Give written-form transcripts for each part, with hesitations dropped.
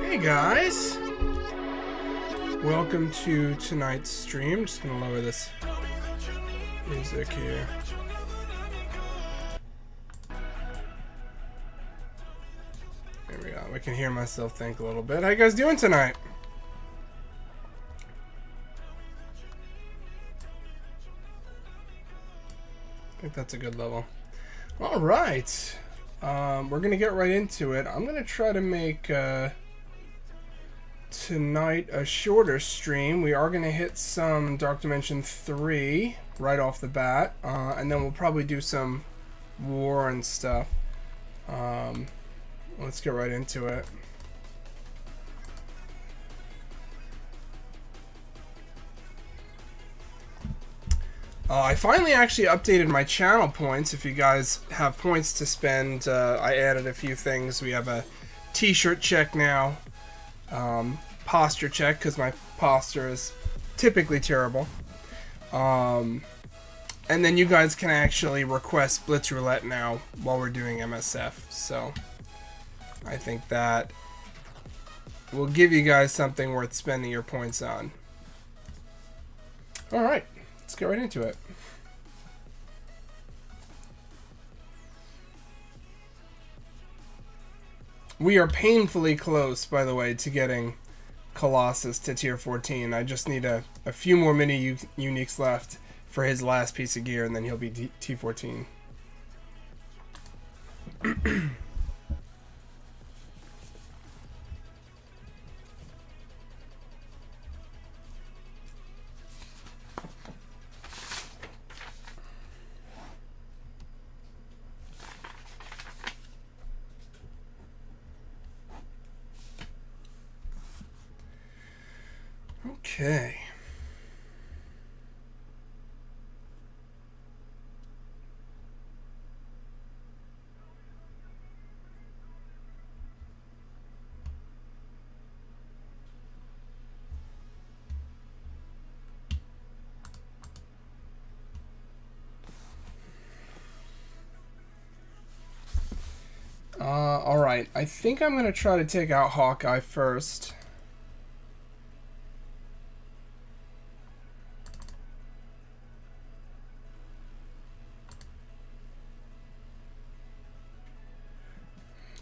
Hey guys, welcome to tonight's stream. Just gonna lower this music here. There we go. I can hear myself think a little bit. How you guys doing tonight? I think that's a good level. All right, we're gonna get right into it. I'm gonna try to make tonight a shorter stream. We are gonna hit some Dark Dimension 3 right off the bat, and then we'll probably do some war and stuff. Let's get right into it. I finally actually updated my channel points. If you guys have points to spend, I added a few things. We have a t-shirt check now, posture check, because my posture is typically terrible. And then you guys can actually request Blitz Roulette now while we're doing MSF. So I think that will give you guys something worth spending your points on. Alright. Let's get right into it. We are painfully close, by the way, to getting Colossus to tier 14. I just need a few more mini uniques left for his last piece of gear, and then he'll be T14. Okay. Alright, I think I'm going to try to take out Hawkeye first.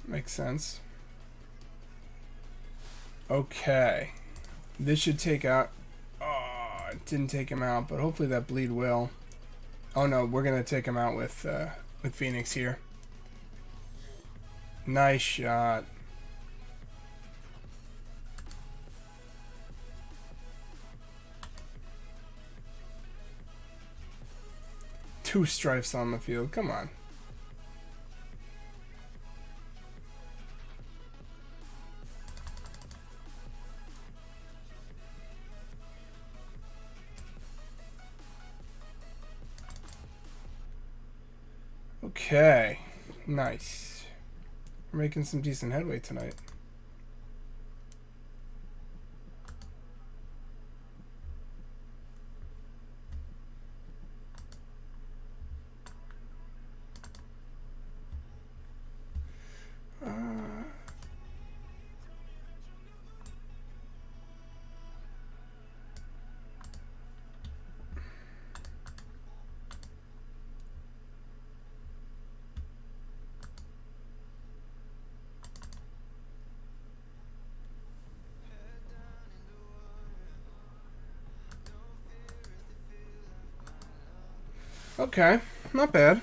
Makes sense. Okay. This should take out... Oh, it didn't take him out, but hopefully that bleed will. Oh no, we're going to take him out with Phoenix here. Nice shot. Two strifes on the field. Come on. Okay. Nice. We're making some decent headway tonight. Okay, not bad.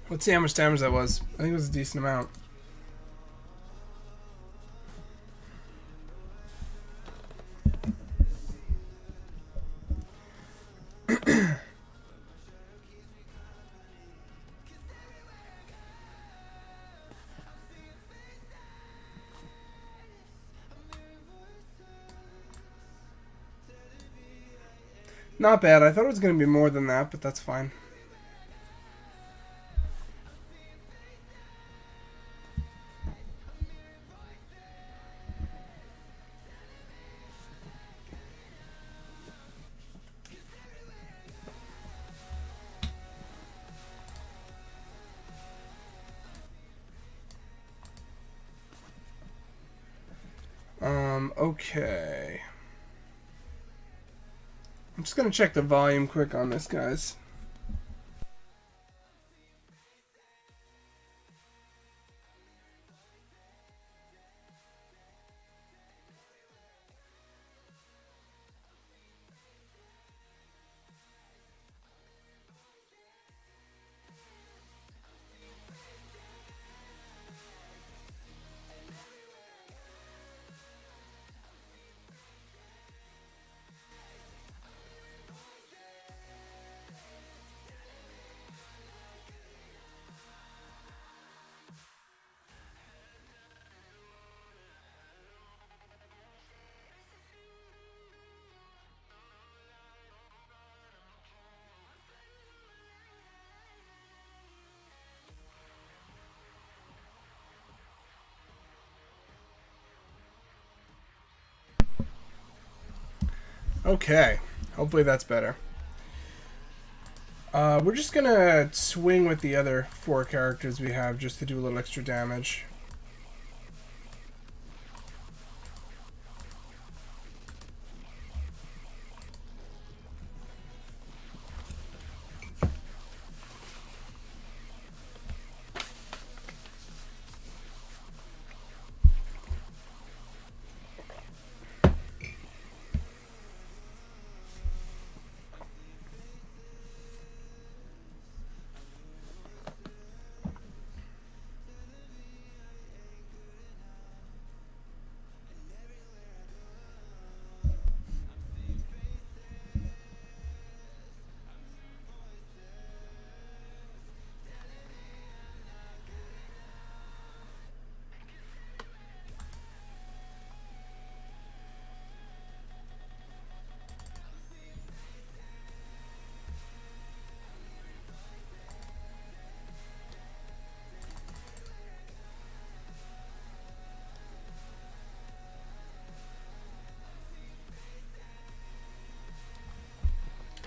Let's see how much damage that was. I think it was a decent amount. Not bad. I thought it was going to be more than that, but that's fine. Okay. I'm just gonna check the volume quick on this, guys. Okay, hopefully that's better. We're just gonna swing with the other 4 characters we have just to do a little extra damage.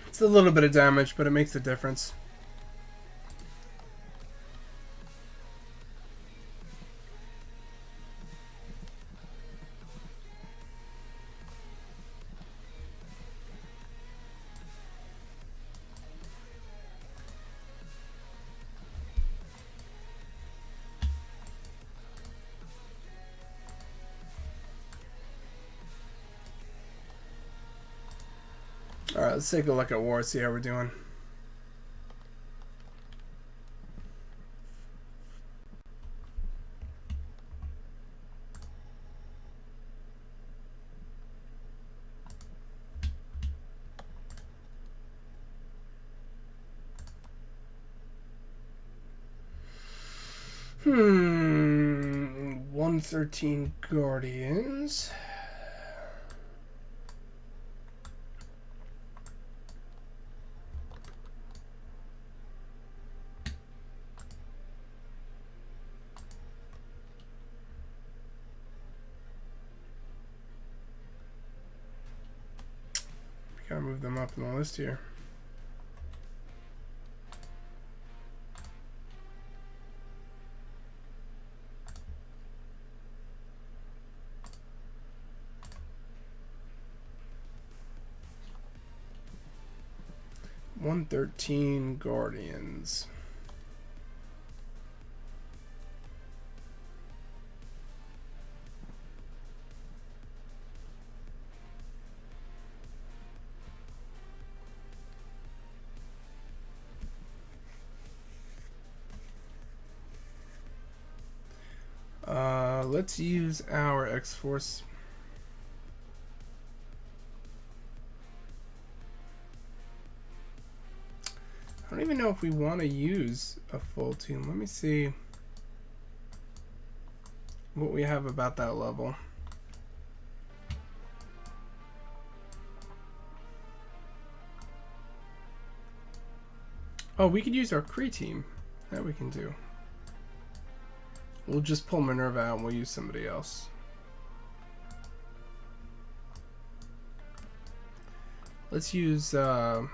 It's a little bit of damage, but it makes a difference. Alright, let's take a look at war, see how we're doing. Hmm, 113 Guardians. Gotta move them up in the list here. $113 Guardians. Let's use our X-Force. I don't even know if we want to use a full team. Let me see what we have about that level. Oh, we could use our Kree team. That we can do. We'll just pull Minerva out and we'll use somebody else. Let's use Kree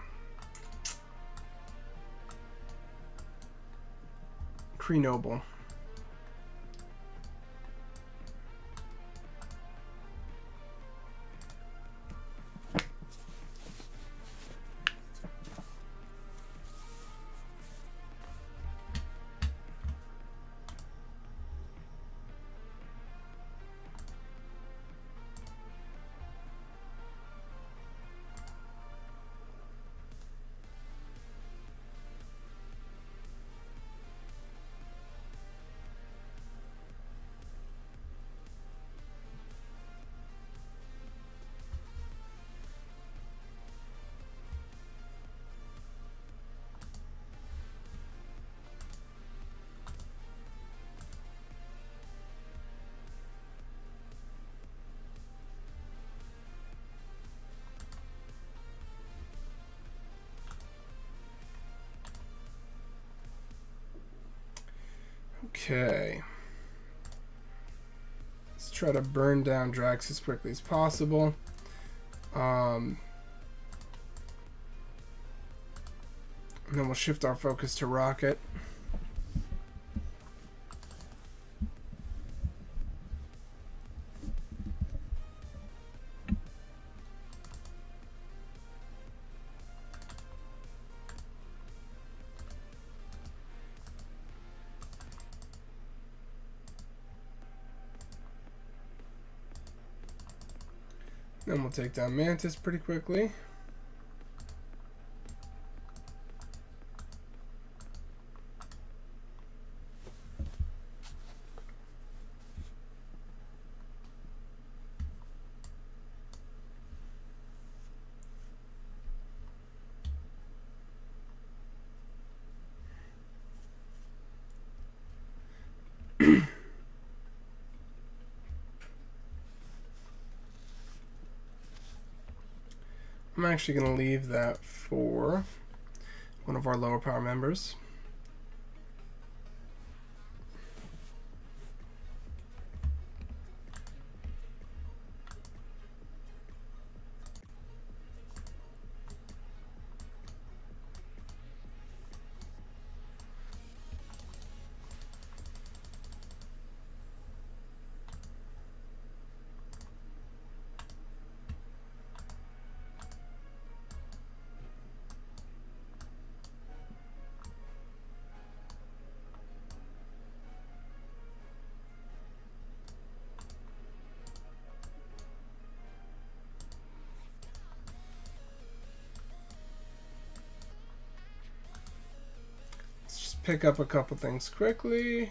Noble. Okay. Let's try to burn down Drax as quickly as possible. And then we'll shift our focus to Rocket. Then we'll take down Mantis pretty quickly. I'm actually going to leave that for one of our lower power members. Pick up a couple things quickly.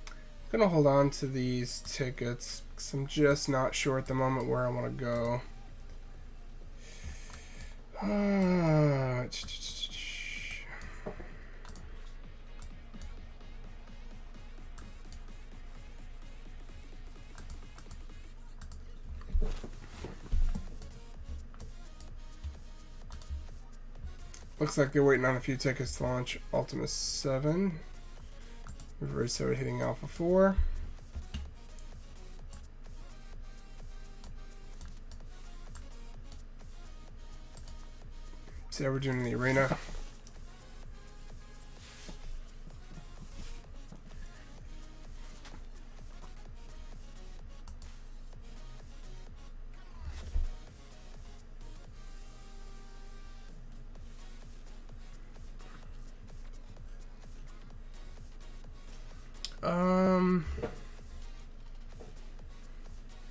I'm gonna hold on to these tickets because I'm just not sure at the moment where I want to go. Looks like they're waiting on a few tickets to launch Ultima 7. We've already started hitting Alpha 4. See how we're doing in the arena.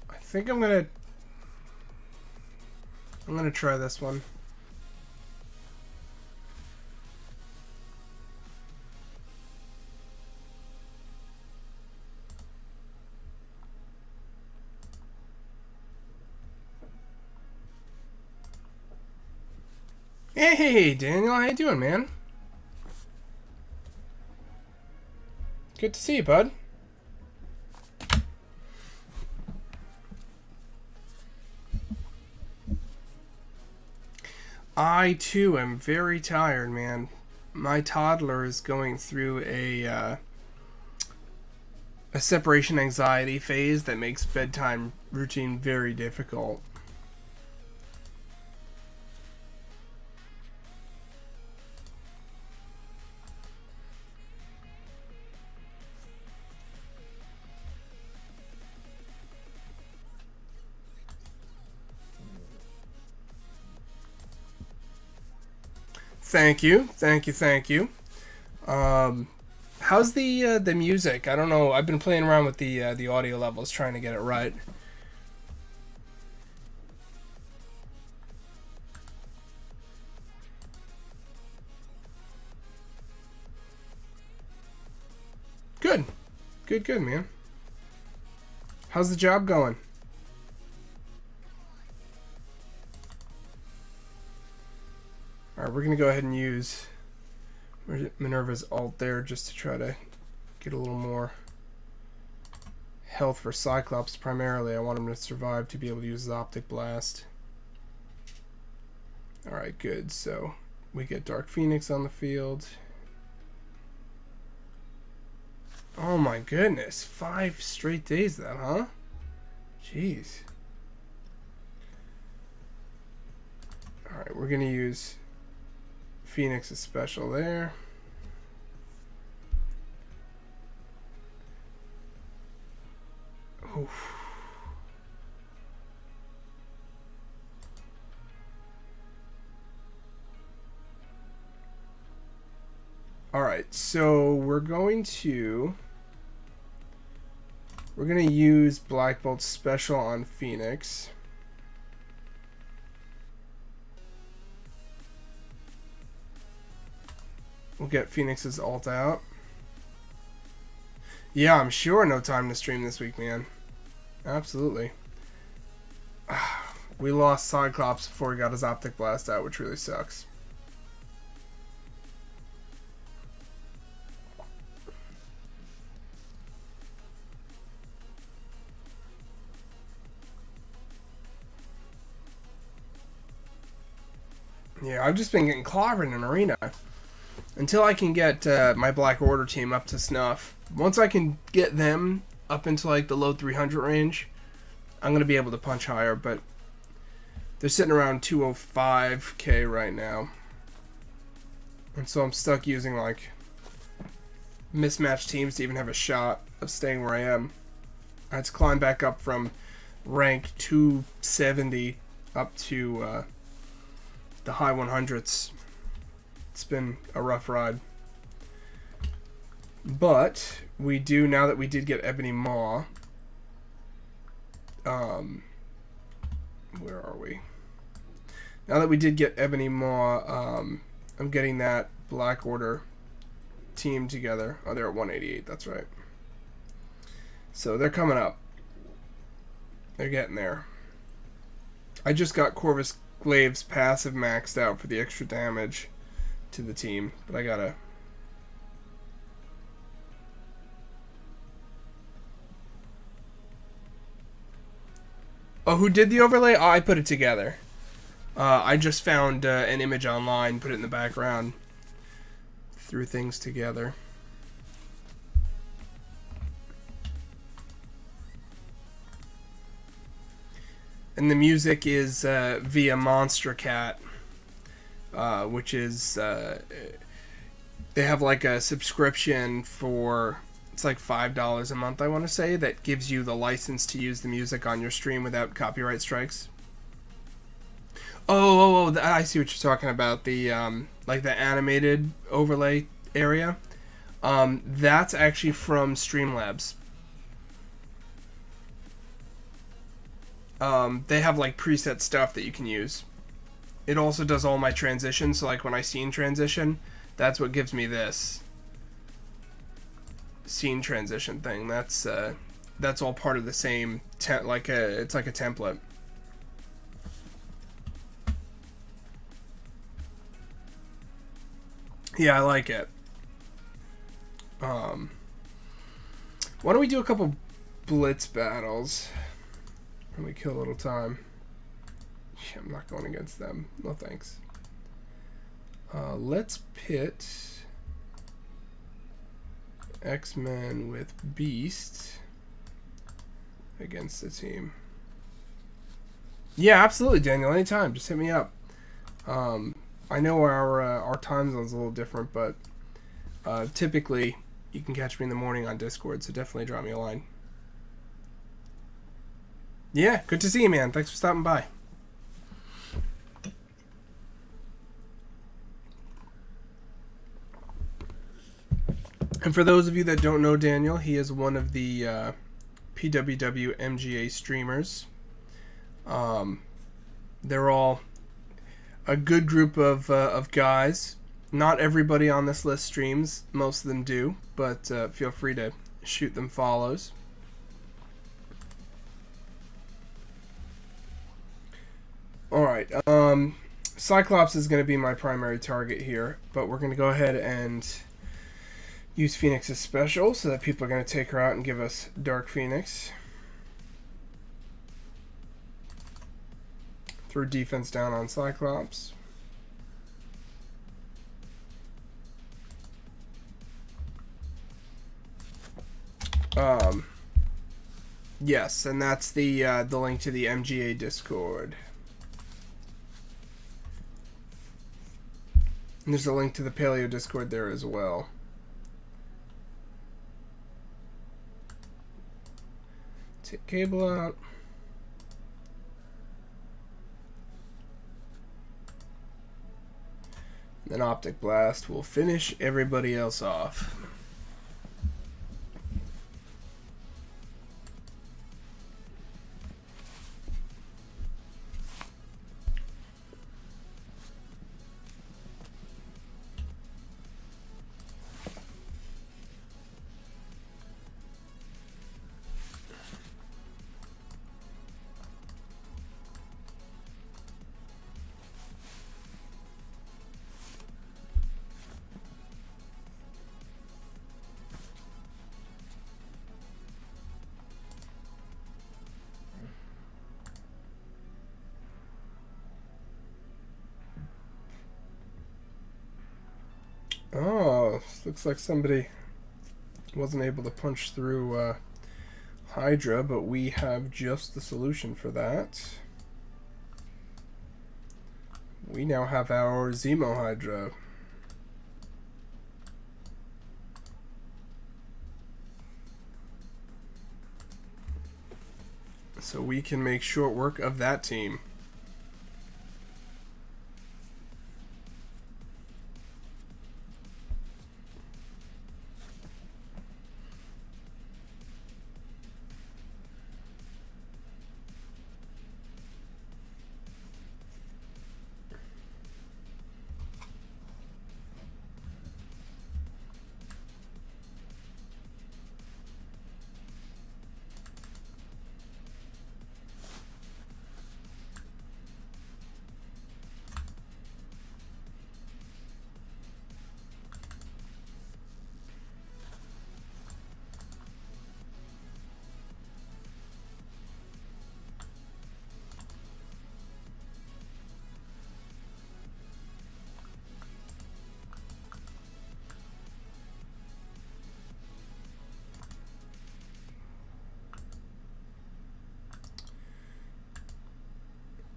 I think I'm gonna try this one. Hey, Daniel, how you doing, man? Good to see you, bud. I, too, am very tired, man. My toddler is going through a separation anxiety phase that makes bedtime routine very difficult. Thank you, thank you, thank you. How's the music? I don't know. I've been playing around with the audio levels, trying to get it right. Good, good, man. How's the job going? Alright, we're going to go ahead and use Minerva's ult there just to try to get a little more health for Cyclops primarily. I want him to survive to be able to use his Optic Blast. Alright, good. So we get Dark Phoenix on the field. Oh my goodness. 5 straight days then, huh? Jeez. Alright, we're going to use Phoenix's special there. Oof. Alright, so we're going to use Black Bolt's special on Phoenix. We'll get Phoenix's ult out. Yeah, I'm sure no time to stream this week, man. Absolutely. We lost Cyclops before he got his Optic Blast out, which really sucks. Yeah, I've just been getting clobbered in Arena. Until I can get my Black Order team up to snuff. Once I can get them up into like the low 300 range, I'm going to be able to punch higher, but they're sitting around 205k right now. And so I'm stuck using like mismatched teams to even have a shot of staying where I am. I had to climb back up from rank 270 up to the high 100s. It's been a rough ride. But we do, now that we did get Ebony Maw, where are we? Now that we did get Ebony Maw, I'm getting that Black Order team together. Oh, they're at 188, that's right. So they're coming up. They're getting there. I just got Corvus Glaive's passive maxed out for the extra damage to the team, but I gotta... Oh, who did the overlay? Oh, I put it together. I just found an image online, put it in the background, threw things together. And the music is via Monster Cat, which is they have like a subscription for, it's like $5 a month, I want to say, that gives you the license to use the music on your stream without copyright strikes. Oh, I see what you're talking about. The like the animated overlay area. That's actually from Streamlabs. They have like preset stuff that you can use. It also does all my transitions, so like when I scene transition, that's what gives me this scene transition thing. That's all part of the same it's like a template. Yeah, I like it. Why don't we do a couple blitz battles and we kill a little time? Yeah, I'm not going against them. No thanks. Let's pit X-Men with Beast against the team. Yeah, absolutely, Daniel. Anytime. Just hit me up. I know our time zone's a little different, but typically you can catch me in the morning on Discord, so definitely drop me a line. Yeah, good to see you, man. Thanks for stopping by. And for those of you that don't know Daniel, he is one of the PWW MGA streamers. They're all a good group of guys. Not everybody on this list streams. Most of them do, but feel free to shoot them follows. Alright, Cyclops is going to be my primary target here, but we're going to go ahead and use Phoenix's special so that people are going to take her out and give us Dark Phoenix. Throw defense down on Cyclops. Yes, and that's the link to the MGA Discord. And there's a link to the Paleo Discord there as well. Take cable out. Then Optic Blast will finish everybody else off. Oh, looks like somebody wasn't able to punch through Hydra, but we have just the solution for that. We now have our Zemo Hydra. So we can make short work of that team.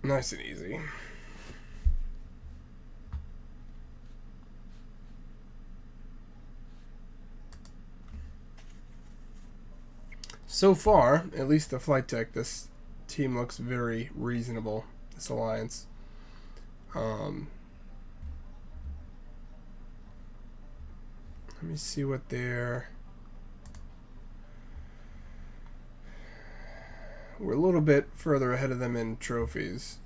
Nice and easy. So far, at least the flight tech, this team looks very reasonable, this alliance. Let me see what they're... We're a little bit further ahead of them in trophies.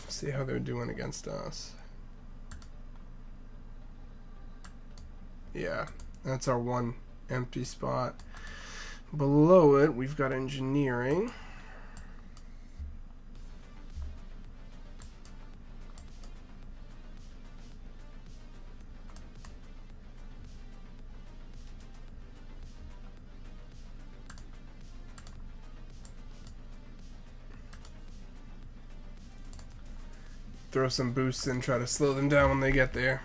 See how they're doing against us. Yeah, that's our one empty spot. Below it, we've got engineering. Throw some boosts in, try to slow them down when they get there.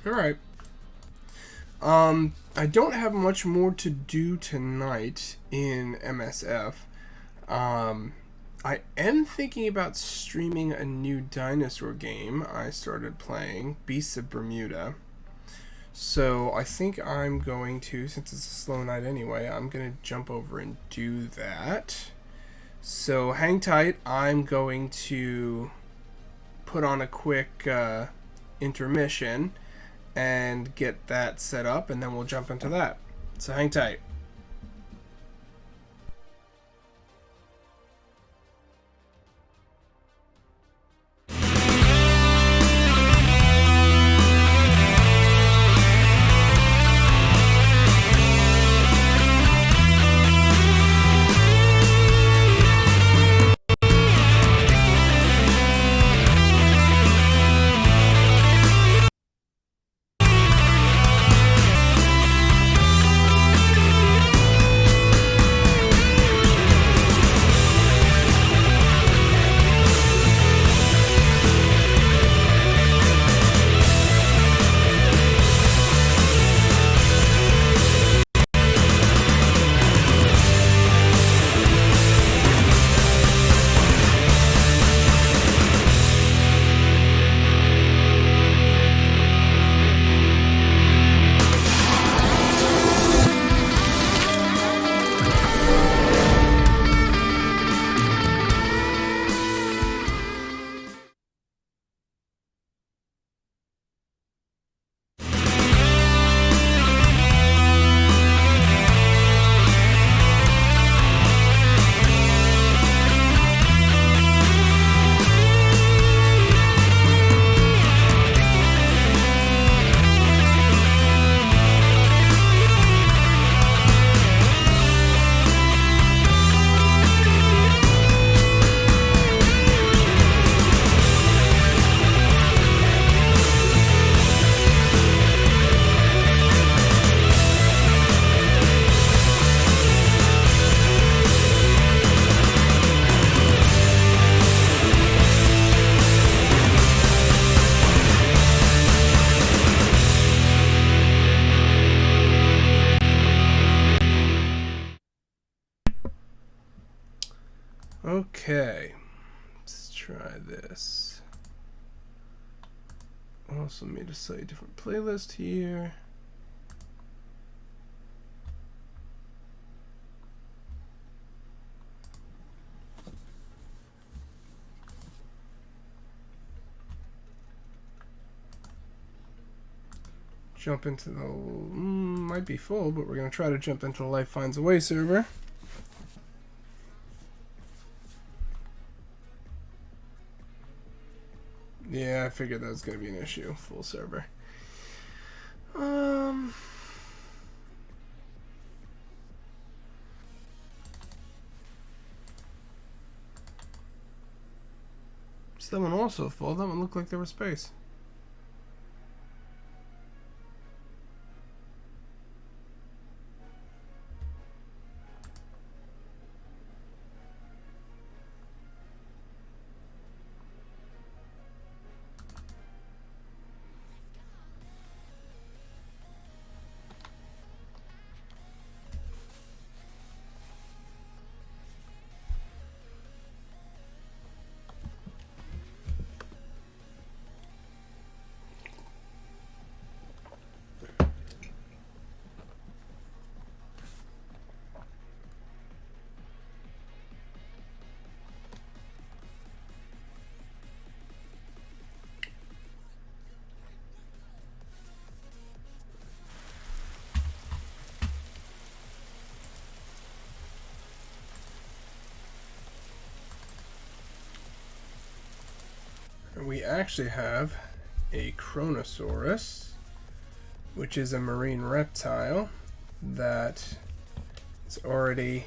Alright. I don't have much more to do tonight in MSF. I am thinking about streaming a new dinosaur game I started playing, Beasts of Bermuda. So I think I'm going to, since it's a slow night anyway, I'm going to jump over and do that. So hang tight. I'm going to put on a quick intermission and get that set up, and then we'll jump into that. So hang tight. Okay, let's try this. Also made a slightly different playlist here. Jump into the might be full, but we're gonna try to jump into the Life Finds a Way server. Yeah, I figured that was gonna be an issue. Full server. Is that one also full? That one looked like there was space. We actually have a Chronosaurus, which is a marine reptile that is already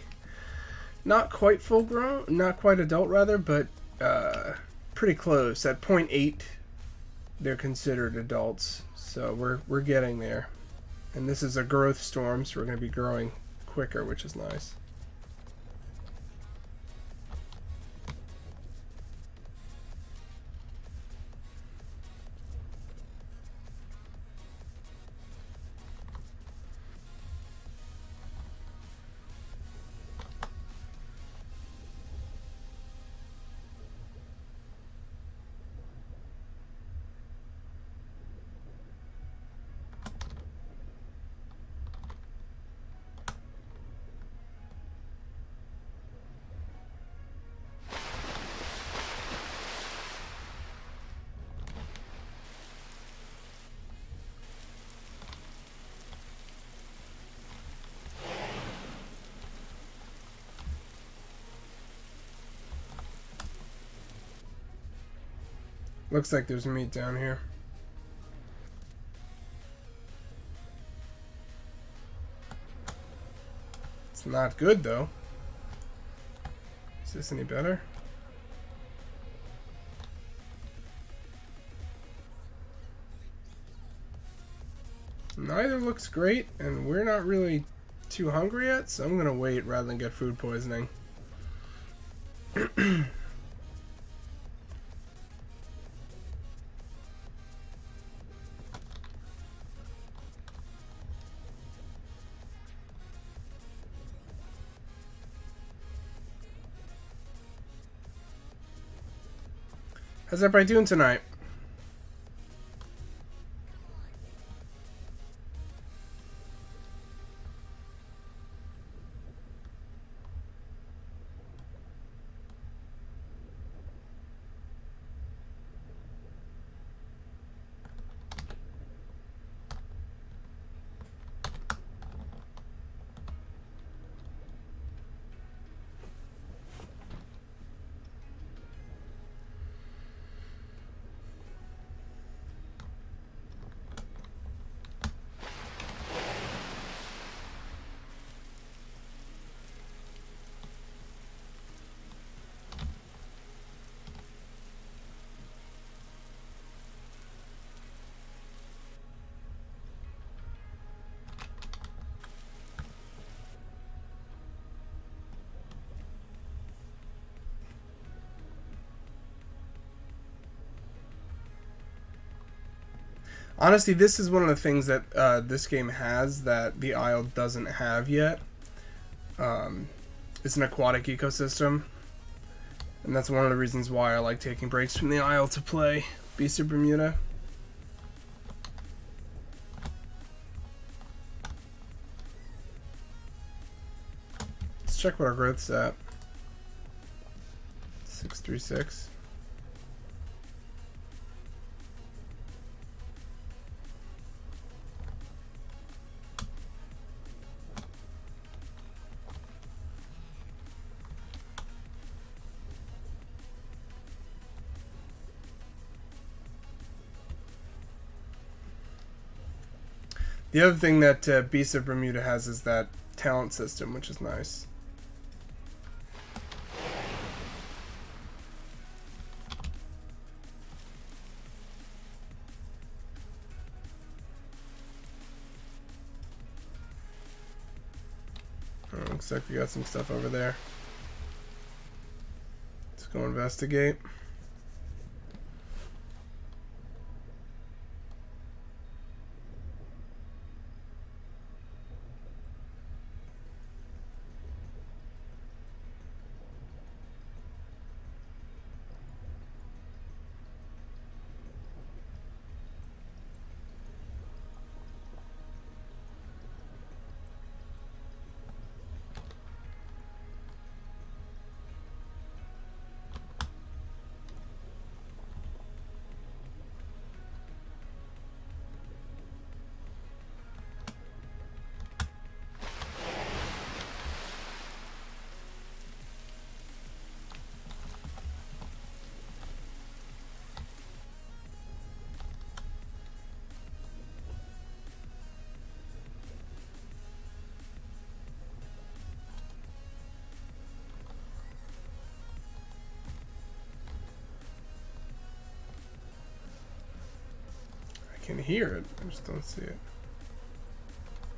not quite full grown, not quite adult rather, but pretty close. At 0.8, they're considered adults, so we're getting there. And this is a growth storm, so we're going to be growing quicker, which is nice. Looks like there's meat down here. It's not good, though. Is this any better? Neither looks great, and we're not really too hungry yet, so I'm gonna wait rather than get food poisoning. How's everybody doing tonight? Honestly, this is one of the things that this game has that the Isle doesn't have yet. It's an aquatic ecosystem. And that's one of the reasons why I like taking breaks from the Isle to play Beast of Bermuda. Let's check what our growth's at. 636. The other thing that Beast of Bermuda has is that talent system, which is nice. Oh, looks like we got some stuff over there. Let's go investigate. I can hear it. I just don't see it.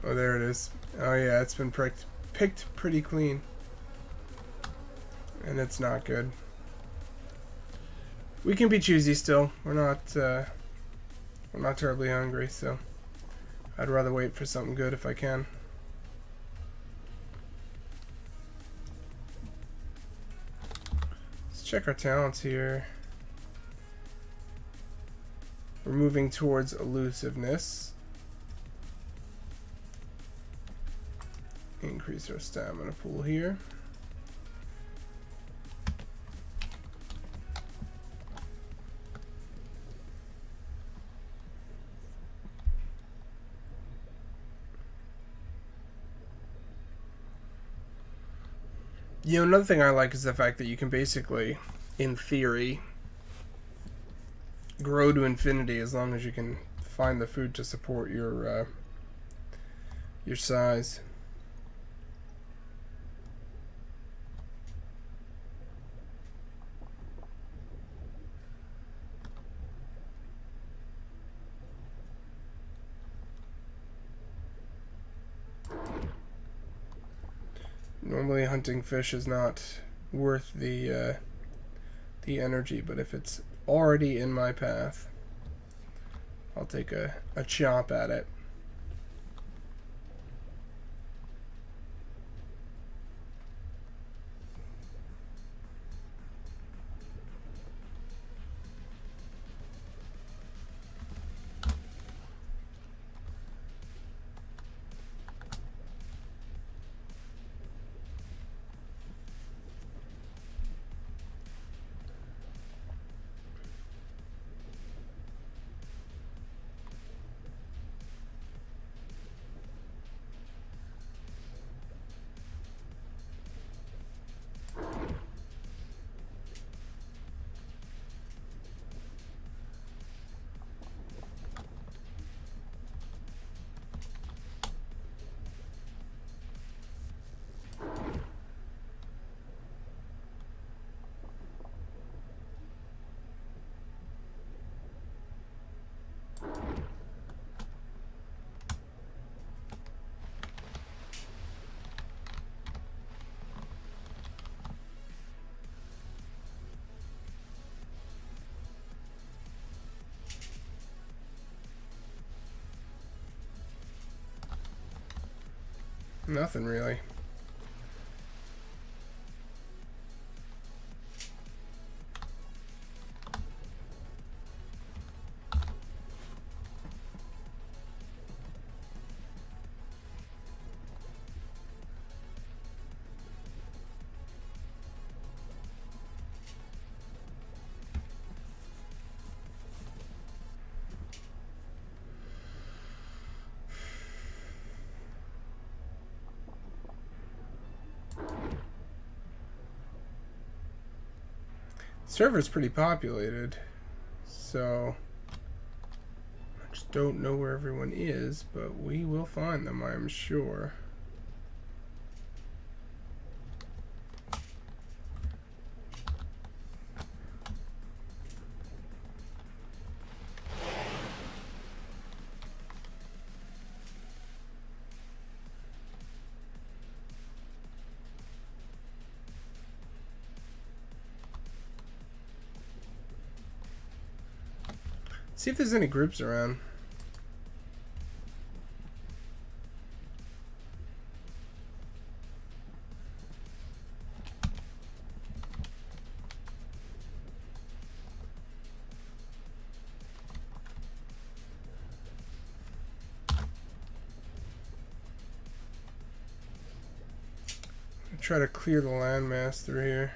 Oh, there it is. Oh yeah, it's been picked pretty clean. And it's not good. We can be choosy still. We're not terribly hungry, so I'd rather wait for something good if I can. Let's check our talents here. We're moving towards elusiveness. Increase our stamina pool here. You know, another thing I like is the fact that you can basically, in theory, grow to infinity as long as you can find the food to support your size. Normally hunting fish is not worth the energy, but if it's already in my path, I'll take a chop at it. Nothing really. Server's pretty populated, so I just don't know where everyone is, but we will find them, I'm sure. See if there's any groups around. Try to clear the landmass through here.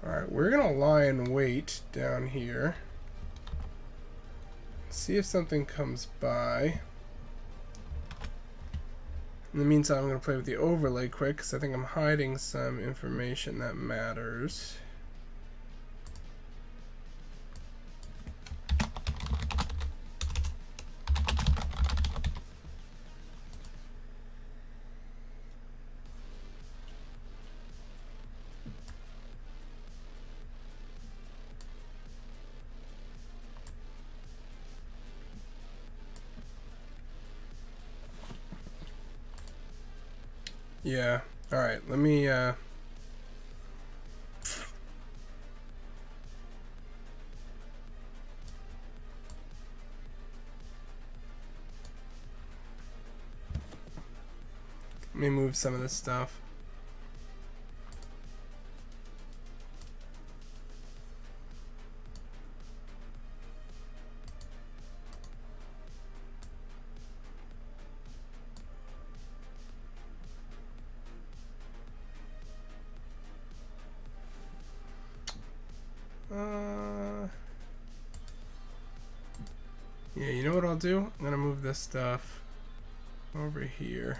Alright, we're going to lie in wait down here. See if something comes by. In the meantime, I'm going to play with the overlay quick because I think I'm hiding some information that matters. Yeah. Alright, let me move some of this stuff. Yeah, you know what I'll do? I'm gonna move this stuff over here.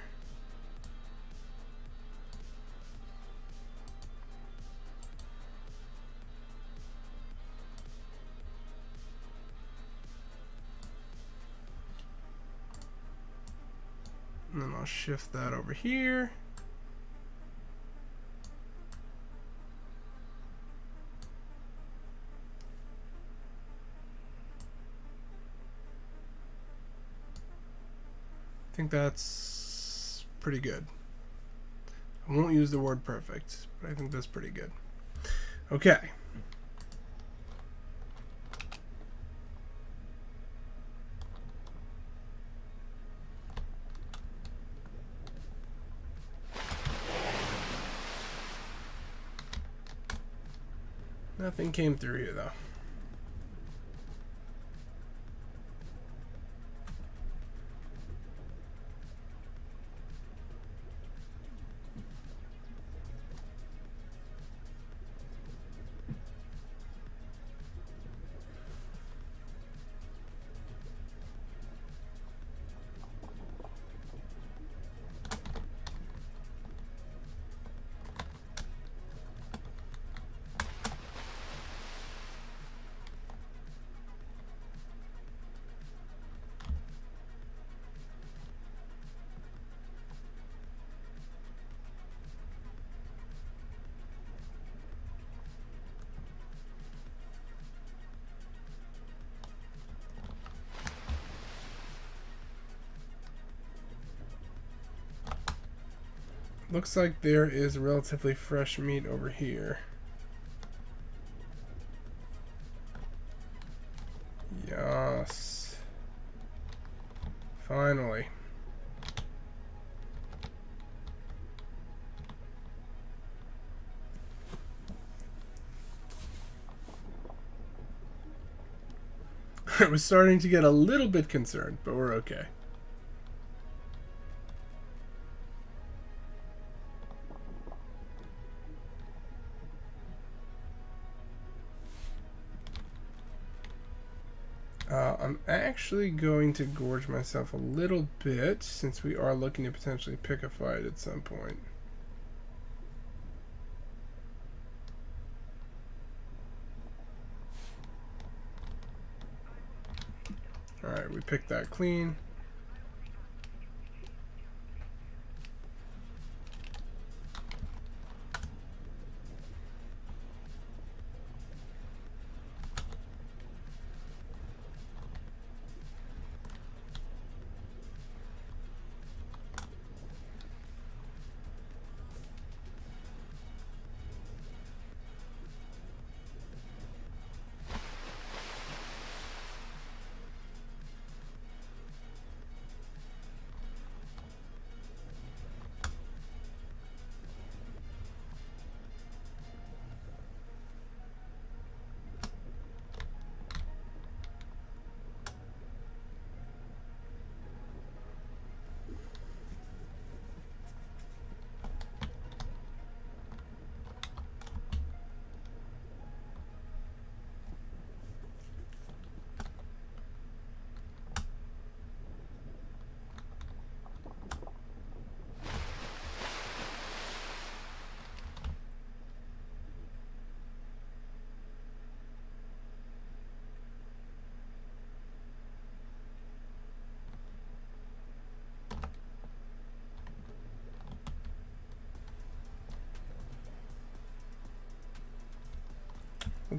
And then I'll shift that over here. I think that's pretty good. I won't use the word perfect, but I think that's pretty good. Okay. Nothing came through here though. Looks like there is relatively fresh meat over here. Yes. Finally. I was starting to get a little bit concerned, but we're okay. I'm actually going to gorge myself a little bit since we are looking to potentially pick a fight at some point. Alright, we picked that clean.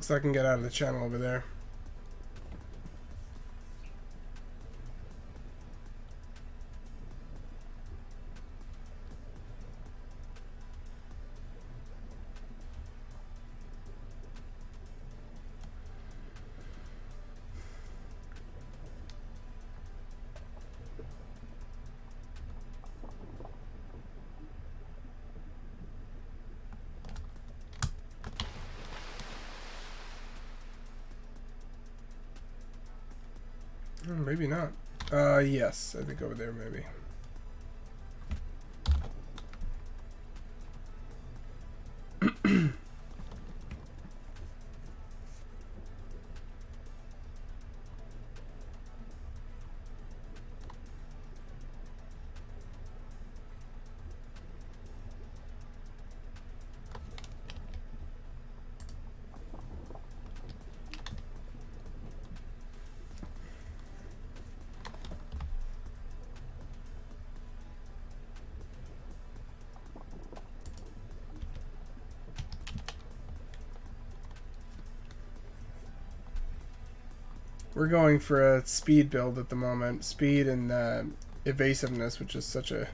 Looks like I can get out of the channel over there. Maybe not. Yes, I think over there maybe. We're going for a speed build at the moment. Speed and evasiveness, which is such a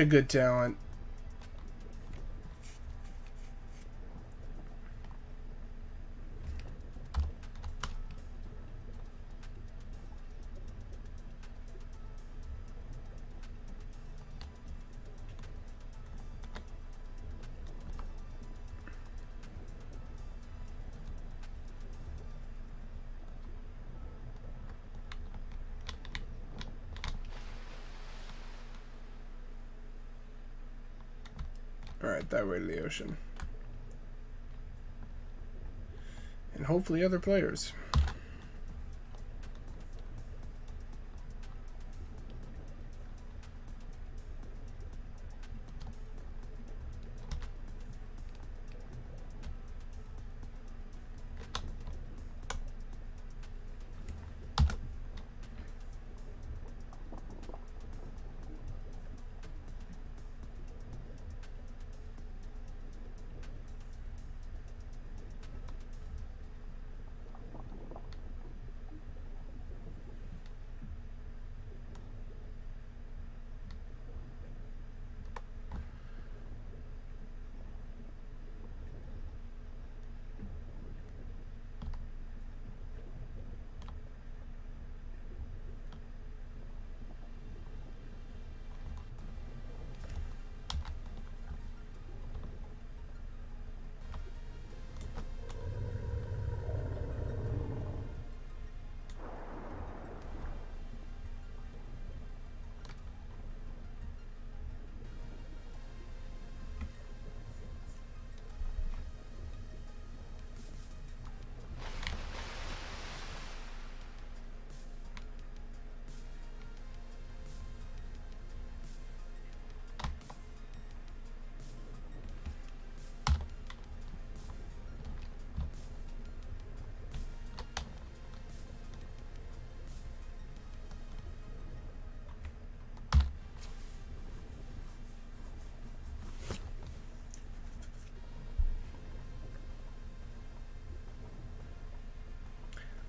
good talent. Alright, that way to the ocean. And hopefully other players.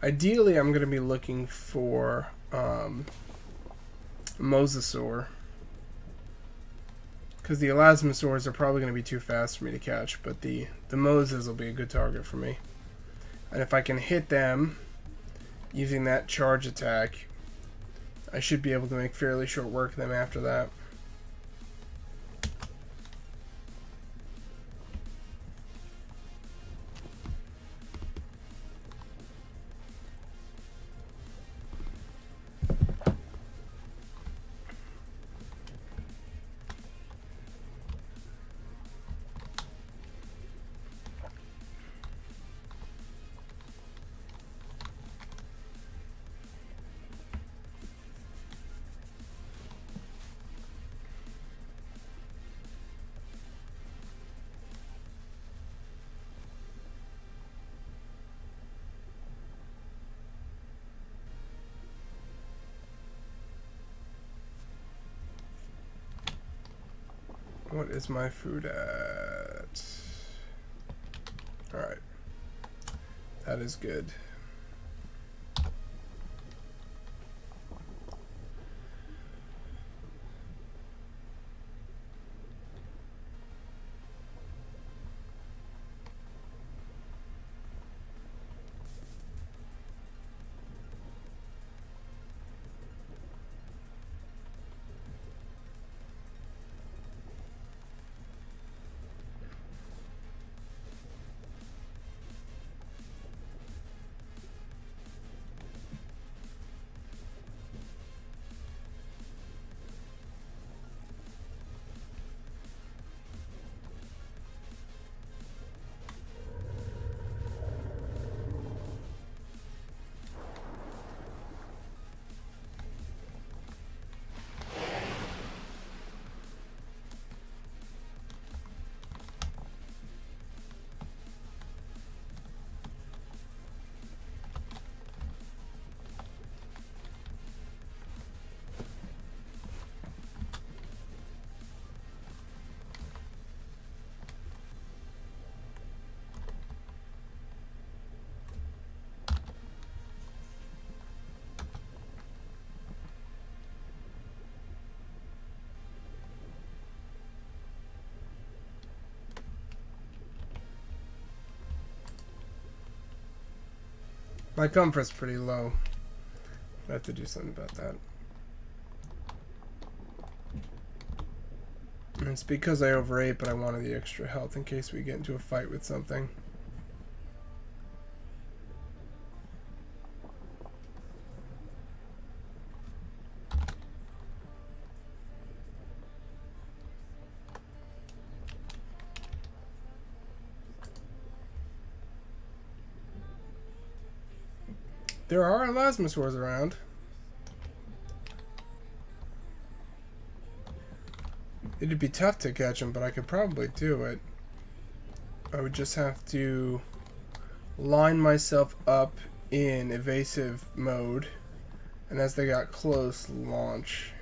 Ideally, I'm going to be looking for Mosasaur. Because the Elasmosaurs are probably going to be too fast for me to catch, but the Moses will be a good target for me. And if I can hit them using that charge attack, I should be able to make fairly short work of them after that. What is my food at? Alright. That is good. My comfort's pretty low. I have to do something about that. And it's because I overate, but I wanted the extra health in case we get into a fight with something. There are elasmosaurs around. It'd be tough to catch them, but I could probably do it. I would just have to line myself up in evasive mode, and as they got close, launch.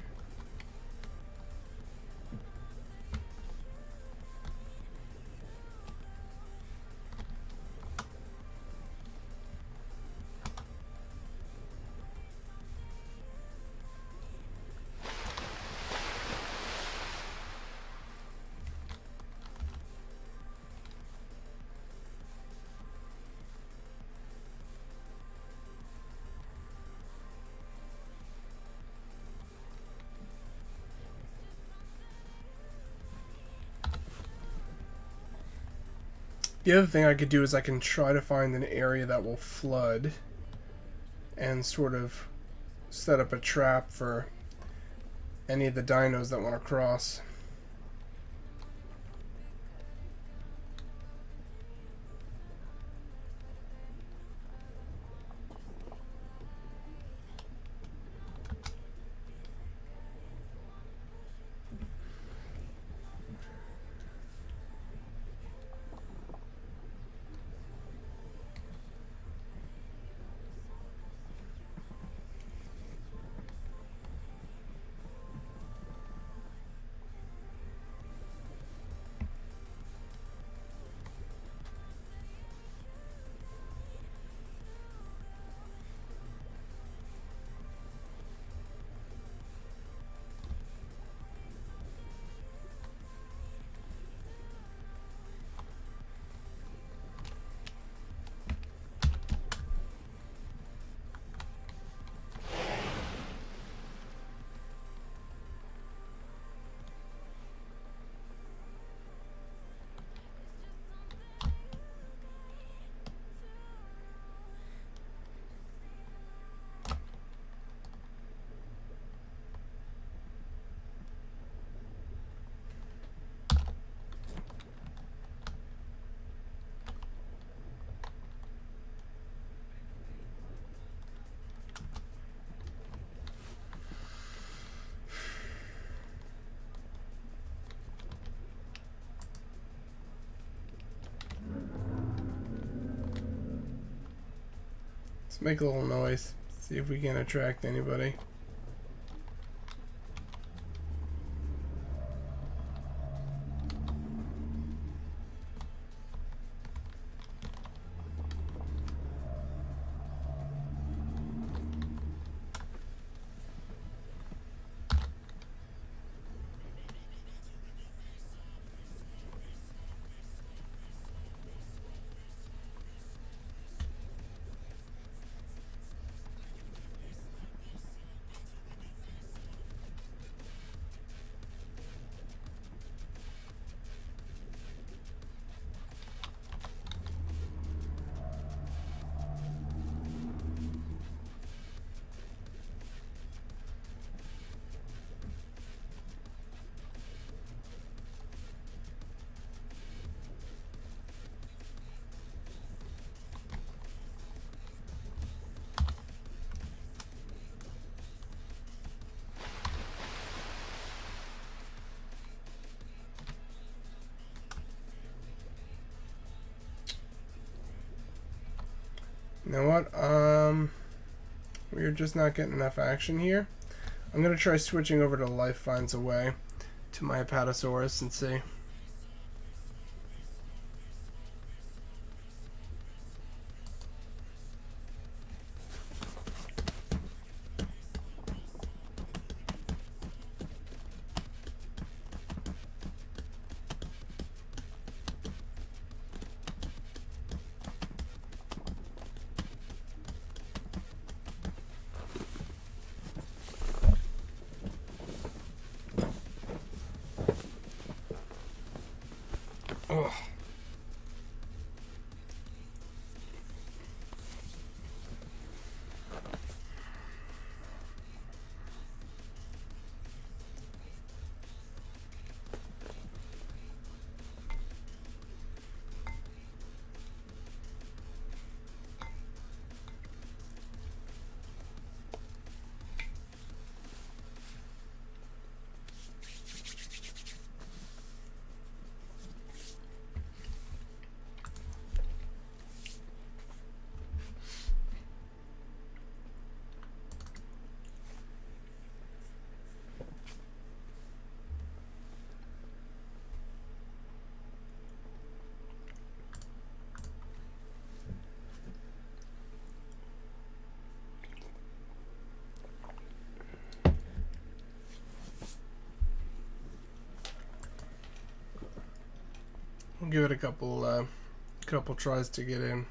The other thing I could do is I can try to find an area that will flood and sort of set up a trap for any of the dinos that want to cross. Let's make a little noise, see if we can attract anybody. You know what? We're just not getting enough action here. I'm gonna try switching over to Life Finds a Way to my Apatosaurus and see. Ugh. We'll give it a couple tries to get in.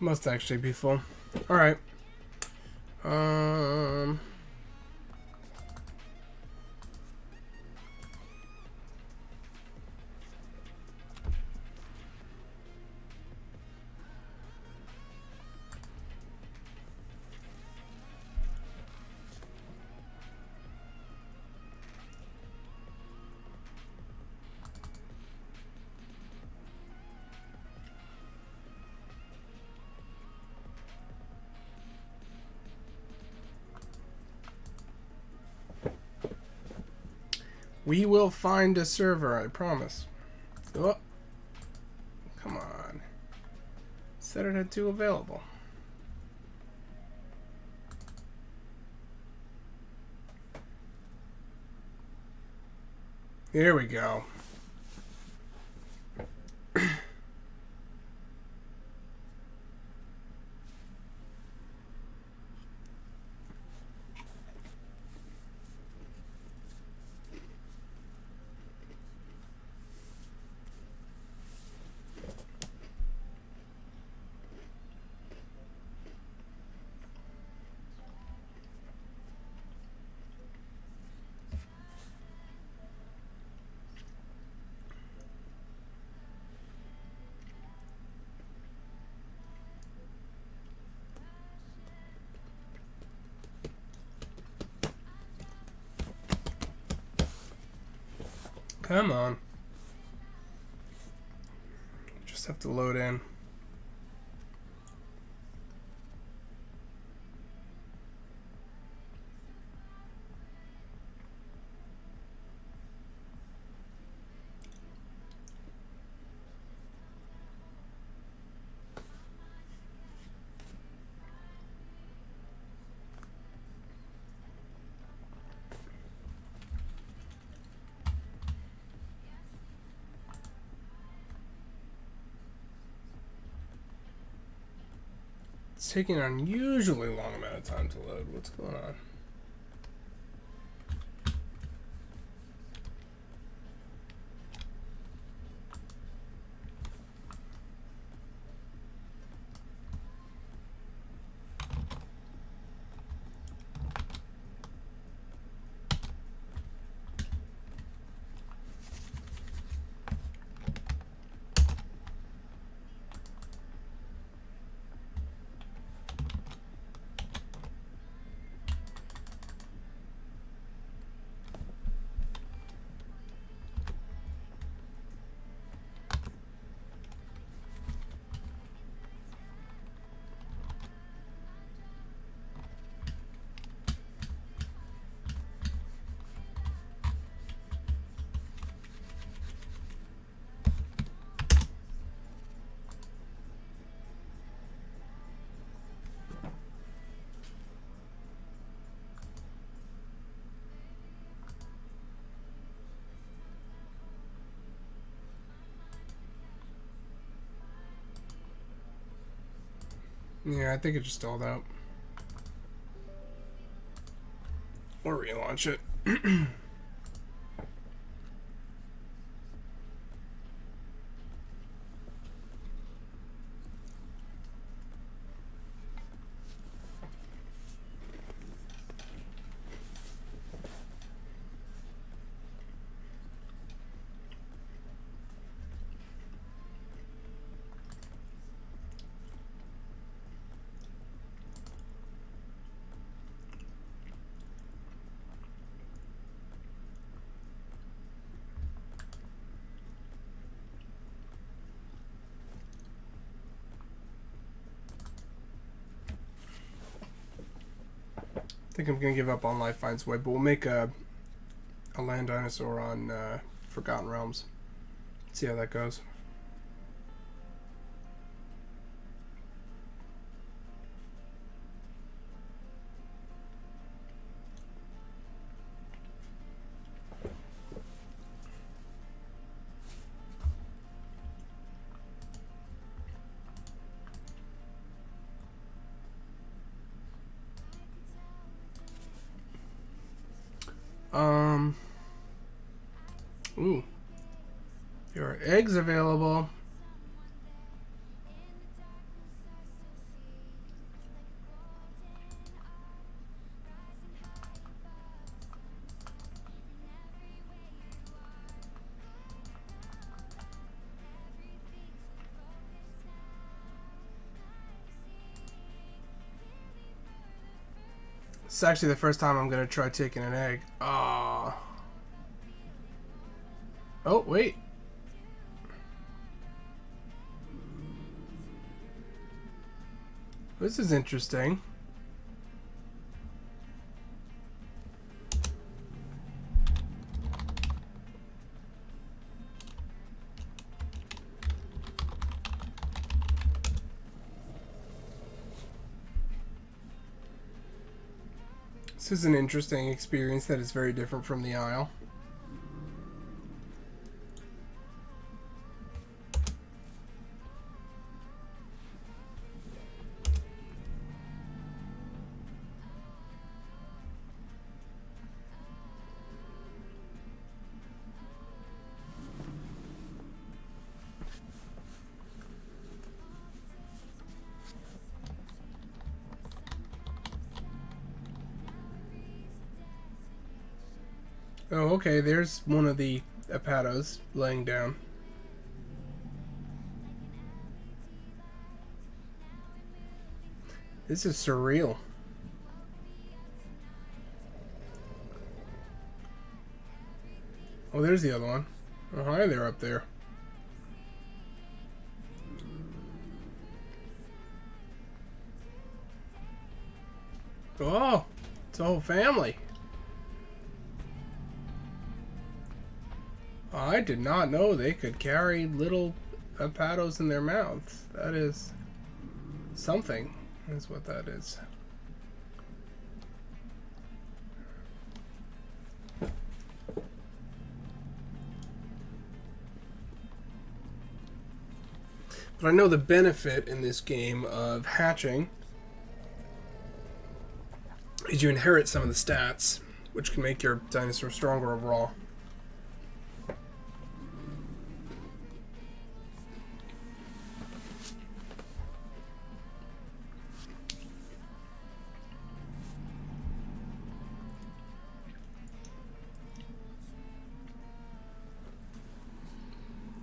Must actually be full. All right. We will find a server, I promise. Oh, come on. Said it had two available. Here we go. Come on. Just have to load in. It's taking an unusually long amount of time to load. What's going on? Yeah, I think it just stalled out. Or relaunch it. I think I'm gonna give up on Life Finds Way, but we'll make a land dinosaur on Forgotten Realms. See how that goes. Ooh. There are eggs available. It's actually the first time I'm gonna try taking an egg. Ah. Oh, wait. This is interesting. This is an interesting experience that is very different from the Isle. Oh, okay, there's one of the Apatos laying down. This is surreal. Oh, there's the other one. Oh, hi there up there. Oh, it's a whole family. I did not know they could carry little paddles in their mouths. That is something, is what that is. But I know the benefit in this game of hatching is you inherit some of the stats, which can make your dinosaur stronger overall.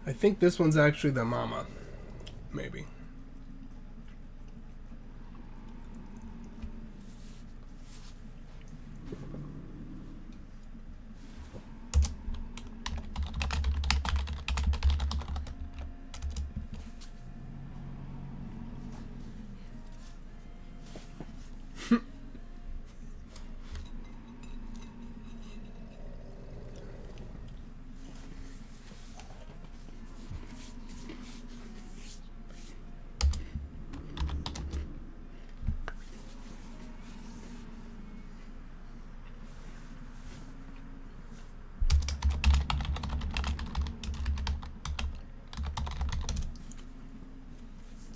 I think this one's actually the mama. Maybe.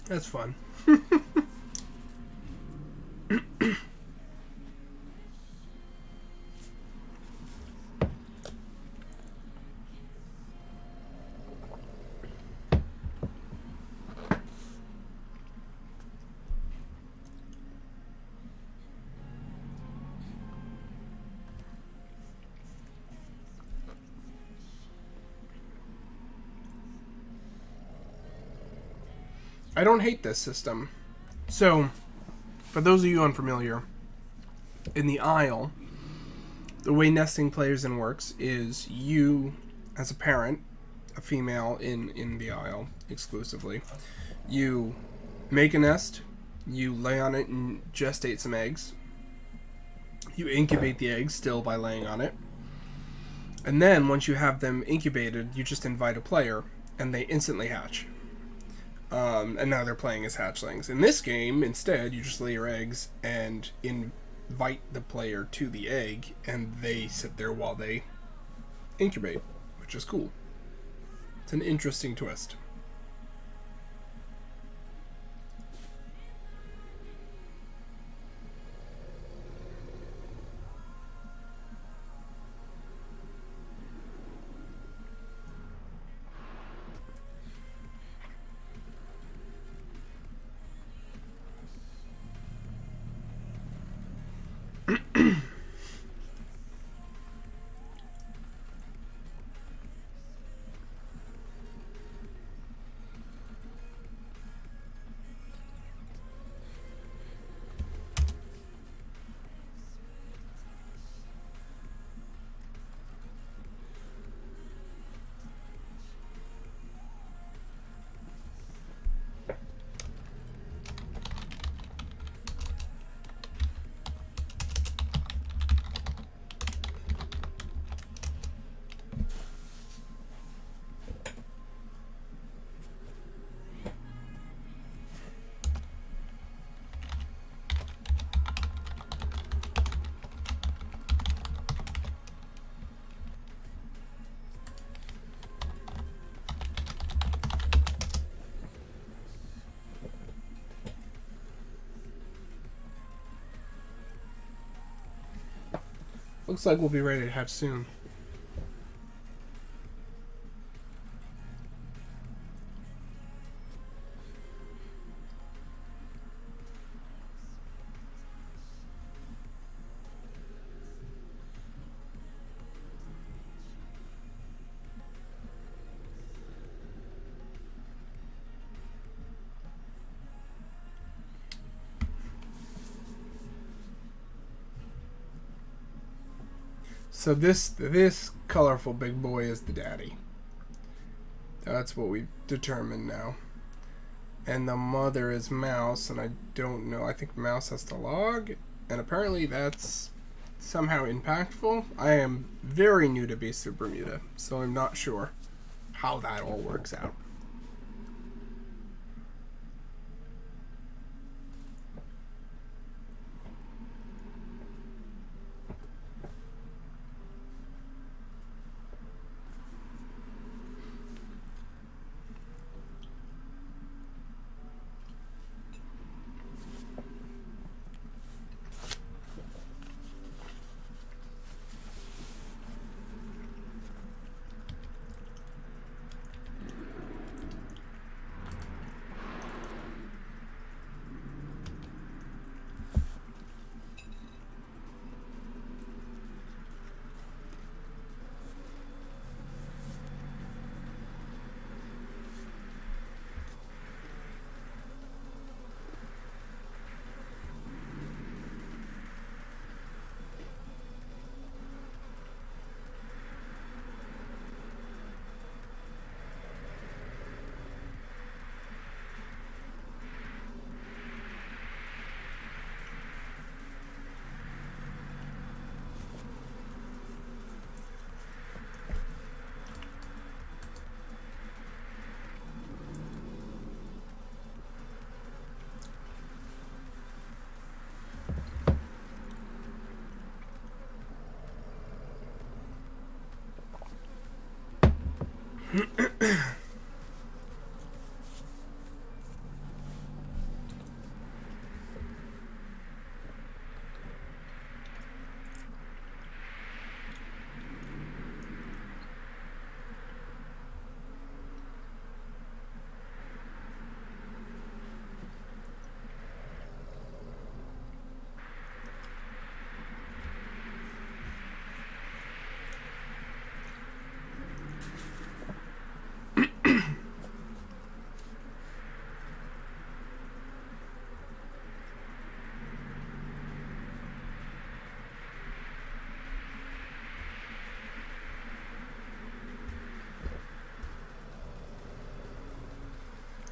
That's fun. I don't hate this system. So, for those of you unfamiliar, in the aisle, the way nesting plays and works is you, as a parent, a female in the aisle exclusively, you make a nest, you lay on it and gestate some eggs, you incubate the eggs still by laying on it, and then once you have them incubated, you just invite a player, and they instantly hatch. And now they're playing as hatchlings. In this game, instead, you just lay your eggs and invite the player to the egg, and they sit there while they incubate, which is cool. It's an interesting twist. Looks like we'll be ready to hatch soon. So this colorful big boy is the daddy. That's what we've determined now. And the mother is Mouse, and I don't know. I think Mouse has to log, and apparently that's somehow impactful. I am very new to Beasts of Bermuda, so I'm not sure how that all works out.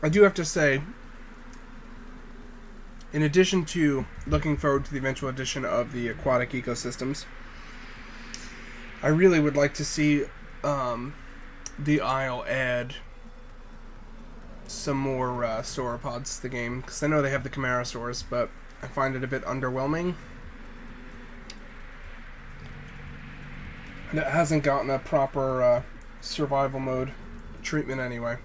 I do have to say, in addition to looking forward to the eventual addition of the aquatic ecosystems, I really would like to see the Isle add some more sauropods to the game, because I know they have the Chimerasaurs, but I find it a bit underwhelming. And it hasn't gotten a proper survival mode treatment anyway.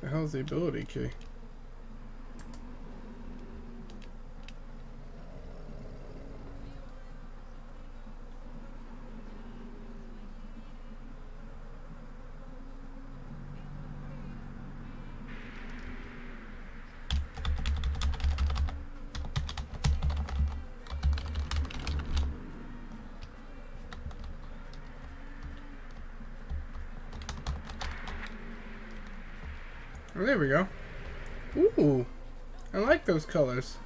The hell's the ability key? Oh, there we go. Ooh, I like those colors.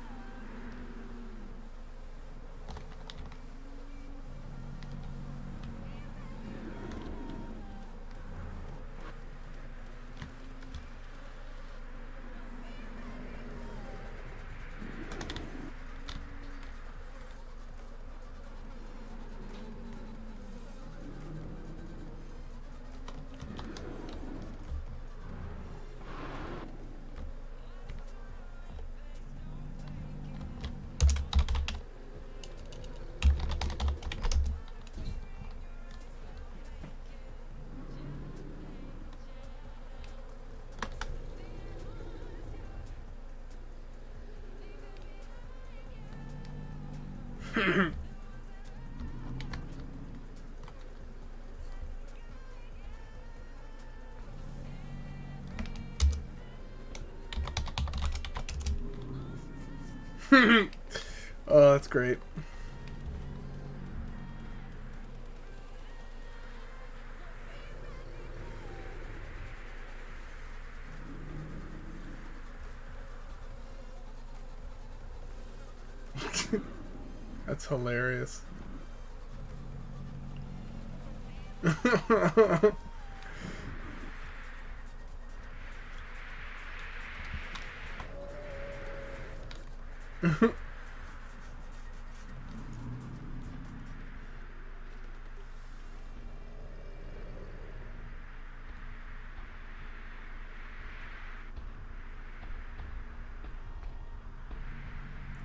Oh, that's great. That's hilarious.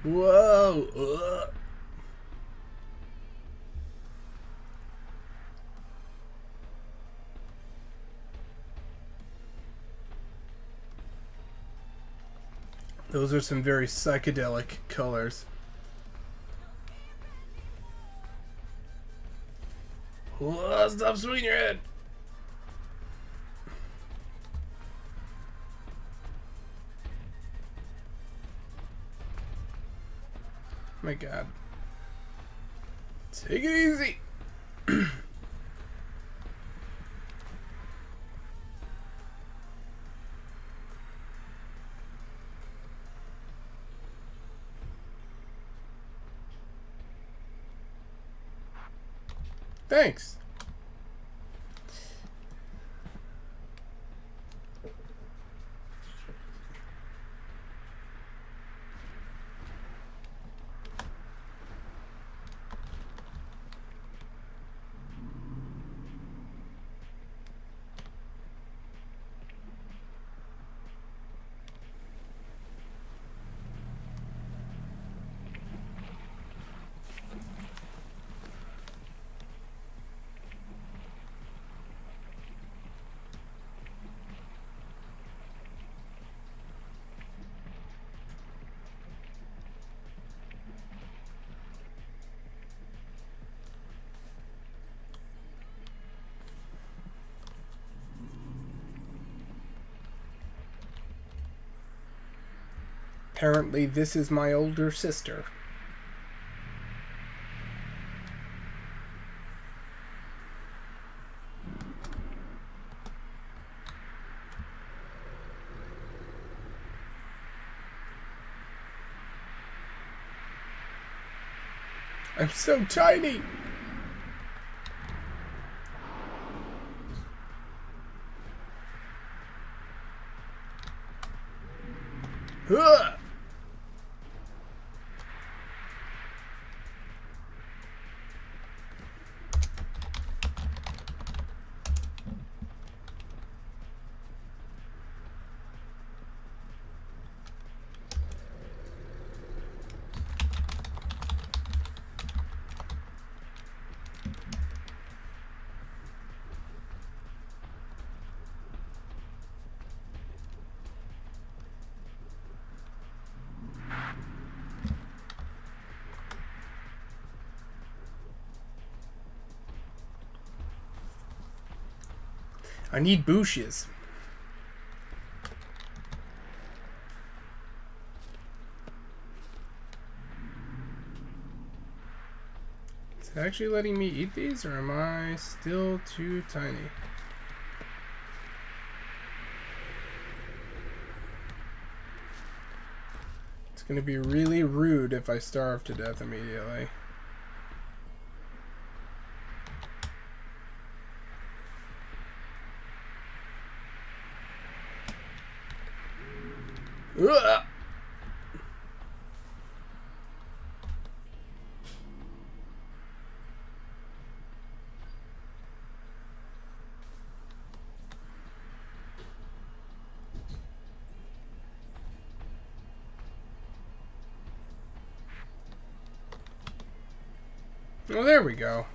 Whoa! Ugh. Those are some very psychedelic colors. Whoa, stop swinging your head! My God. Take it easy! Thanks. Apparently, this is my older sister. I'm so tiny! Ugh! I need bushes. Is it actually letting me eat these, or am I still too tiny? It's gonna be really rude if I starve to death immediately. Ugh! Well, there we go.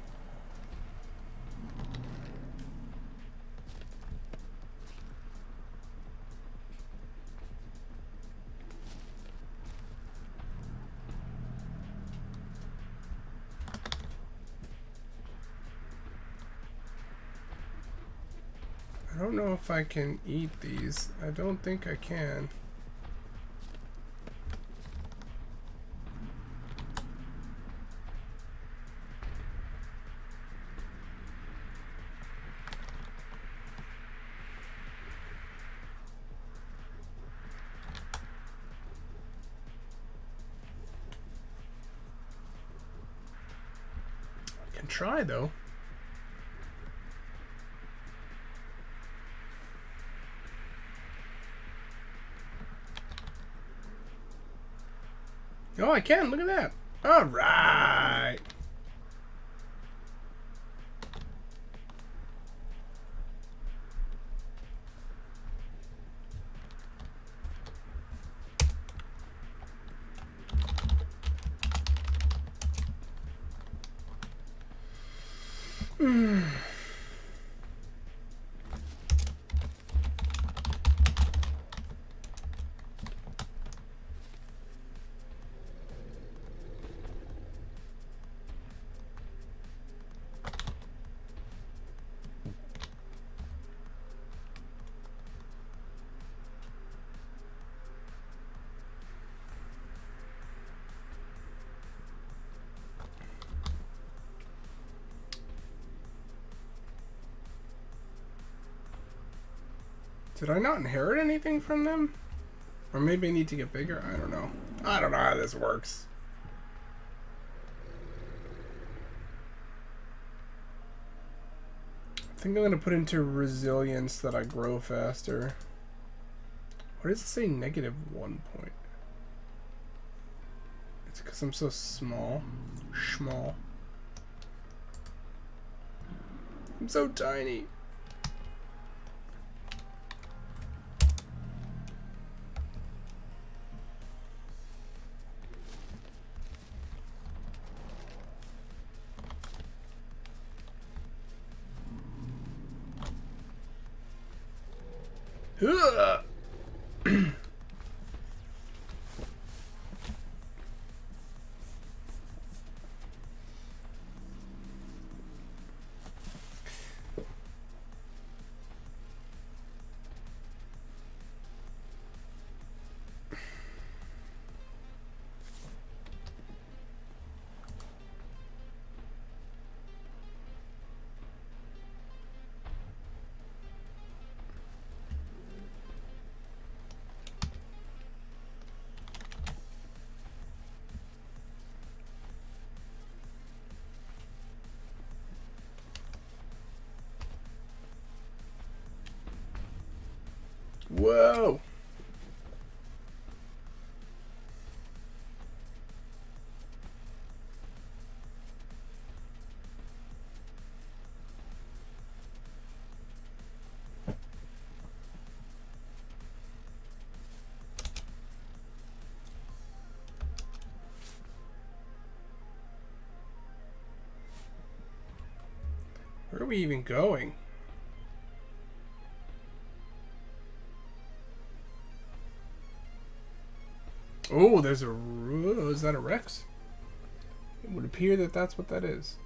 I don't know if I can eat these. I don't think I can. I can try though. Oh, I can. Look at that. All right. Did I not inherit anything from them? Or maybe I need to get bigger? I don't know. I don't know how this works. I think I'm going to put into resilience that I grow faster. What does it say? -1 point. It's because I'm so small. Small. I'm so tiny. Whoa. Where are we even going? Oh, there's a... Oh, is that a Rex? It would appear that that's what that is.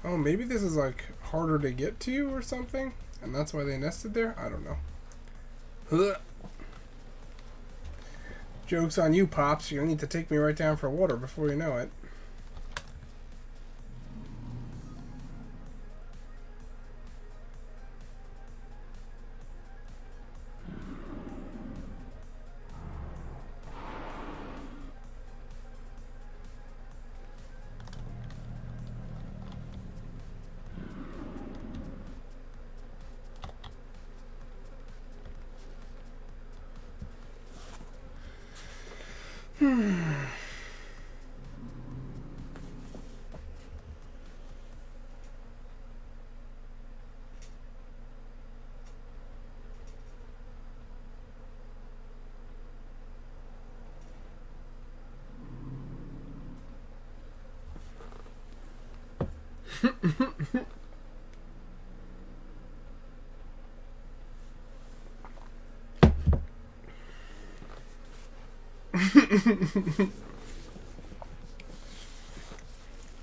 Oh, maybe this is like harder to get to or something, and that's why they nested there? I don't know. Joke's on you, Pops. You're gonna need to take me right down for water before you know it.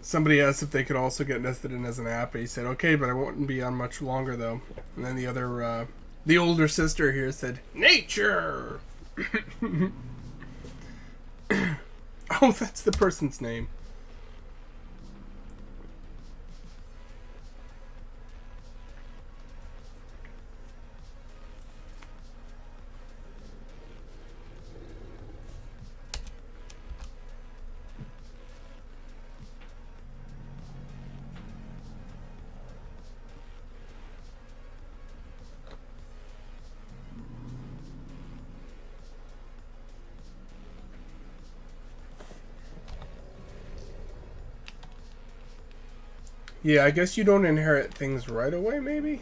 Somebody asked if they could also get nested in as an app. He said, "Okay, but I won't be on much longer though." And then the other, the older sister here said, "Nature." Oh, that's the person's name. Yeah, I guess you don't inherit things right away, maybe?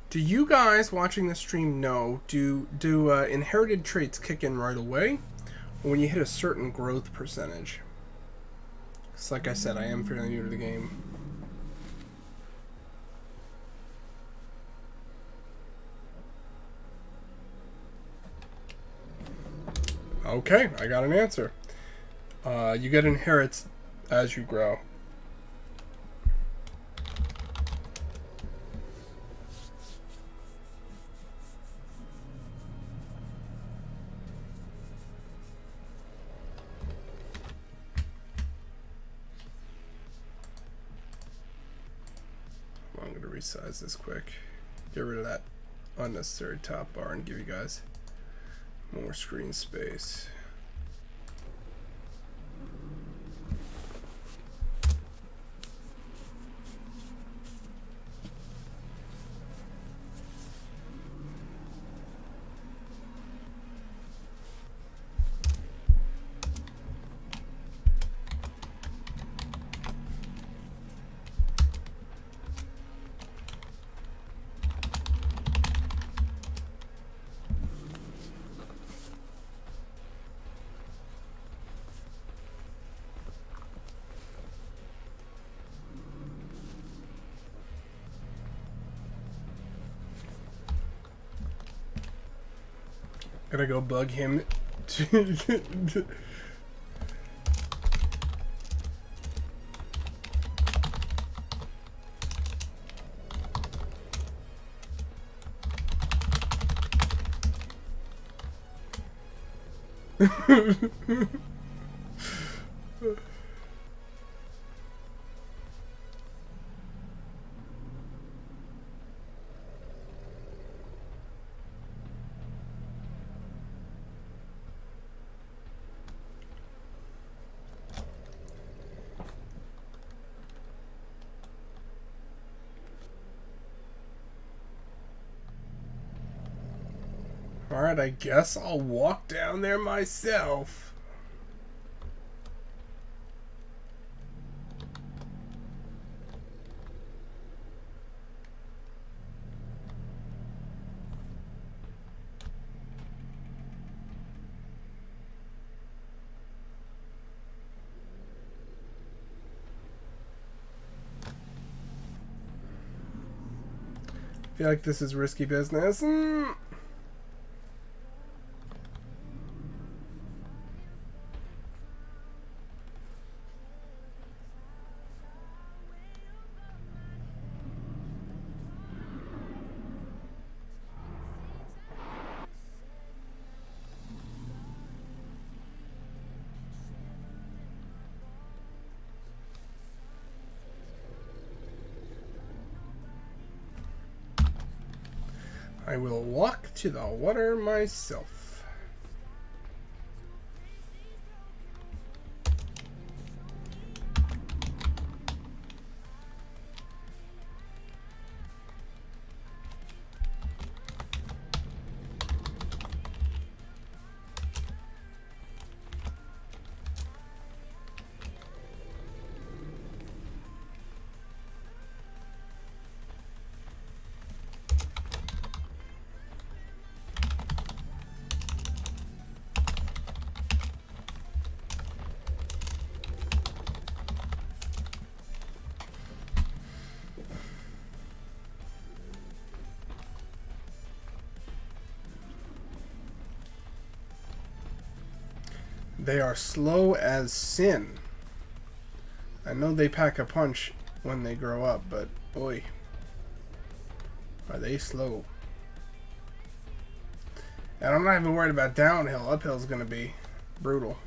Do you guys watching the stream know, do inherited traits kick in right away? Or when you hit a certain growth percentage? Because like I said, I am fairly new to the game. Okay, I got an answer. You get inherits as you grow. I'm going to resize this quick. Get rid of that unnecessary top bar and give you guys more screen space. Gotta go bug him. Alright, I guess I'll walk down there myself. feel like this is risky business. I will walk to the water myself. They are slow as sin. I know they pack a punch when they grow up, but boy, are they slow. And I'm not even worried about downhill. Uphill is going to be brutal.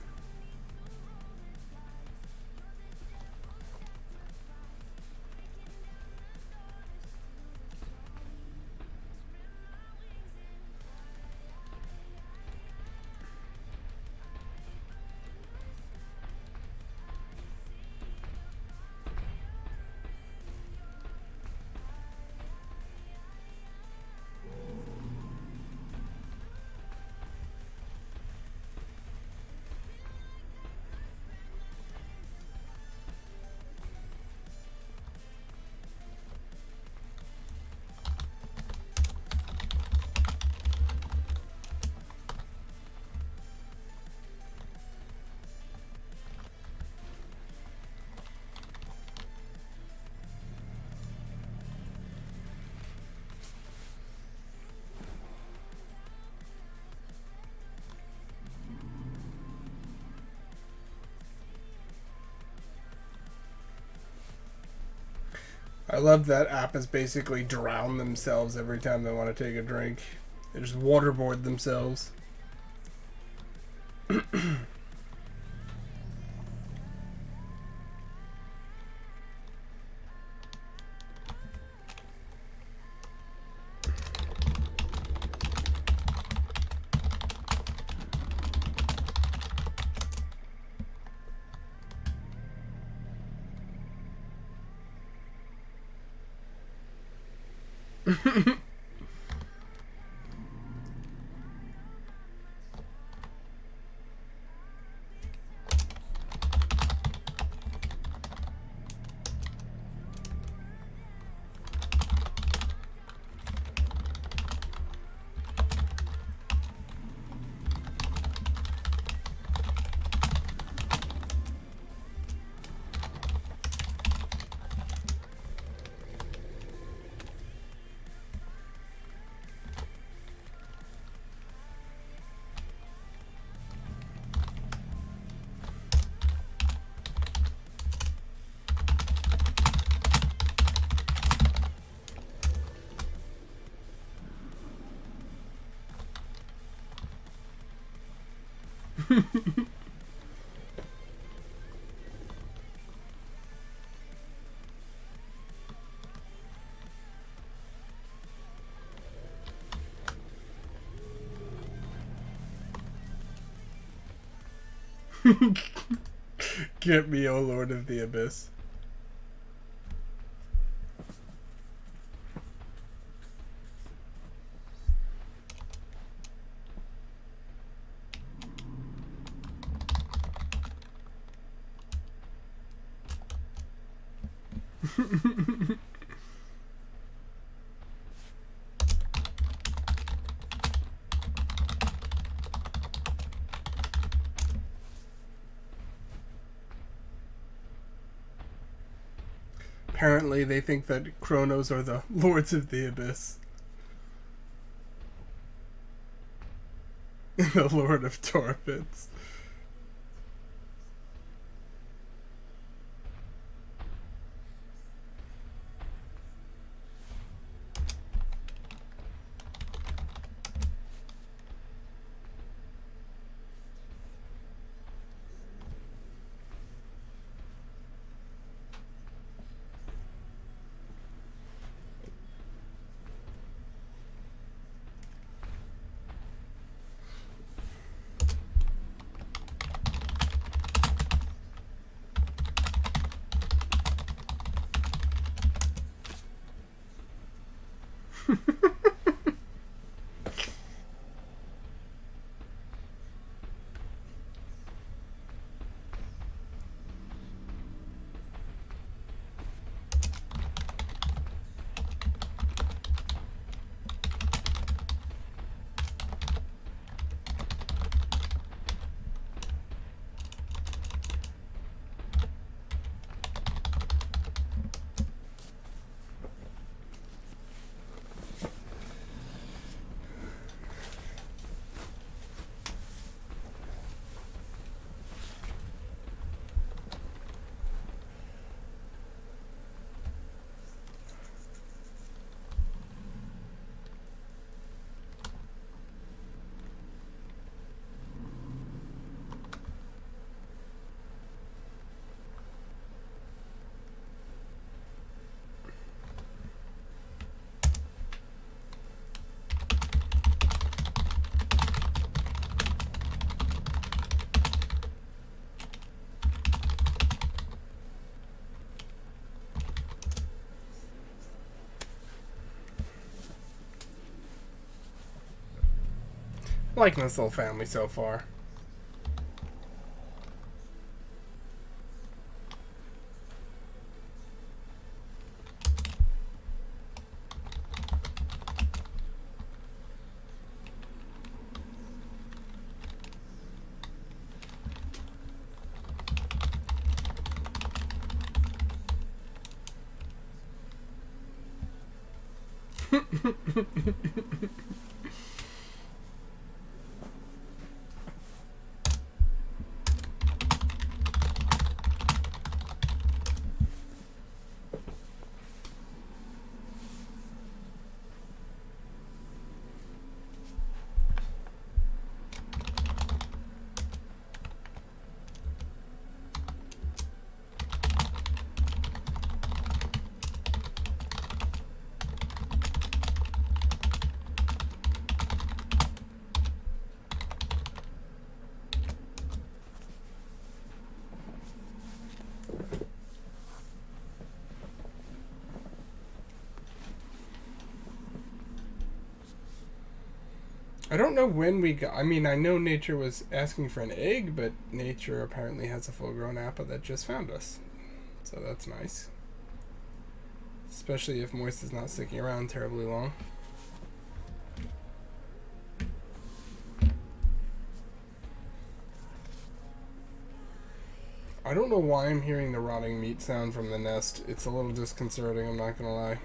I love that app is basically drown themselves every time they want to take a drink. They just waterboard themselves. Get me, O Lord of the Abyss. apparently they think that Chronos are the lords of the abyss. The Lord of Torpits. Liking this little family so far. I don't know when we got... I mean, I know Nature was asking for an egg, but Nature apparently has a full-grown appa that just found us. So that's nice. Especially if Moist is not sticking around terribly long. I don't know why I'm hearing the rotting meat sound from the nest. It's a little disconcerting, I'm not gonna lie.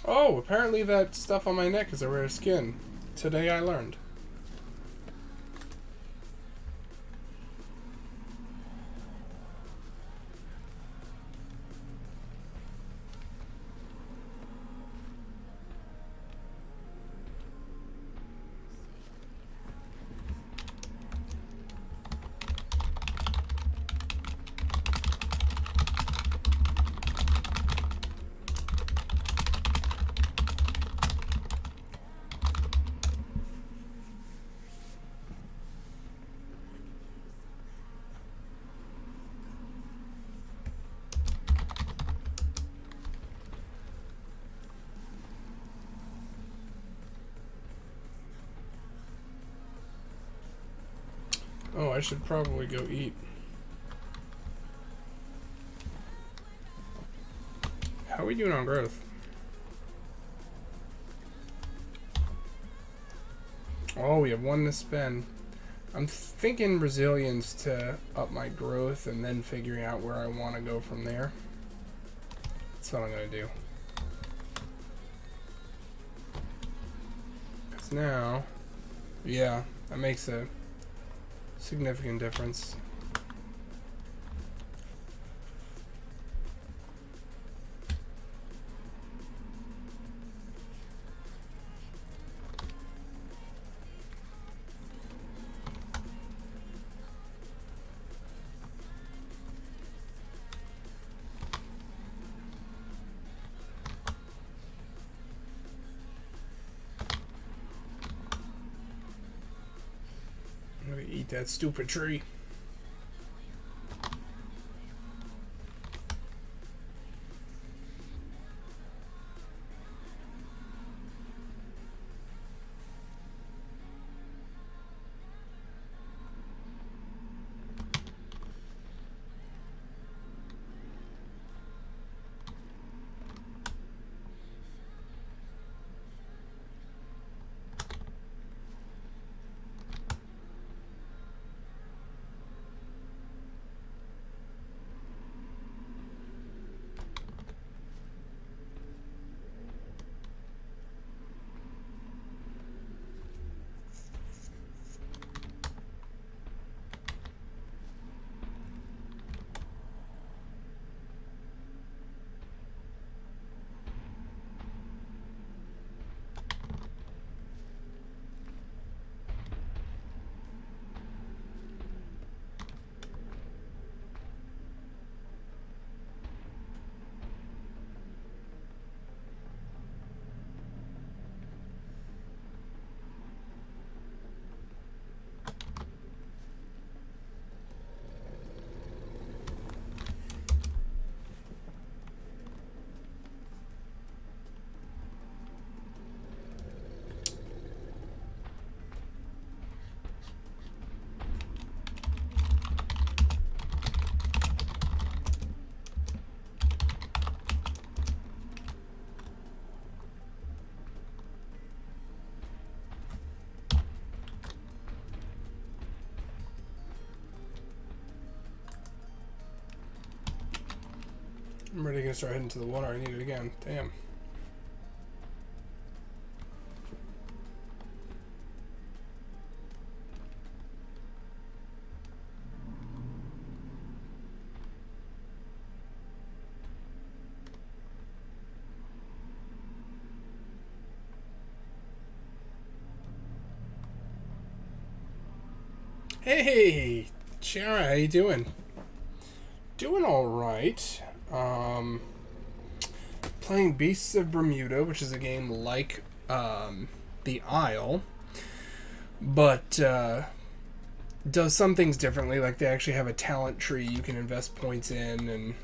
Oh, apparently that stuff on my neck is a rare skin. Today I learned. Oh, I should probably go eat. How are we doing on growth? Oh, we have 1 to spend. I'm thinking resilience to up my growth and then figuring out where I want to go from there. That's what I'm going to do. Because now, yeah, that makes a significant difference. I'm gonna eat that stupid tree. I'm ready to start heading to the water. I need it again. Damn. Hey, Chara, how you doing? Doing all right. Playing Beasts of Bermuda, which is a game like The Isle, but does some things differently. Like they actually have a talent tree you can invest points in, and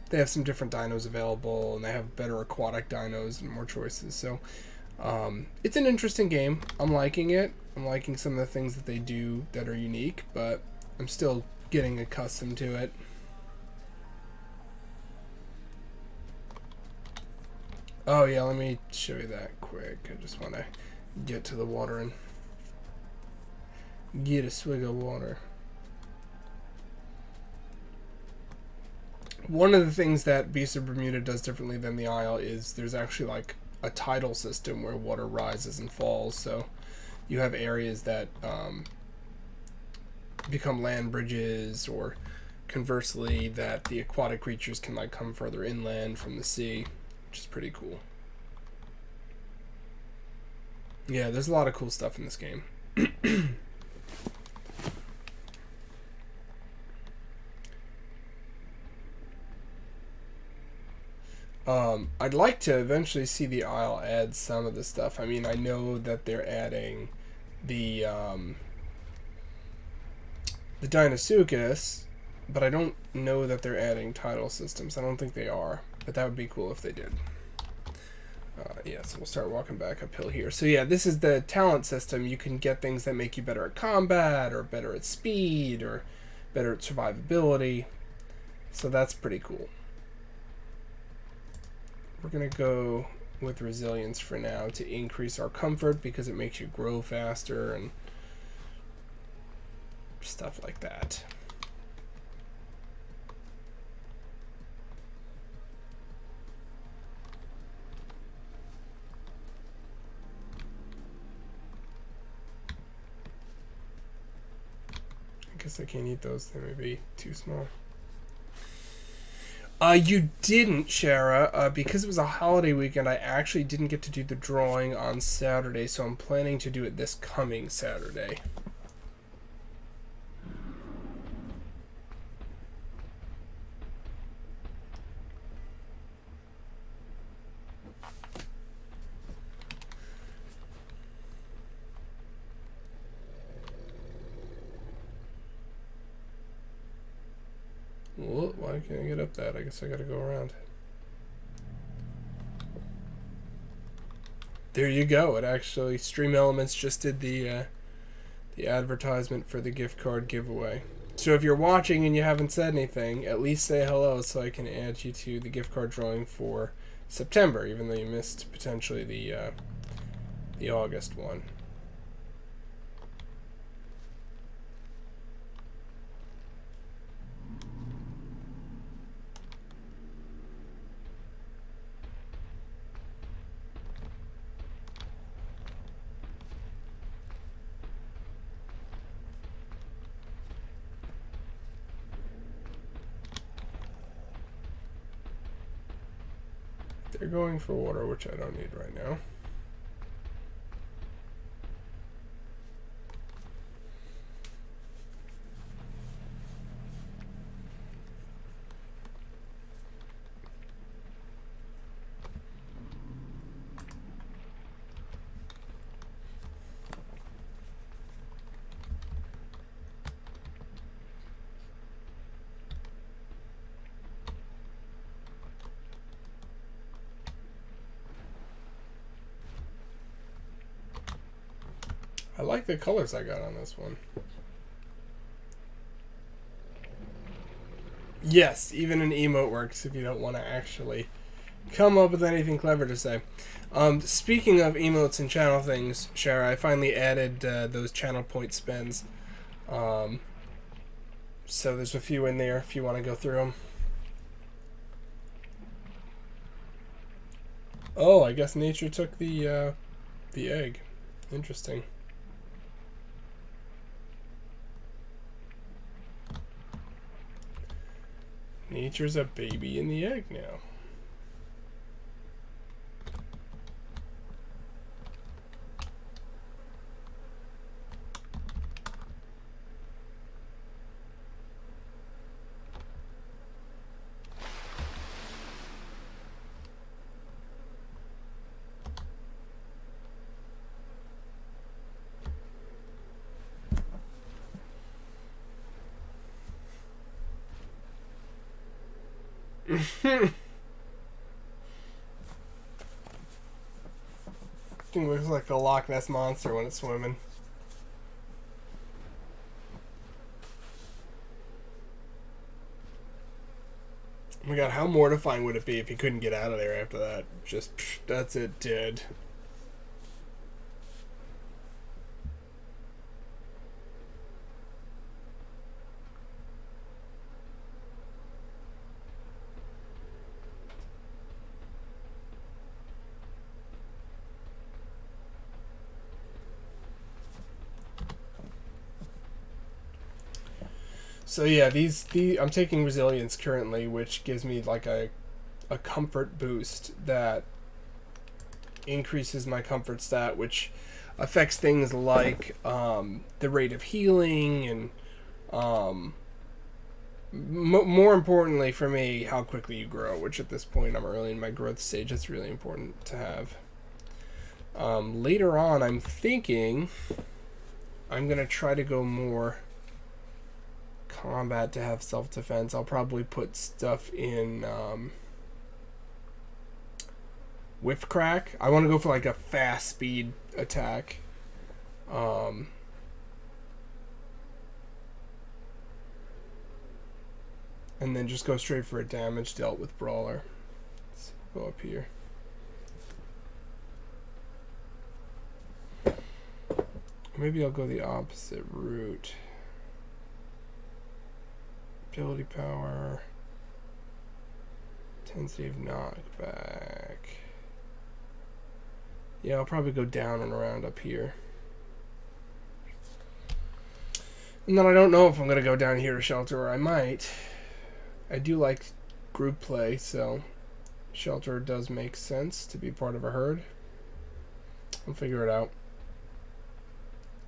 they have some different dinos available, and they have better aquatic dinos and more choices. So it's an interesting game. I'm liking it. I'm liking some of the things that they do that are unique, but I'm still getting accustomed to it. Oh yeah, let me show you that quick. I just want to get to the water and get a swig of water. One of the things that Beast of Bermuda does differently than the Isle is there's actually like a tidal system where water rises and falls. So you have areas that become land bridges, or conversely, that the aquatic creatures can like come further inland from the sea, which is pretty cool. Yeah, there's a lot of cool stuff in this game. I'd like to eventually see the Isle add some of the stuff. I mean, I know that they're adding the Dinosuchus, but I don't know that they're adding tidal systems. I don't think they are, but that would be cool if they did. Yeah, so we'll start walking back uphill here. So yeah, this is the talent system. You can get things that make you better at combat, or better at speed, or better at survivability. So that's pretty cool. We're going to go with resilience for now to increase our comfort, because it makes you grow faster and stuff like that. I guess I can't eat those. They may be too small. You didn't, Shara, because it was a holiday weekend. I actually didn't get to do the drawing on Saturday, so I'm planning to do it this coming Saturday. Well, why can't I get up that? I guess I gotta go around. There you go. It actually, Stream Elements just did the advertisement for the gift card giveaway. So if you're watching and you haven't said anything, at least say hello so I can add you to the gift card drawing for September, even though you missed potentially the August one. They're going for water, which I don't need right now. I like the colors I got on this one. Yes, even an emote works if you don't want to actually come up with anything clever to say. Speaking of emotes and channel things, Shara, I finally added those channel point spins. So there's a few in there if you want to go through them. Oh, I guess nature took the egg. Interesting. Nature's a baby in the egg now. Thing looks like the Loch Ness Monster when it's swimming. Oh my god, how mortifying would it be if he couldn't get out of there after that? Just, that's it, dead. So yeah, these I'm taking resilience currently, which gives me like a comfort boost that increases my comfort stat, which affects things like the rate of healing and more importantly for me, how quickly you grow, which at this point I'm early in my growth stage. That's really important to have. Later on, I'm thinking I'm going to try to go more combat to have self-defense. I'll probably put stuff in whip crack. I want to go for like a fast speed attack. And then just go straight for a damage dealt with brawler. Let's go up here. Maybe I'll go the opposite route. Ability power. Intensity of knockback. Yeah, I'll probably go down and around up here. And then I don't know if I'm going to go down here to shelter, or I might. I do like group play, so shelter does make sense to be part of a herd. I'll figure it out.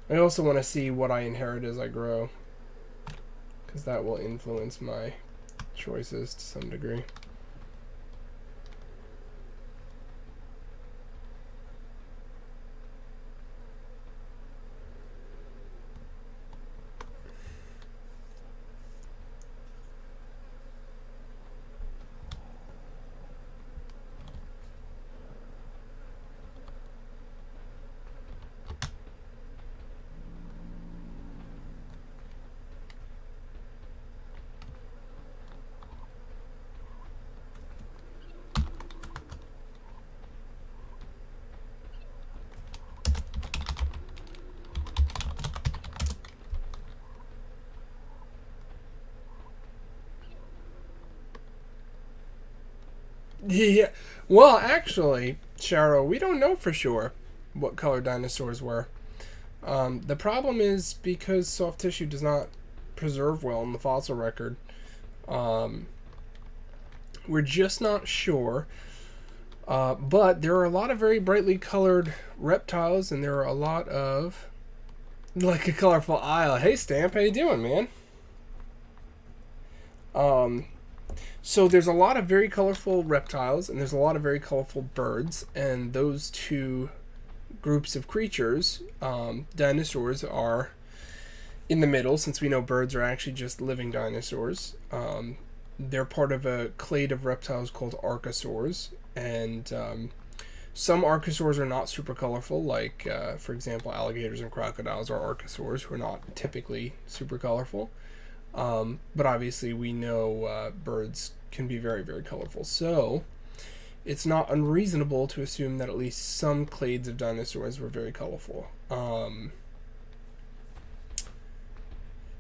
I also want to see what I inherit as I grow, because that will influence my choices to some degree. Yeah. Well, actually, Sharo, we don't know for sure what color dinosaurs were. The problem is because soft tissue does not preserve well in the fossil record. We're just not sure. But there are a lot of very brightly colored reptiles, and there are a lot of like a colorful isle. Hey, Stamp, how you doing, man? So there's a lot of very colorful reptiles, and there's a lot of very colorful birds, and those two groups of creatures, dinosaurs, are in the middle, since we know birds are actually just living dinosaurs. They're part of a clade of reptiles called archosaurs, and some archosaurs are not super colorful, like, for example, alligators and crocodiles are archosaurs, who are not typically super colorful. But obviously we know birds can be very, very colorful. So it's not unreasonable to assume that at least some clades of dinosaurs were very colorful.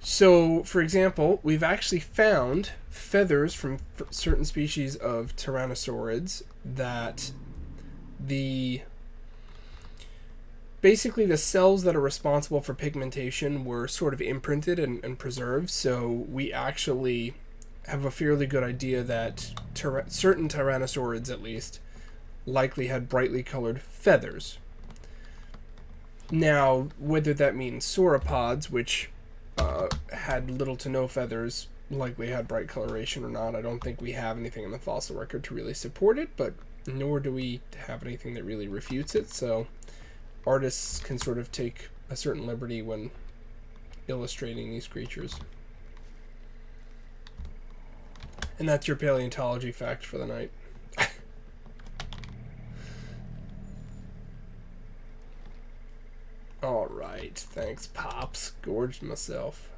So, for example, we've actually found feathers from certain species of tyrannosaurids that basically the cells that are responsible for pigmentation were sort of imprinted and preserved, so we actually have a fairly good idea that certain tyrannosaurids, at least, likely had brightly colored feathers. Now, whether that means sauropods, which had little to no feathers, likely had bright coloration or not, I don't think we have anything in the fossil record to really support it, but nor do we have anything that really refutes it, so artists can sort of take a certain liberty when illustrating these creatures. And that's your paleontology fact for the night. Alright, thanks, Pops. Gorged myself.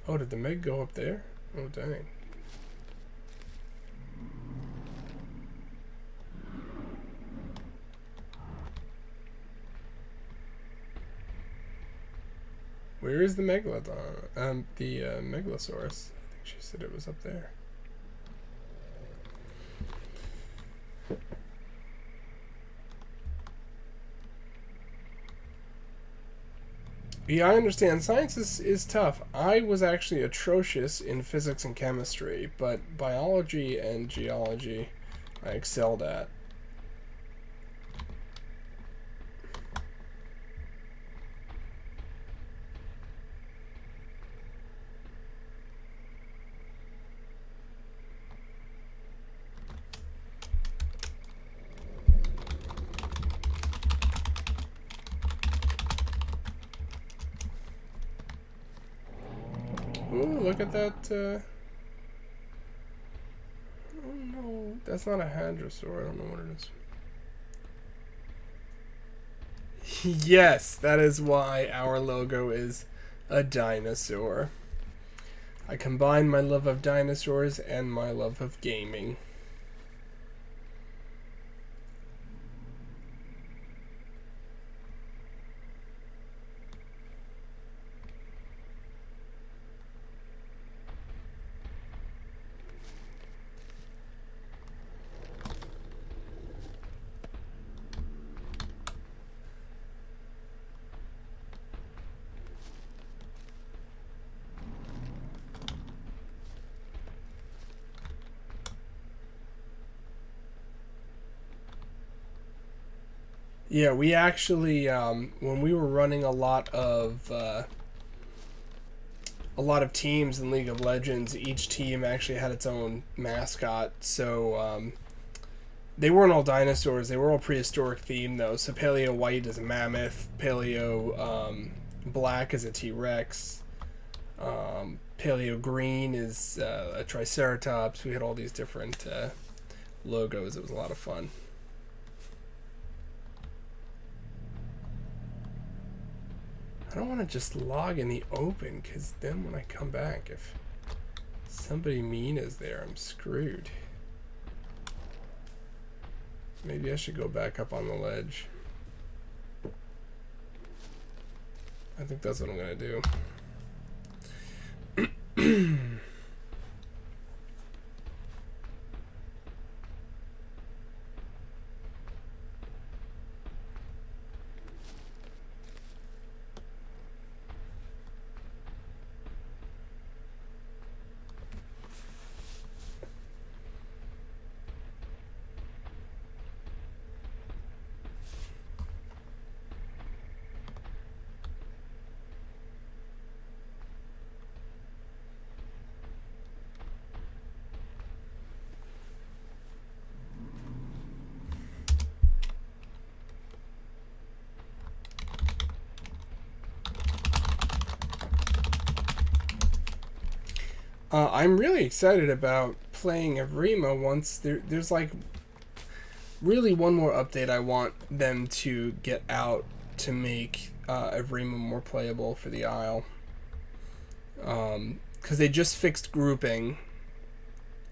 Oh, did the Meg go up there? Oh, dang. Where is the Megalodon? The Megalosaurus. I think She said it was up there. Yeah, I understand. Science is tough. I was actually atrocious in physics and chemistry, but biology and geology I excelled at. Ooh, look at that. Oh no, that's not a hadrosaur. I don't know what it is. Yes, that is why our logo is a dinosaur. I combine my love of dinosaurs and my love of gaming. Yeah, we actually, when we were running a lot of teams in League of Legends, each team actually had its own mascot. So they weren't all dinosaurs; they were all prehistoric themed, though. So Paleo White is a mammoth, Paleo Black is a T-Rex, Paleo Green is a Triceratops. We had all these different logos. It was a lot of fun. I don't want to just log in the open, because then when I come back, if somebody mean is there, I'm screwed. Maybe I should go back up on the ledge. I think that's what I'm going to do. I'm really excited about playing Evrima once there's like really one more update I want them to get out to make Evrima more playable for the Isle. Because they just fixed grouping.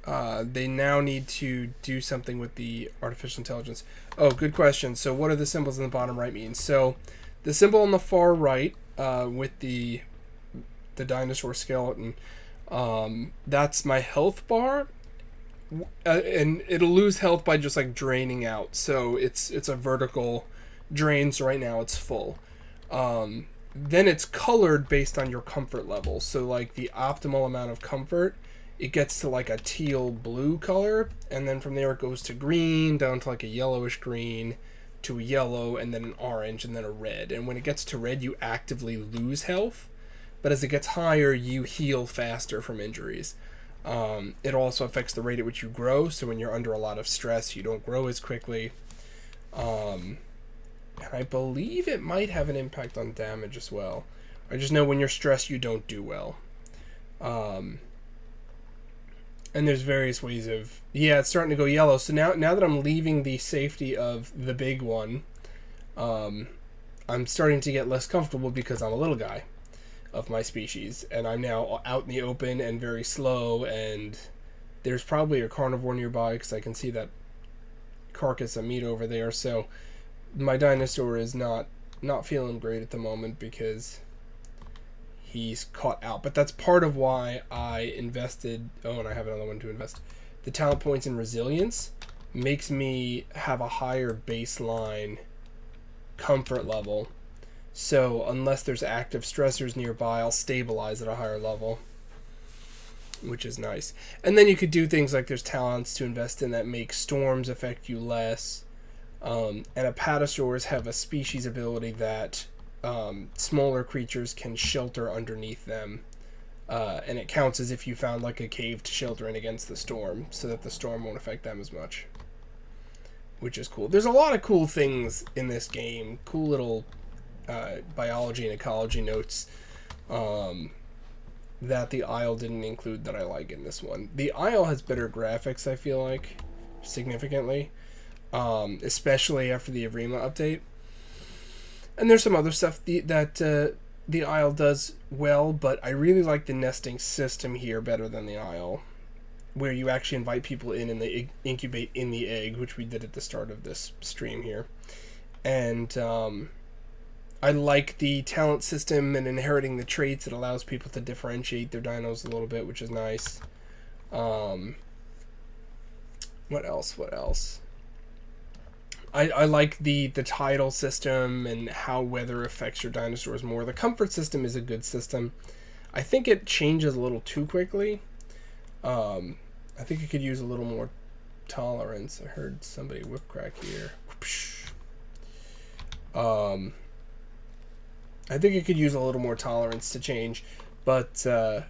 They now need to do something with the artificial intelligence. Oh, good question. So what do the symbols in the bottom right mean? So the symbol on the far right with the dinosaur skeleton, that's my health bar, and it'll lose health by just like draining out. So it's a vertical drain. So right now it's full. Then it's colored based on your comfort level. So like the optimal amount of comfort, it gets to like a teal blue color, and then from there it goes to green, down to like a yellowish green, to a yellow, and then an orange, and then a red. And when it gets to red, you actively lose health. But as it gets higher, you heal faster from injuries. It also affects the rate at which you grow, so when you're under a lot of stress, you don't grow as quickly. And I believe it might have an impact on damage as well. I just know when you're stressed, you don't do well. And there's various ways of... Yeah, it's starting to go yellow. So now that I'm leaving the safety of the big one, I'm starting to get less comfortable because I'm a little guy of my species, and I'm now out in the open and very slow, and there's probably a carnivore nearby because I can see that carcass of meat over there. So my dinosaur is not feeling great at the moment because he's caught out. But that's part of why I invested. Oh, and I have another one to invest. The talent points in resilience makes me have a higher baseline comfort level. So unless there's active stressors nearby, I'll stabilize at a higher level, which is nice. And then you could do things like there's talents to invest in that make storms affect you less. And apatosaurs have a species ability that smaller creatures can shelter underneath them. And it counts as if you found like a cave to shelter in against the storm, so that the storm won't affect them as much. Which is cool. There's a lot of cool things in this game. Cool little biology and ecology notes that the Isle didn't include that I like in this one. The Isle has better graphics, I feel like, significantly. Especially after the Arima update. And there's some other stuff that the Isle does well, but I really like the nesting system here better than the Isle, where you actually invite people in and they incubate in the egg, which we did at the start of this stream here. And I like the talent system and inheriting the traits. It allows people to differentiate their dinos a little bit, which is nice. What else? I like the tidal system and how weather affects your dinosaurs more. The comfort system is a good system. I think it changes a little too quickly. I think it could use a little more tolerance. I heard somebody whip crack here. I think it could use a little more tolerance to change, but at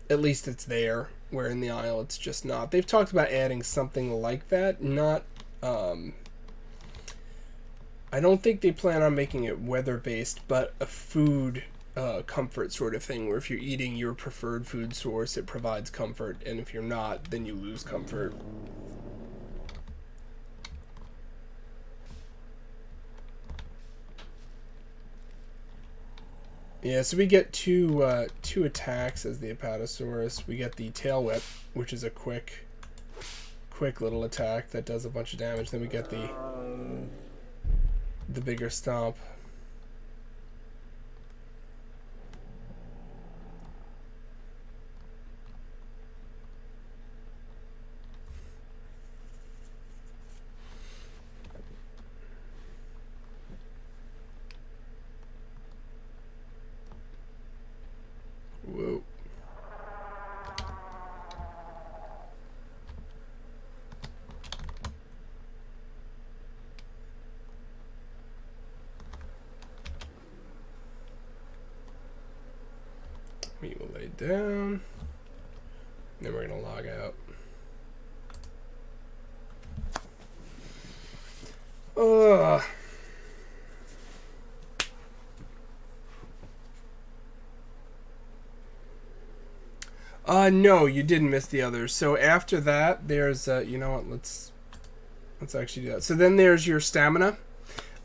least it's there, where in the Isle it's just not. They've talked about adding something like that, not... I don't think they plan on making it weather-based, but a food comfort sort of thing, where if you're eating your preferred food source, it provides comfort, and if you're not, then you lose comfort. Yeah, so we get two attacks as the Apatosaurus. We get the Tail Whip, which is a quick little attack that does a bunch of damage. Then we get the bigger stomp. Whoa. We will lay down. Then we're going to log out. Ugh. No, you didn't miss the others. So after that, there's, you know what, let's actually do that. So then there's your stamina.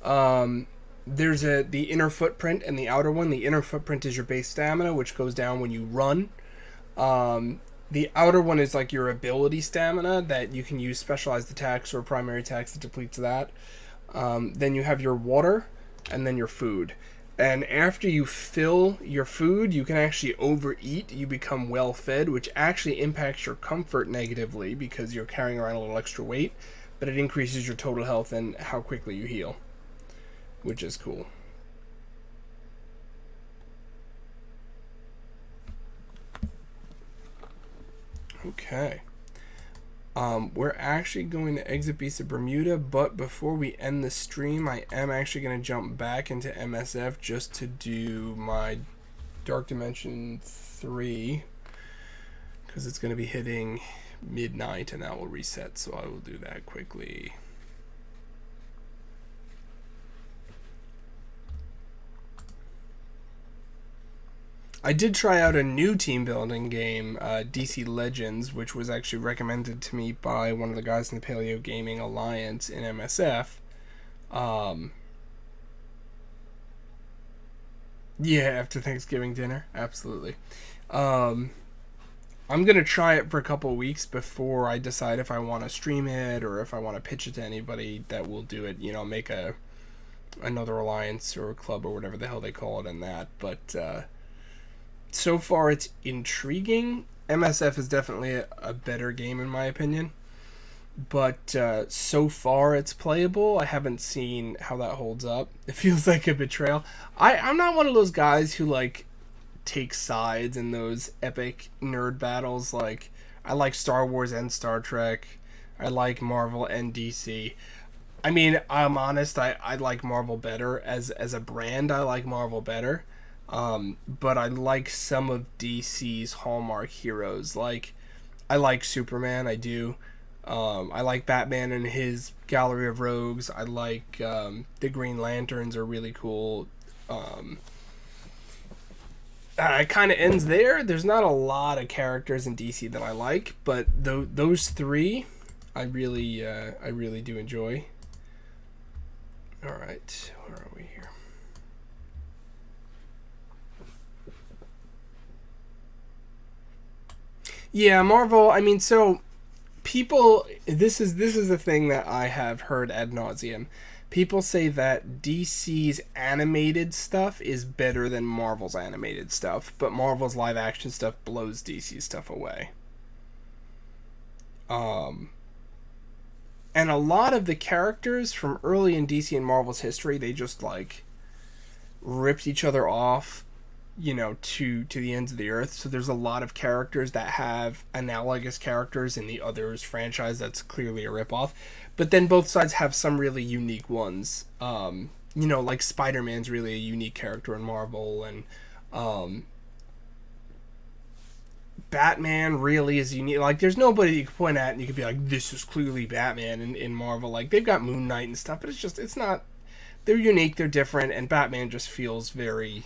There's the inner footprint and the outer one. The inner footprint is your base stamina, which goes down when you run. The outer one is like your ability stamina that you can use specialized attacks or primary attacks that depletes that. Then you have your water and then your food. And after you fill your food, you can actually overeat. You become well fed, which actually impacts your comfort negatively because you're carrying around a little extra weight, but it increases your total health and how quickly you heal, which is cool. Okay. We're actually going to exit Beast of Bermuda, but before we end the stream, I am actually going to jump back into MSF just to do my Dark Dimension 3, because it's going to be hitting midnight and that will reset, so I will do that quickly. I did try out a new team building game, DC Legends, which was actually recommended to me by one of the guys in the Paleo Gaming Alliance in MSF. Yeah, after Thanksgiving dinner, absolutely. I'm gonna try it for a couple of weeks before I decide if I want to stream it or if I want to pitch it to anybody that will do it. You know, make another alliance or a club or whatever the hell they call it in that, but. So far, it's intriguing. MSF is definitely a better game in my opinion, but so far it's playable. I haven't seen how that holds up. It feels like a betrayal. I'm not one of those guys who like take sides in those epic nerd battles. Like, I like Star Wars and Star Trek. I like Marvel and DC. I mean, I'm honest. I like Marvel better as a brand. I like Marvel better. But I like some of DC's hallmark heroes. Like, I like Superman. I do. I like Batman and his gallery of rogues. I like the Green Lanterns are really cool. It kind of ends there. There's not a lot of characters in DC that I like, but those three, I really do enjoy. All right, where are we here? Yeah, Marvel. I mean, so people, this is a thing that I have heard ad nauseum. People say that DC's animated stuff is better than Marvel's animated stuff, but Marvel's live action stuff blows DC's stuff away. Um, and a lot of the characters from early in DC and Marvel's history, they just like ripped each other off, to the ends of the earth. So there's a lot of characters that have analogous characters in the others franchise that's clearly a ripoff. But then both sides have some really unique ones. Like Spider-Man's really a unique character in Marvel, and um, Batman really is unique. Like, there's nobody you can point at and you could be like, this is clearly Batman in Marvel. Like, they've got Moon Knight and stuff, but it's not. They're unique, they're different, and Batman just feels very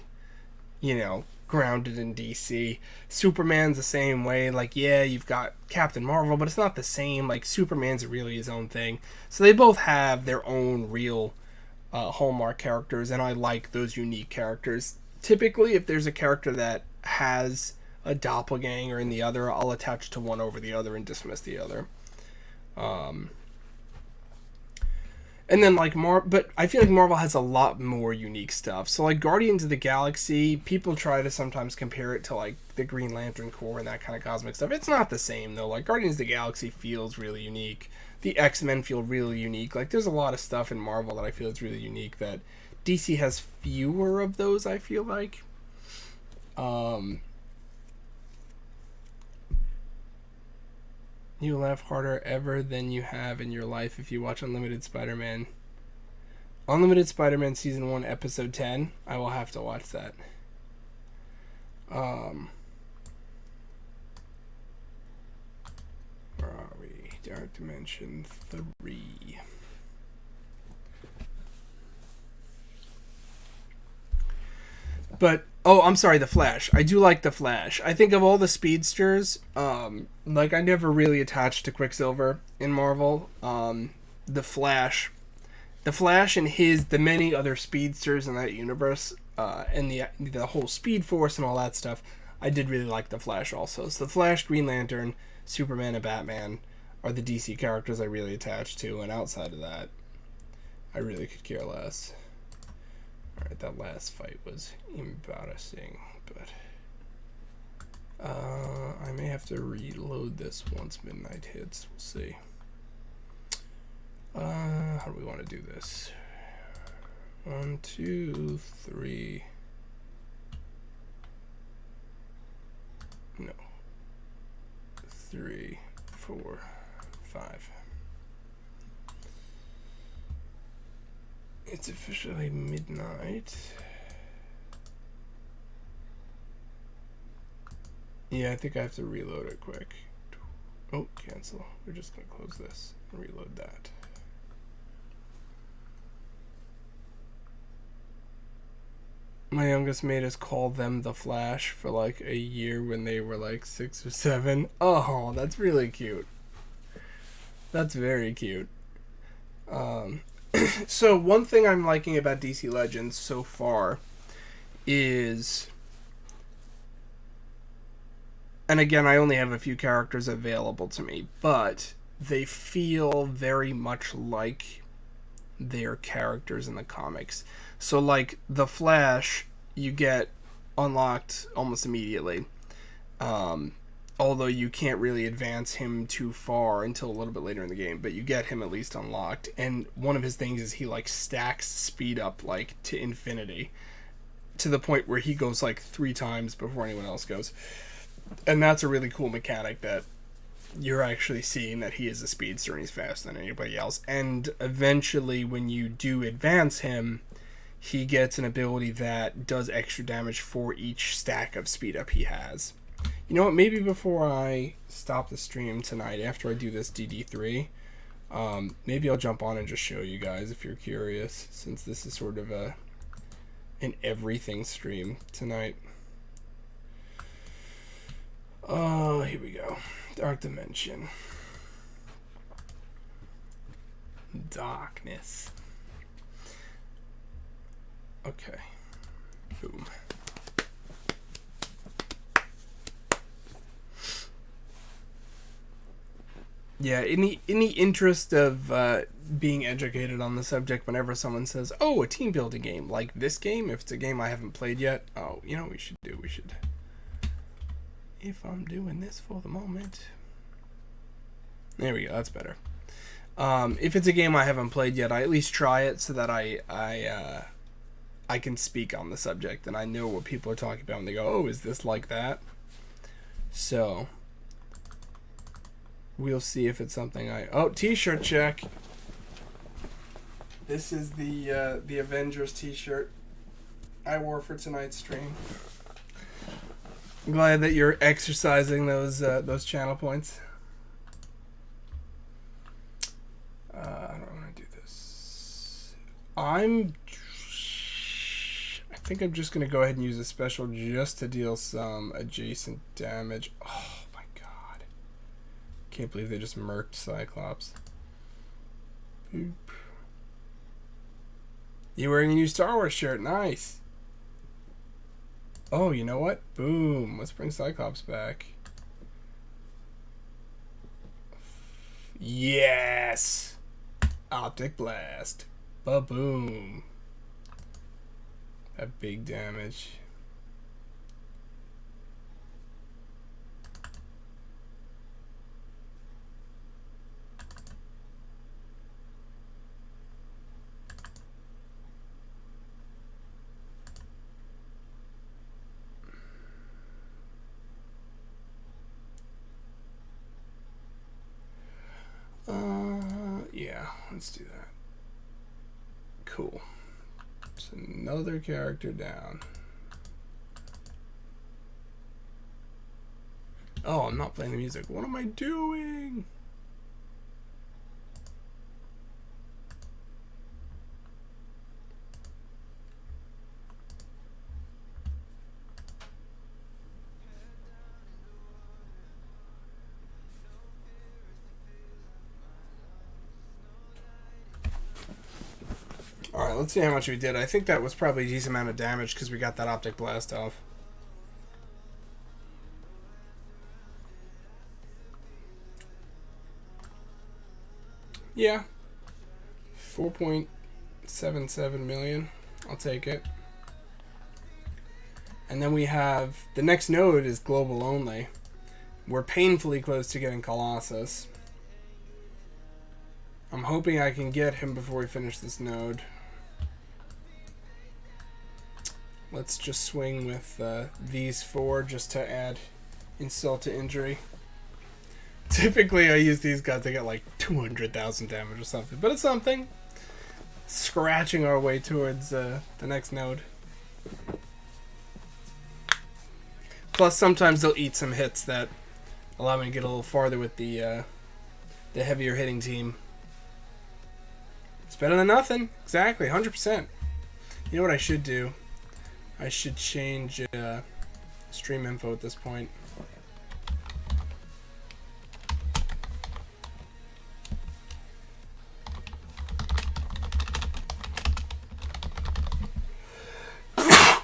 grounded in DC. Superman's the same way. Like, yeah, you've got Captain Marvel, but it's not the same. Like, Superman's really his own thing. So they both have their own real hallmark characters, and I like those unique characters. Typically, if there's a character that has a doppelganger in the other, I'll attach to one over the other and dismiss the other. Um, And then but I feel like Marvel has a lot more unique stuff. So like Guardians of the Galaxy, people try to sometimes compare it to like the Green Lantern Corps and that kind of cosmic stuff. It's not the same though. Like Guardians of the Galaxy feels really unique. The X-Men feel really unique. Like there's a lot of stuff in Marvel that I feel is really unique that DC has fewer of those, I feel like. Um You laugh harder ever than you have in your life if you watch Unlimited Spider-Man. Unlimited Spider-Man Season 1, Episode 10. I will have to watch that. Where are we? Dark Dimension 3. But I'm sorry, the Flash. I do like the Flash. I think of all the speedsters, like I never really attached to Quicksilver in Marvel. The Flash, and the many other speedsters in that universe, and the whole Speed Force and all that stuff. I did really like the Flash also. So the Flash, Green Lantern, Superman, and Batman are the DC characters I really attach to, and outside of that, I really could care less. Alright, that last fight was embarrassing, but I may have to reload this once midnight hits. We'll see. How do we want to do this? 1, 2, 3. No. 3, 4, 5. It's officially midnight. Yeah, I think I have to reload it quick. Oh, cancel. We're just going to close this and reload that. My youngest made us call them the Flash for like a year when they were like 6 or 7. Oh, that's really cute. That's very cute. So one thing I'm liking about DC Legends so far is, and again, I only have a few characters available to me, but they feel very much like their characters in the comics. So like the Flash, you get unlocked almost immediately. Although you can't really advance him too far until a little bit later in the game, but you get him at least unlocked. And one of his things is he like stacks speed up like to infinity, to the point where he goes like 3 times before anyone else goes. And that's a really cool mechanic, that you're actually seeing that he is a speedster and he's faster than anybody else. And eventually, when you do advance him, he gets an ability that does extra damage for each stack of speed up he has. You know what, maybe before I stop the stream tonight, after I do this DD3, maybe I'll jump on and just show you guys if you're curious, since this is sort of an everything stream tonight. Oh, here we go. Dark Dimension. Darkness. Okay. Boom. Yeah, in the interest of being educated on the subject, whenever someone says, "Oh, a team building game like this game," if it's a game I haven't played yet, oh, you know what we should do? We should. If I'm doing this for the moment, there we go. That's better. If it's a game I haven't played yet, I at least try it so that I can speak on the subject and I know what people are talking about when they go, "Oh, is this like that?" So. We'll see if it's something Oh, t-shirt check. This is the Avengers t-shirt I wore for tonight's stream. I'm glad that you're exercising those channel points. I don't want to do this. I think I'm just going to go ahead and use a special just to deal some adjacent damage. Oh. Can't believe they just murked Cyclops. Boop. You're wearing a new Star Wars shirt. Nice. Oh, you know what? Boom. Let's bring Cyclops back. Yes! Optic Blast. Ba-boom. That big damage. Yeah, let's do that. Cool. It's another character down. Oh, I'm not playing the music. What am I doing? Alright, let's see how much we did. I think that was probably a decent amount of damage because we got that Optic Blast off. Yeah. 4.77 million. I'll take it. And then we have... the next node is global only. We're painfully close to getting Colossus. I'm hoping I can get him before we finish this node. Let's just swing with these 4 just to add insult to injury. Typically I use these guys to get like 200,000 damage or something, but it's something. Scratching our way towards the next node. Plus sometimes they'll eat some hits that allow me to get a little farther with the heavier hitting team. It's better than nothing. Exactly, 100%. You know what I should do? I should change stream info at this point.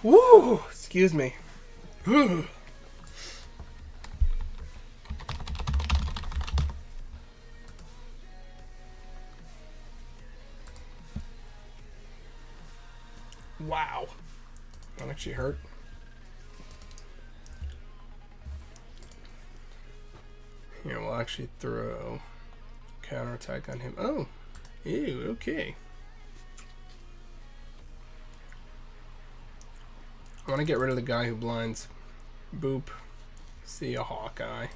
Woo! Excuse me. Wow. That actually hurt. Here, we'll actually throw counterattack on him. Oh, ew, okay. I want to get rid of the guy who blinds. Boop. See a Hawkeye.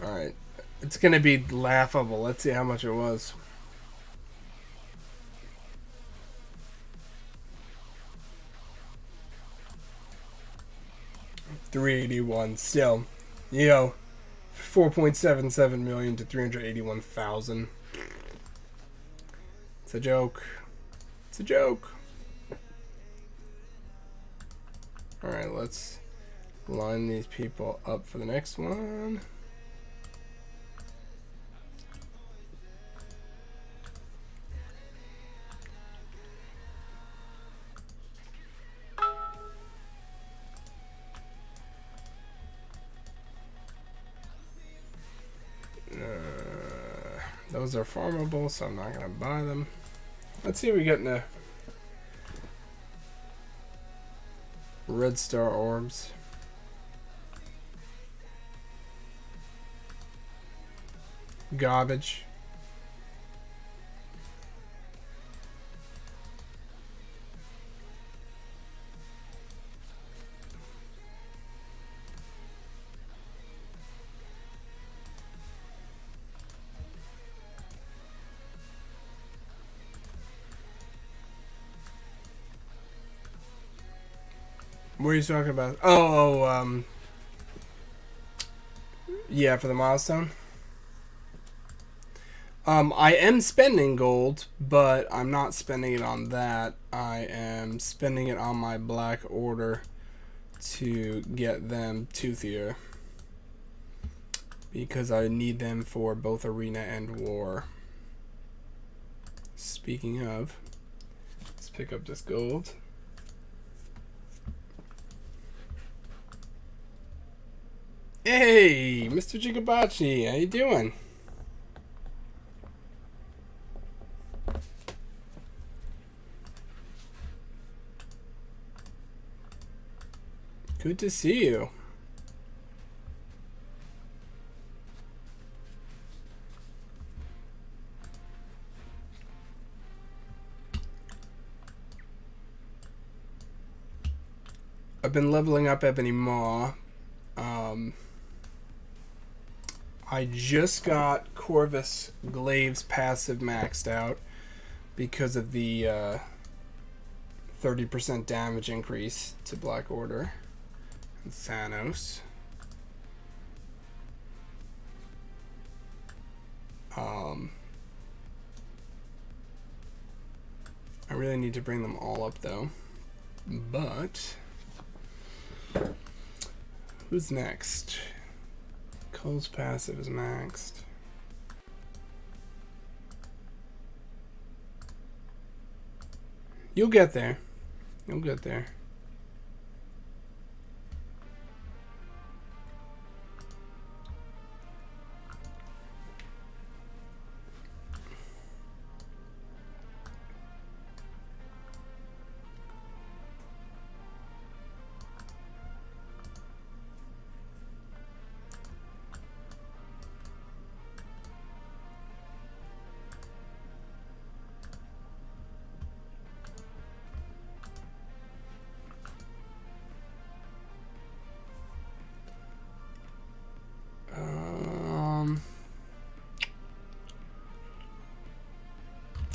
Alright. It's going to be laughable. Let's see how much it was. $381. Still, you know, 4.77 million to 381,000. It's a joke. It's a joke. Alright, let's line these people up for the next one. Those are farmable, so I'm not going to buy them. Let's see if we get into red star orbs. Garbage. What are you talking about? Yeah, for the milestone. I am spending gold, but I'm not spending it on that. I am spending it on my Black Order to get them toothier. Because I need them for both Arena and War. Speaking of, let's pick up this gold. Hey, Mr. Jigabachi, how you doing? Good to see you. I've been leveling up Ebony Maw. I just got Corvus Glaive's passive maxed out because of the 30% damage increase to Black Order and Thanos. I really need to bring them all up though. But who's next? Cole's passive is maxed. You'll get there. You'll get there.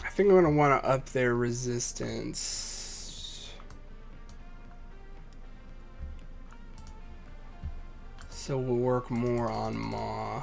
I think I'm going to want to up their resistance. So we'll work more on Maw.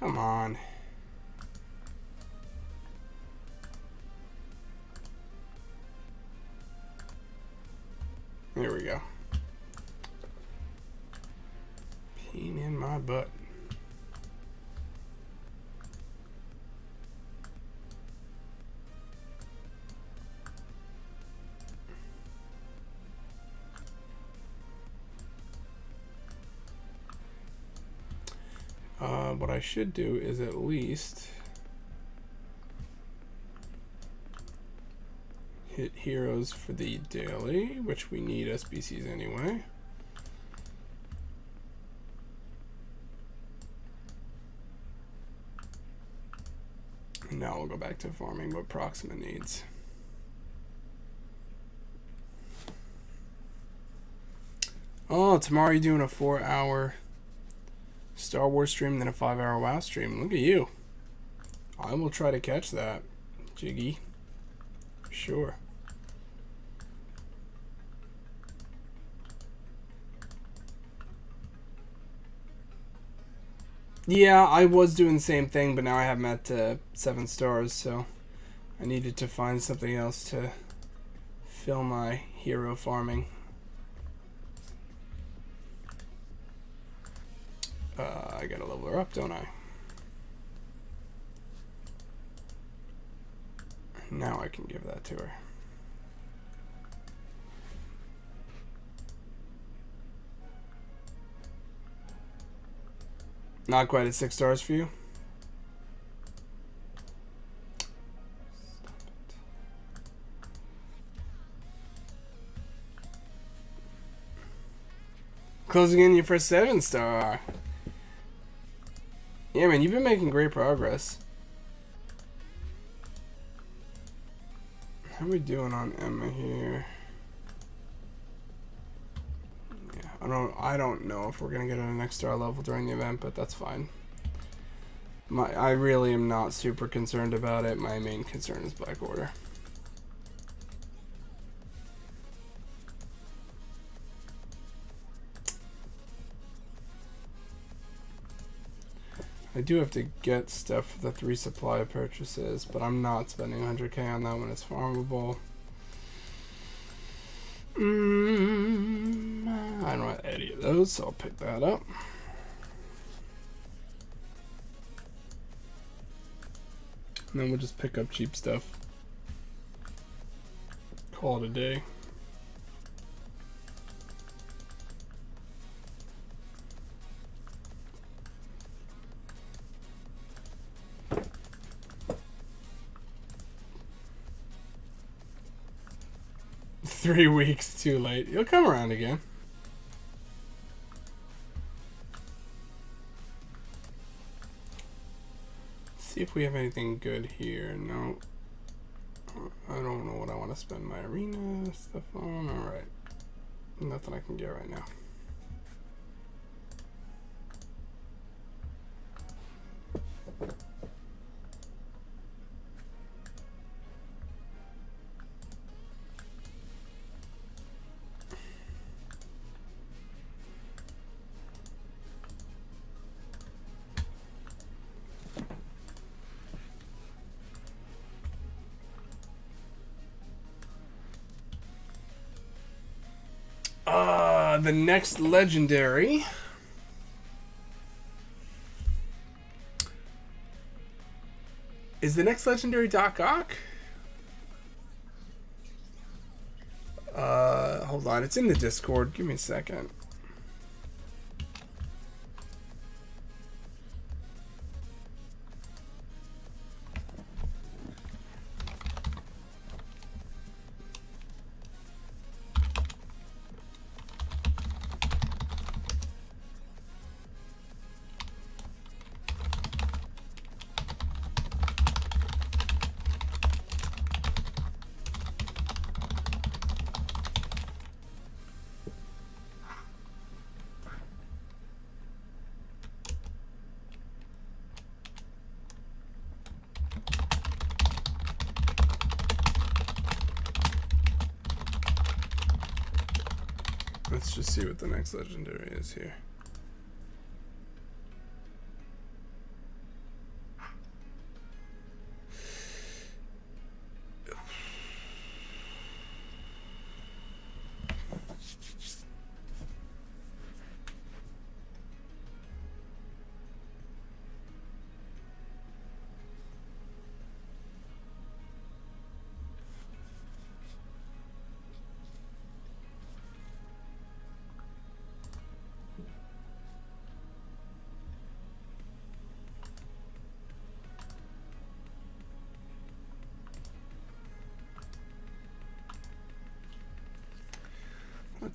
Come on. There we go. Pain in my butt. What I should do is at least hit heroes for the daily, which we need SBCs anyway. And now we'll go back to farming what Proxima needs. Oh, tomorrow you're doing a 4-hour Star Wars stream, then a 5-hour WoW stream. Look at you. I will try to catch that, Jiggy. Sure. Yeah, I was doing the same thing, but now I have them at 7 stars, so I needed to find something else to fill my hero farming. I gotta level her up, don't I? Now I can give that to her. Not quite at 6 stars for you? Stop it. Closing in your first 7-star. Yeah, man, you've been making great progress. How are we doing on Emma here? Yeah, I don't know if we're gonna get on a next star level during the event, but that's fine. I really am not super concerned about it. My main concern is Black Order. I do have to get stuff for the 3 supply purchases, but I'm not spending 100k on that when it's farmable. I don't have any of those, so I'll pick that up. And then we'll just pick up cheap stuff. Call it a day. Three weeks too late. You'll come around again. See if we have anything good here. No. I don't know what I want to spend my arena stuff on. Alright. Nothing I can get right now. The next legendary is the next legendary Doc Ock. Hold on, it's in the Discord. Give me a second. Let's just see what the next legendary is here.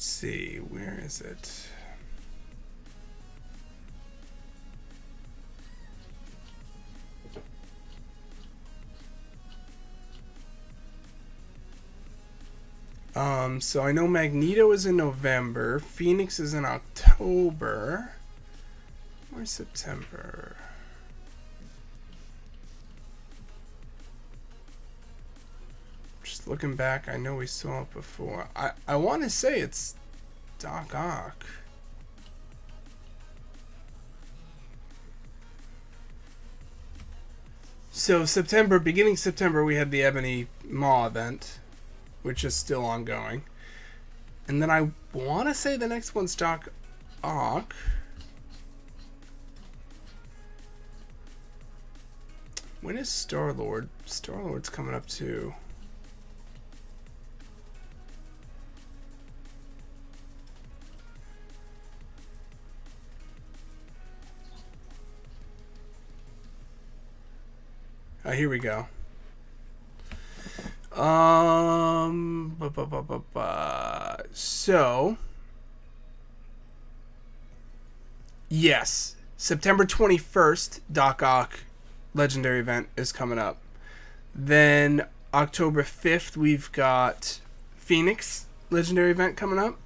let's see, where is it? So I know Magneto is in November, Phoenix is in October. Where's September? Just looking back, I know we saw it before. I want to say it's Doc Ock. So September, beginning September, we had the Ebony Maw event, which is still ongoing. And then I want to say the next one's Doc Ock. When is Star-Lord? Star-Lord's coming up too. Here we go. So, yes, September 21st, Doc Ock Legendary event is coming up. Then October 5th, we've got Phoenix Legendary event coming up.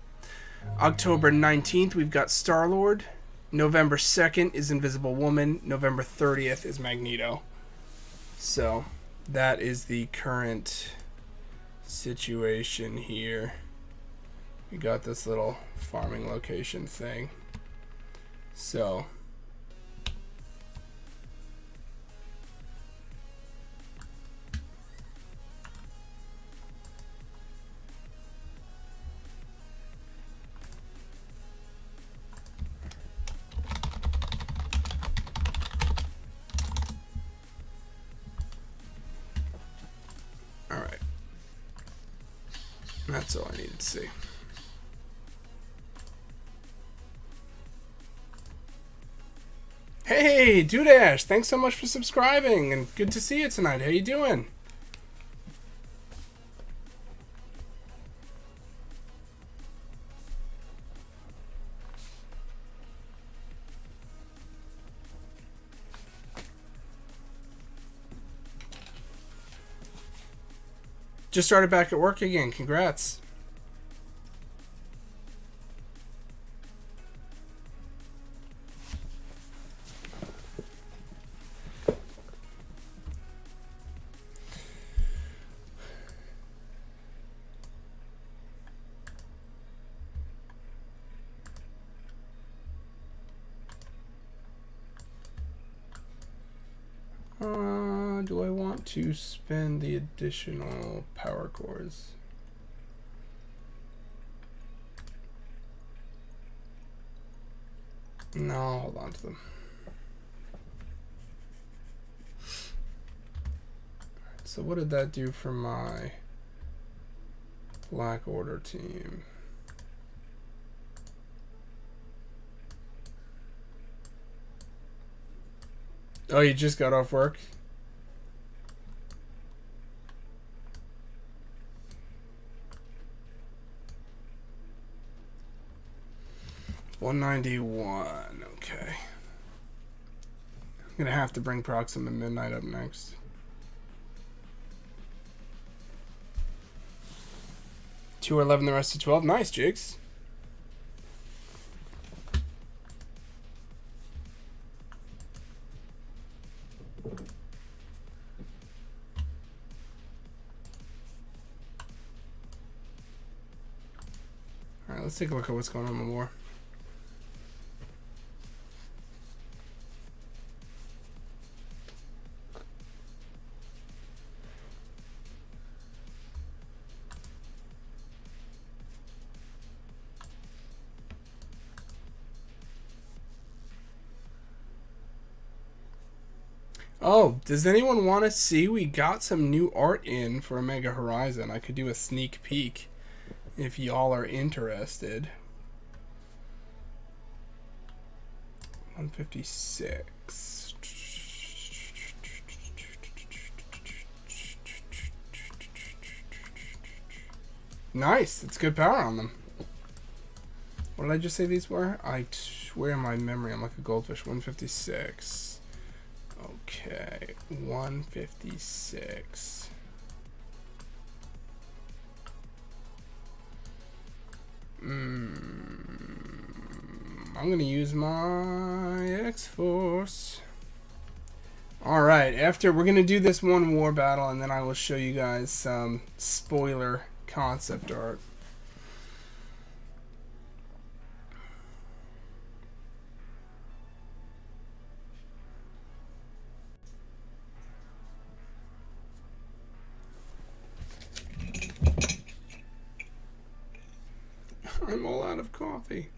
October 19th, we've got Star-Lord. November 2nd is Invisible Woman. November 30th is Magneto. So, that is the current situation here. We got this little farming location thing. So, alright. That's all I needed to see. Hey, Dudash! Thanks so much for subscribing, and good to see you tonight. How you doing? Just started back at work again. Congrats. Do I want to spend the additional power cores? No, I'll hold on to them. So what did that do for my Black Order team? Oh, you just got off work? $191. Okay. I'm gonna have to bring Proxima Midnight up next. Two or 11, the rest of 12. Nice, Jigs. Alright, let's take a look at what's going on in the war. Oh, does anyone want to see? We got some new art in for Omega Horizon. I could do a sneak peek if y'all are interested. 156. Nice. It's good power on them. What did I just say these were? I swear in my memory I'm like a goldfish. 156. Okay, 156. I'm gonna use my X-Force. Alright, after we're gonna do this one war battle, and then I will show you guys some spoiler concept art. I'm all out of coffee.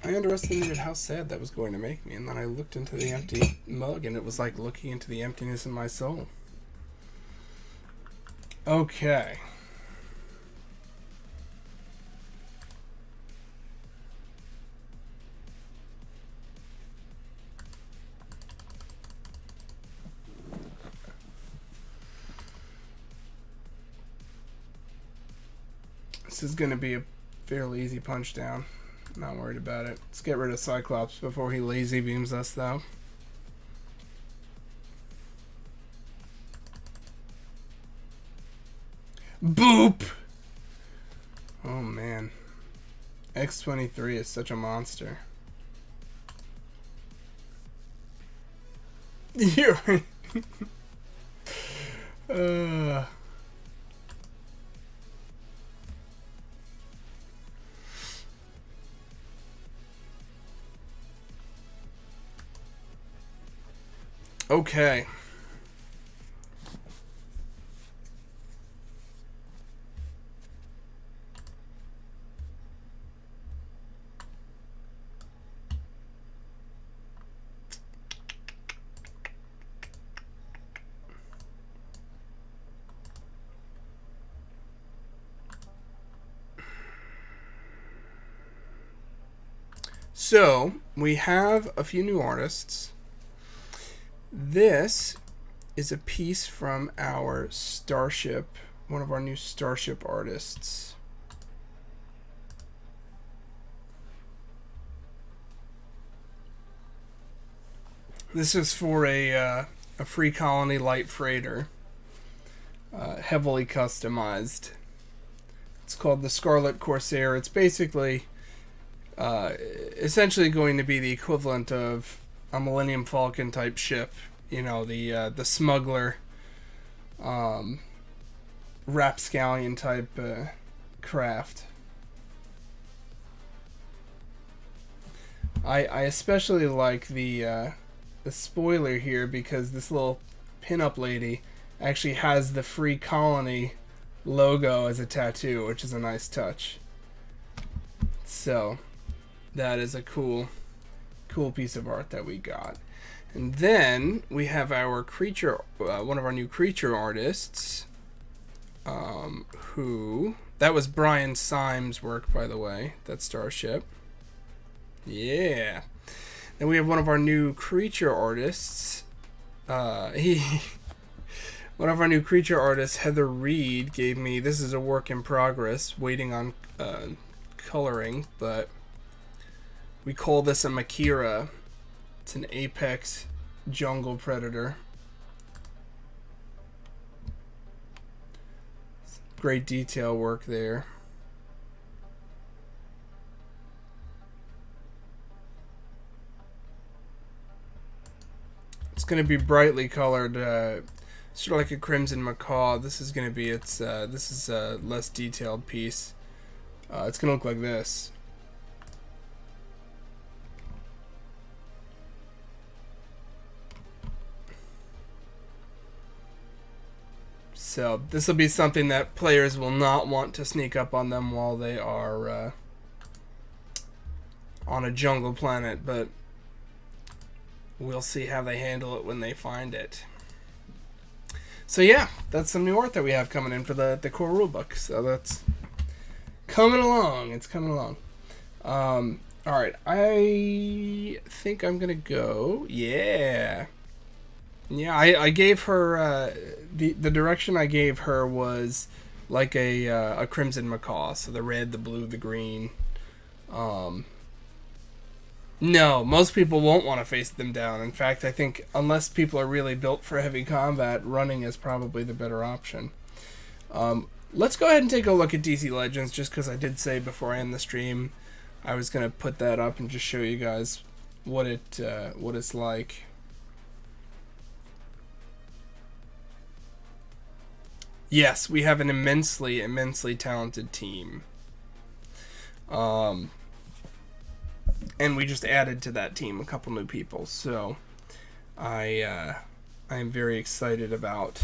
I underestimated how sad that was going to make me, and then I looked into the empty mug, and it was like looking into the emptiness in my soul. Okay. This is going to be a fairly easy punch down. Not worried about it. Let's get rid of Cyclops before he lazy beams us, though. Boop! Oh, man. X-23 is such a monster. You're... Okay. So, we have a few new artists. This is a piece from our Starship, one of our new Starship artists. This is for a Free Colony light freighter, heavily customized. It's called the Scarlet Corsair. It's basically, essentially going to be the equivalent of a Millennium Falcon type ship, you know, the smuggler, rapscallion type craft. I especially like the spoiler here because this little pinup lady actually has the Free Colony logo as a tattoo, which is a nice touch. So that is a cool piece of art that we got. And then we have our creature, one of our new creature artists, who, that was Brian Symes' work, by the way, that Starship. Yeah. Then we have one of our new creature artists. One of our new creature artists, Heather Reed, gave me, this is a work in progress, waiting on coloring, but we call this a Makira. It's an apex jungle predator. Great detail work there. It's going to be brightly colored, sort of like a crimson macaw. This is going to be its. This is a less detailed piece. It's going to look like this. So this will be something that players will not want to sneak up on them while they are on a jungle planet, but we'll see how they handle it when they find it. So yeah, that's some new art that we have coming in for the core rulebook. So that's coming along. It's coming along. Alright, I think I'm gonna go. Yeah. Yeah, I gave her the direction I gave her was like a crimson macaw, so the red, the blue, the green, No, most people won't want to face them down. In fact, I think unless people are really built for heavy combat, running is probably the better option. Let's go ahead and take a look at DC Legends, just because I did say before I end the stream I was going to put that up and just show you guys what it's like. Yes, we have an immensely talented team. And we just added to that team a couple new people, so I am very excited about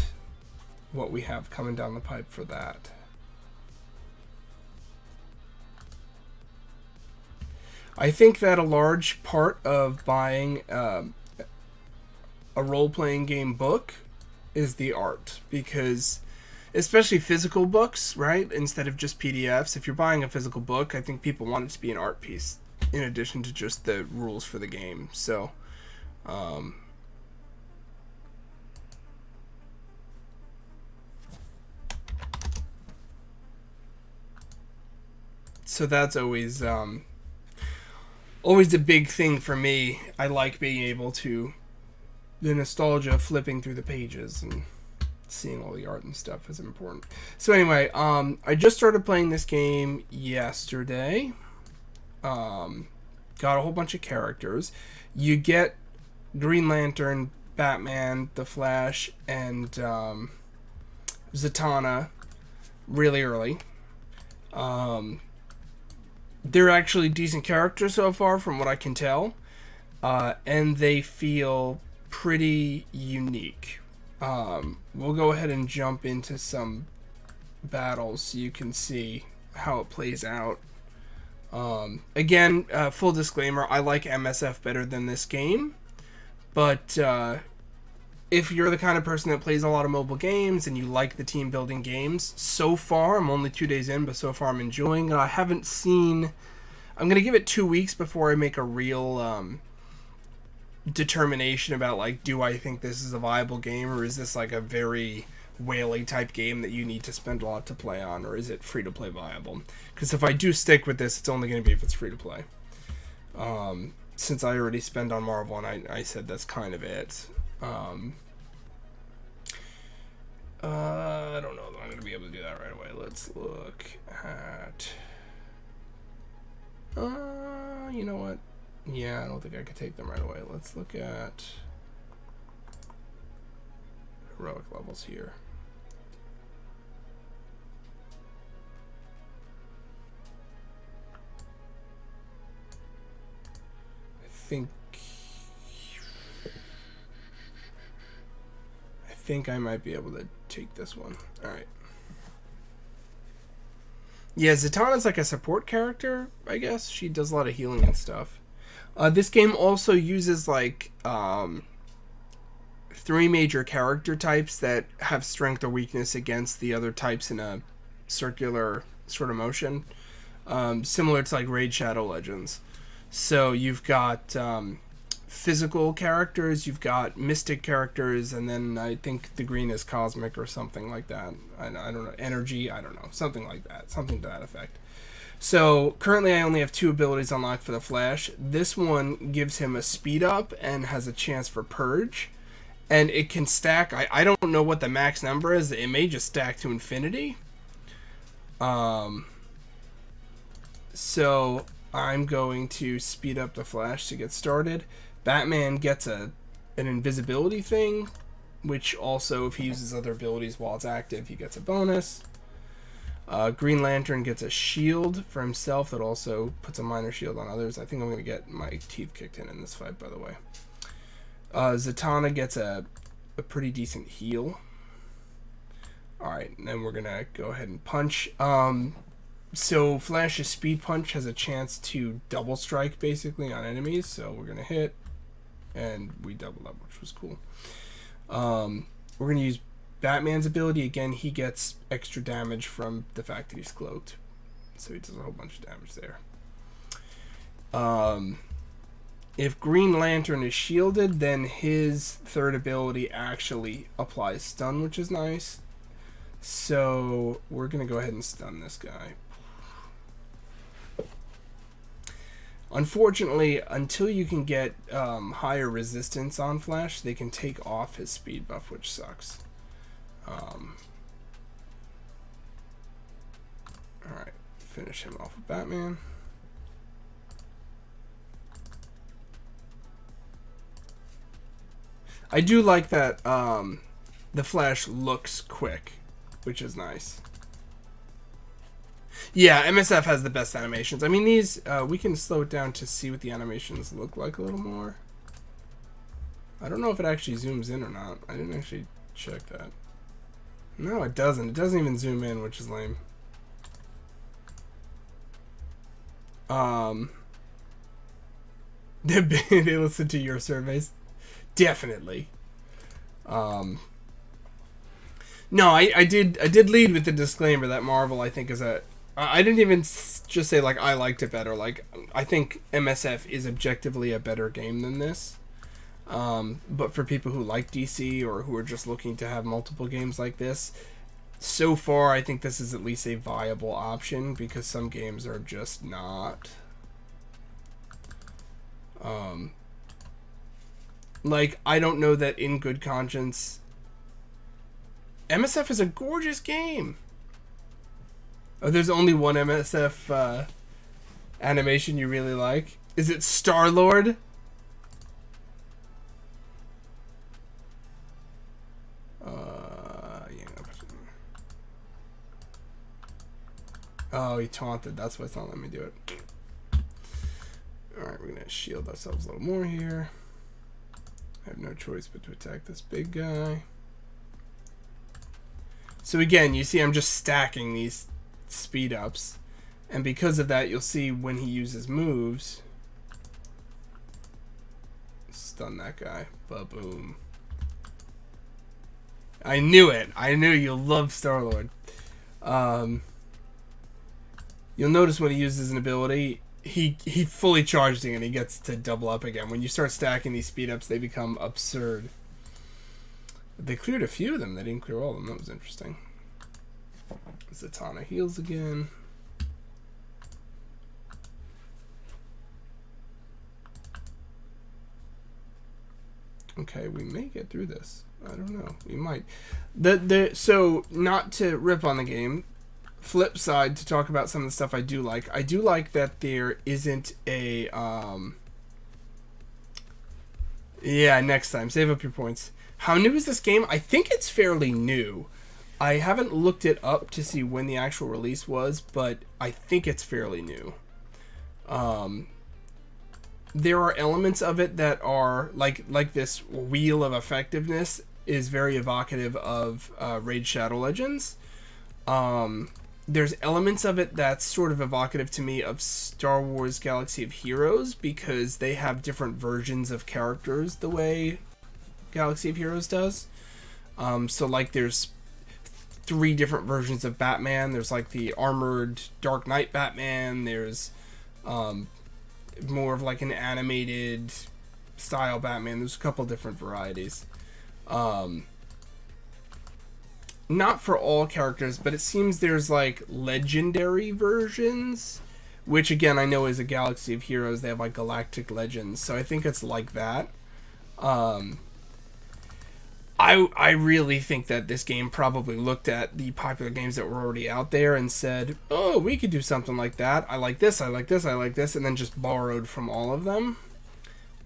what we have coming down the pipe for that. I think that a large part of buying a role-playing game book is the art, because especially physical books, right? Instead of just PDFs, if you're buying a physical book, I think people want it to be an art piece in addition to just the rules for the game. So so that's always a big thing for me. I like being able to, the nostalgia of flipping through the pages and seeing all the art and stuff is important. So anyway, I just started playing this game yesterday. Got a whole bunch of characters. You get Green Lantern, Batman, The Flash, and Zatanna really early. They're actually decent characters so far from what I can tell, and they feel pretty unique. We'll go ahead and jump into some battles so you can see how it plays out. Again, full disclaimer, I like MSF better than this game, but if you're the kind of person that plays a lot of mobile games and you like the team building games, so far, I'm only 2 days in, but so far I'm enjoying it. I haven't seen, I'm going to give it 2 weeks before I make a real determination about, like, do I think this is a viable game, or is this like a very whaley type game that you need to spend a lot to play on, or is it free to play viable? Because if I do stick with this, it's only going to be if it's free to play. Since I already spent on Marvel and I said that's kind of it. I don't know that I'm going to be able to do that right away. Let's look at... you know what? Yeah, I don't think I could take them right away. Let's look at heroic levels here. I think I might be able to take this one. Alright. Yeah, Zatanna's like a support character, I guess. She does a lot of healing and stuff. This game also uses like 3 major character types that have strength or weakness against the other types in a circular sort of motion. Similar to like Raid Shadow Legends. So you've got physical characters, you've got mystic characters, and then I think the green is cosmic or something like that. I don't know, energy, I don't know, something like that, something to that effect. So currently I only have 2 abilities unlocked for the Flash. This one gives him a speed up and has a chance for purge, and it can stack. I don't know what the max number is. It may just stack to infinity. So I'm going to speed up the Flash to get started. Batman gets an invisibility thing, which also, if he uses other abilities while it's active, he gets a bonus. Green Lantern gets a shield for himself that also puts a minor shield on others. I think I'm going to get my teeth kicked in this fight, by the way. Zatanna gets a pretty decent heal. Alright, and then we're going to go ahead and punch. So Flash's speed punch has a chance to double strike, basically, on enemies. So we're going to hit, and we double up, which was cool. We're going to use Batman's ability. Again, he gets extra damage from the fact that he's cloaked. So he does a whole bunch of damage there. If Green Lantern is shielded, then his third ability actually applies stun, which is nice. So we're going to go ahead and stun this guy. Unfortunately, until you can get higher resistance on Flash, they can take off his speed buff, which sucks. Alright, finish him off with Batman. I do like that the Flash looks quick, which is nice. Yeah, MSF has the best animations. I mean, these, we can slow it down to see what the animations look like a little more. I don't know if it actually zooms in or not. I didn't actually check that. No, it doesn't. It doesn't even zoom in, which is lame. They listen to your surveys. Definitely. No, I did lead with the disclaimer that Marvel, I think, is a... I didn't even just say, like, I liked it better. Like, I think MSF is objectively a better game than this. But for people who like DC or who are just looking to have multiple games like this, so far I think this is at least a viable option, because some games are just not. Like, I don't know that in good conscience... MSF is a gorgeous game! Oh, there's only one MSF animation you really like? Is it Star-Lord? Yeah. Oh, he taunted. That's why it's not letting me do it. Alright, we're gonna shield ourselves a little more here. I have no choice but to attack this big guy. So again, you see I'm just stacking these speed ups, and because of that, you'll see when he uses moves, stun that guy. Ba-boom. I knew it. I knew you'll love Star-Lord. You'll notice when he uses an ability, he fully charged it and he gets to double up again. When you start stacking these speed ups, they become absurd. They cleared a few of them. They didn't clear all of them. That was interesting. Zatanna heals again. Okay, we may get through this. I don't know. We might. So, not to rip on the game, flip side, to talk about some of the stuff I do like. I do like that there isn't a... Yeah, next time. Save up your points. How new is this game? I think it's fairly new. I haven't looked it up to see when the actual release was, but I think it's fairly new. There are elements of it that are like this wheel of effectiveness is very evocative of Raid Shadow Legends. There's elements of it that's sort of evocative to me of Star Wars Galaxy of Heroes, because they have different versions of characters the way Galaxy of Heroes does. So like there's 3 different versions of Batman. There's like the armored Dark Knight Batman. There's more of like an animated style Batman. There's a couple different varieties. Not for all characters, but it seems there's like legendary versions, which again I know is a Galaxy of Heroes. They have like Galactic Legends, so I think it's like that. I really think that this game probably looked at the popular games that were already out there and said, oh, we could do something like that. I like this, I like this, I like this, and then just borrowed from all of them.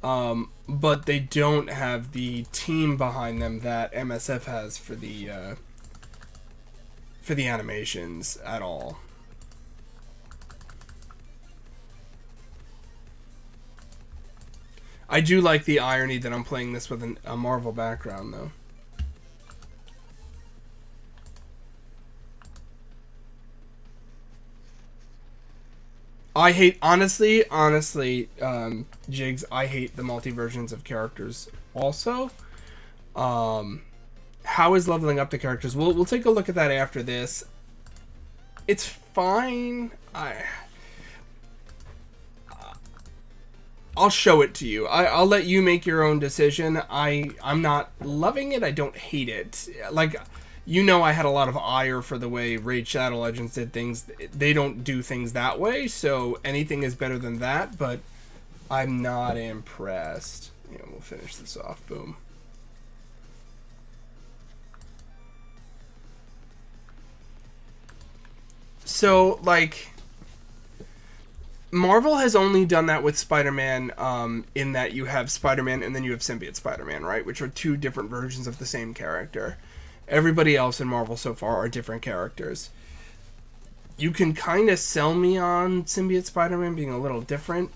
But they don't have the team behind them that MSF has for the animations at all. I do like the irony that I'm playing this with a Marvel background, though. I hate, honestly, Jigs, I hate the multi-versions of characters also. How is leveling up the characters? We'll take a look at that after this. It's fine. I'll show it to you. I'll let you make your own decision. I'm not loving it. I don't hate it. Like, you know, I had a lot of ire for the way Raid Shadow Legends did things. They don't do things that way, so anything is better than that. But I'm not impressed. Yeah, we'll finish this off. Boom. So, like, Marvel has only done that with Spider-Man, in that you have Spider-Man and then you have Symbiote Spider-Man, right? Which are two different versions of the same character. Everybody else in Marvel so far are different characters. You can kind of sell me on Symbiote Spider-Man being a little different.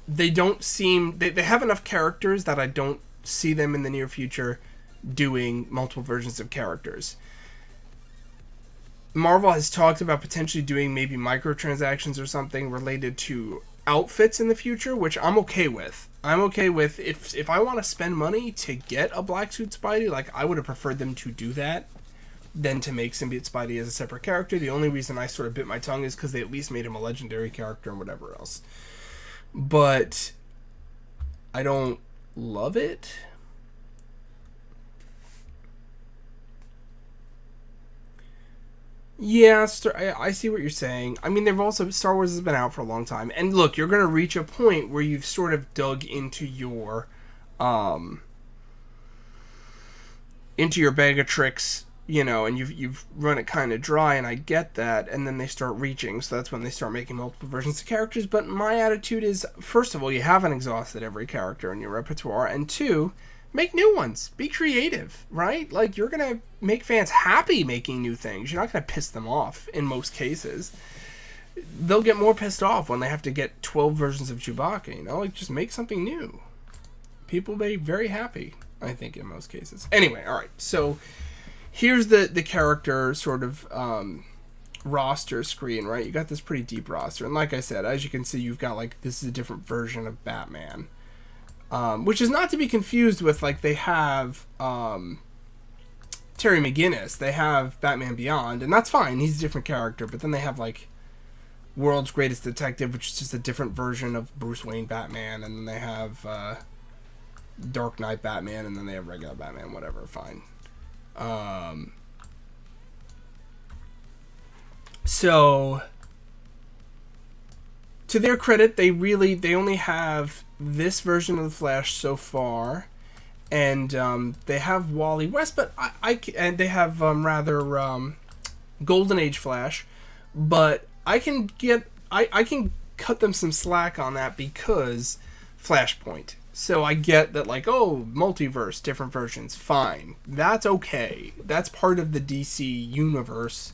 They don't seem... They have enough characters that I don't see them in the near future doing multiple versions of characters. Marvel has talked about potentially doing maybe microtransactions or something related to outfits in the future, which I'm okay with. I'm okay with if I want to spend money to get a black suit Spidey, like I would have preferred them to do that than to make Symbiote Spidey as a separate character. The only reason I sort of bit my tongue is because they at least made him a legendary character and whatever else. But I don't love it. Yeah, I see what you're saying. I mean, they've also... Star Wars has been out for a long time. And look, you're going to reach a point where you've sort of dug into your bag of tricks, you know, and you've run it kind of dry, and I get that. And then they start reaching, so that's when they start making multiple versions of characters. But my attitude is, first of all, you haven't exhausted every character in your repertoire, and two, make new ones. Be creative, right? Like, you're going to make fans happy making new things. You're not going to piss them off in most cases. They'll get more pissed off when they have to get 12 versions of Chewbacca, you know? Like, just make something new. People will be very happy, I think, in most cases. Anyway, all right. So, here's the character sort of roster screen, right? You got this pretty deep roster. And like I said, as you can see, you've got, like, this is a different version of Batman. Which is not to be confused with, like, they have Terry McGinnis. They have Batman Beyond, and that's fine. He's a different character. But then they have, like, World's Greatest Detective, which is just a different version of Bruce Wayne Batman. And then they have Dark Knight Batman, and then they have regular Batman, whatever, fine. So, to their credit, they only have this version of the Flash so far, and they have Wally West, but and they have Golden Age Flash, but I can cut them some slack on that because Flashpoint. So I get that, like, oh, multiverse, different versions, fine, that's okay, that's part of the DC universe,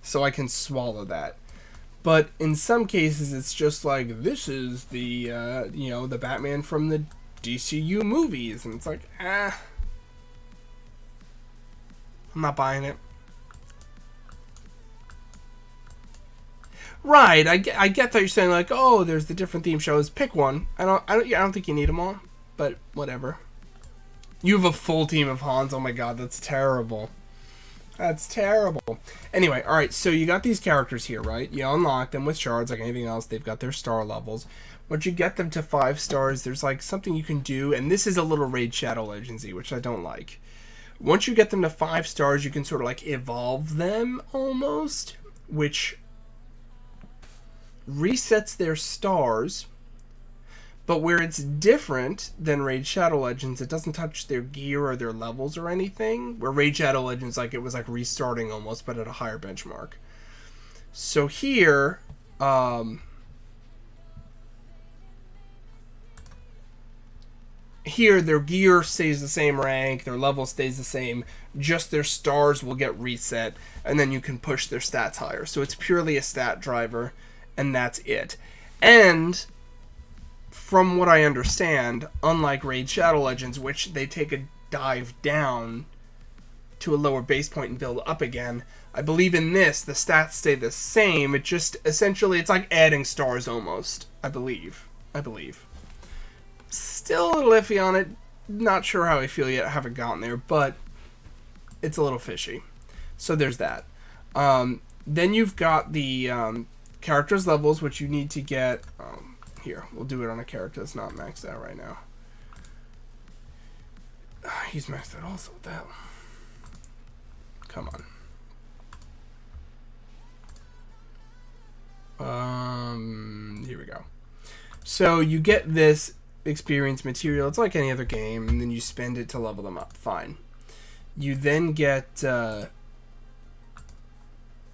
so I can swallow that. But in some cases, it's just like, this is the, the Batman from the DCU movies. And it's like, I'm not buying it. Right, I get that you're saying, like, oh, there's the different theme shows. Pick one. I don't think you need them all, but whatever. You have a full team of Hans. Oh my god, that's terrible. That's terrible. Anyway, alright, so you got these characters here, right? You unlock them with shards like anything else. They've got their star levels. Once you get them to 5 stars, there's, like, something you can do, and this is a little Raid Shadow Legends-y, which I don't like. Once you get them to 5 stars, you can sort of, like, evolve them, almost, which resets their stars. But where it's different than Raid Shadow Legends, it doesn't touch their gear or their levels or anything. Where Raid Shadow Legends, like, it was like restarting almost, but at a higher benchmark. So here, their gear stays the same rank, their level stays the same, just their stars will get reset, and then you can push their stats higher. So it's purely a stat driver, and that's it. And from what I understand, unlike Raid Shadow Legends, which they take a dive down to a lower base point and build up again, I believe in this, the stats stay the same. It just, essentially, it's like adding stars almost, I believe. Still a little iffy on it. Not sure how I feel yet. I haven't gotten there, but it's a little fishy. So there's that. Then you've got the characters levels, which you need to get... here, we'll do it on a character that's not maxed out right now. He's maxed out also with that. Come on. Here we go. So you get this experience material. It's like any other game, and then you spend it to level them up. Fine. You then get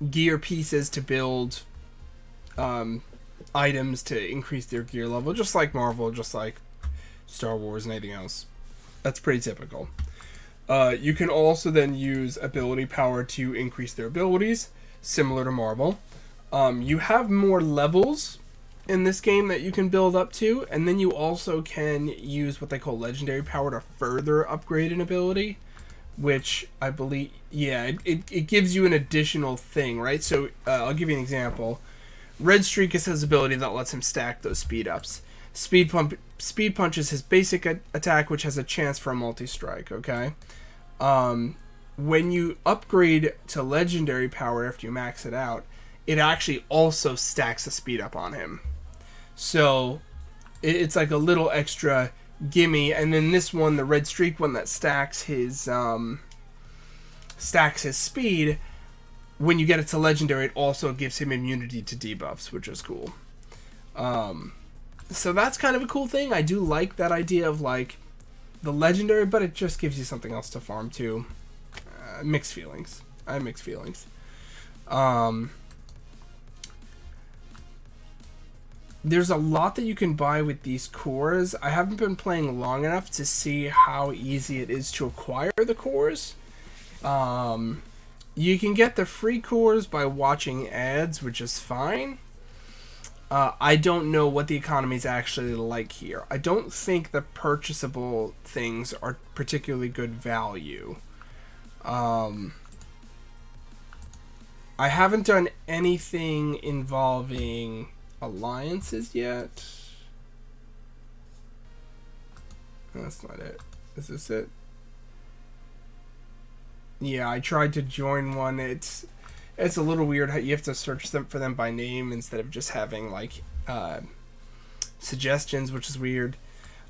gear pieces to build items to increase their gear level, just like Marvel, just like Star Wars and anything else. That's pretty typical. You can also then use ability power to increase their abilities, similar to Marvel. You have more levels in this game that you can build up to, and then you also can use what they call legendary power to further upgrade an ability, which I believe, yeah, it gives you an additional thing, right? So I'll give you an example. Red Streak is his ability that lets him stack those speed ups. Speed Punch is his basic attack, which has a chance for a multi-strike, okay? When you upgrade to legendary power after you max it out, it actually also stacks a speed up on him. So it's like a little extra gimme. And then this one, the Red Streak one that stacks his speed, when you get it to legendary, it also gives him immunity to debuffs, which is cool. So that's kind of a cool thing. I do like that idea of like the legendary, but it just gives you something else to farm too. Mixed feelings. I have mixed feelings. There's a lot that you can buy with these cores. I haven't been playing long enough to see how easy it is to acquire the cores. You can get the free cores by watching ads, which is fine. I don't know what the economy is actually like here. I don't think the purchasable things are particularly good value. I haven't done anything involving alliances yet. That's not it. Is this it? Yeah, I tried to join one. It's a little weird how you have to search them for them by name instead of just having like suggestions, which is weird.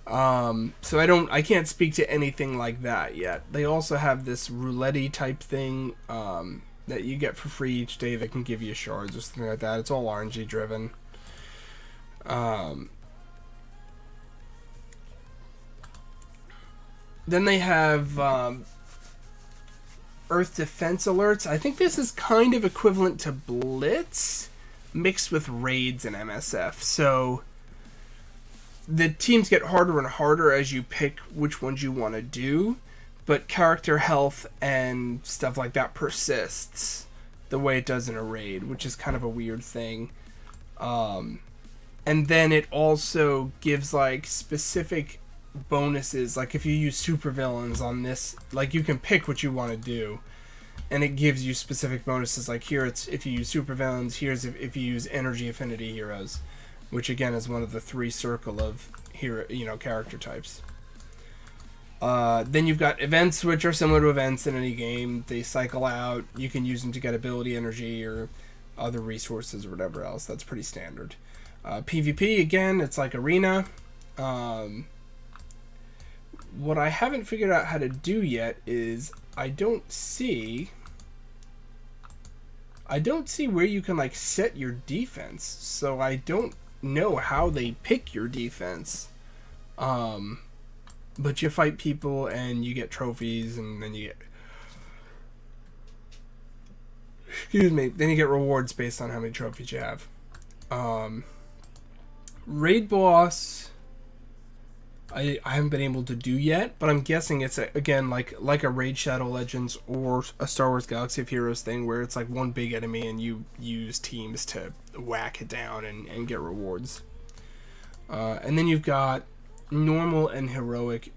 So I can't speak to anything like that yet. They also have this roulette type thing that you get for free each day that can give you shards or something like that. It's all RNG driven. Then they have Earth Defense Alerts. I think this is kind of equivalent to Blitz mixed with raids and MSF. So the teams get harder and harder as you pick which ones you want to do, but character health and stuff like that persists the way it does in a raid, which is kind of a weird thing. And then it also gives like specific bonuses, like if you use supervillains on this, like you can pick what you want to do, and it gives you specific bonuses. Like here, it's if you use supervillains. Here's if you use energy affinity heroes, which again is one of the 3 circle of hero, character types. Then you've got events, which are similar to events in any game. They cycle out. You can use them to get ability energy or other resources or whatever else. That's pretty standard. PvP, again, it's like Arena. What I haven't figured out how to do yet is I don't see where you can like set your defense. So I don't know how they pick your defense. But you fight people and you get trophies, and then you get then you get rewards based on how many trophies you have. Raid boss I haven't been able to do yet, but I'm guessing it's again like a Raid Shadow Legends or a Star Wars Galaxy of Heroes thing where it's like one big enemy and you use teams to whack it down and get rewards. And then you've got normal and heroic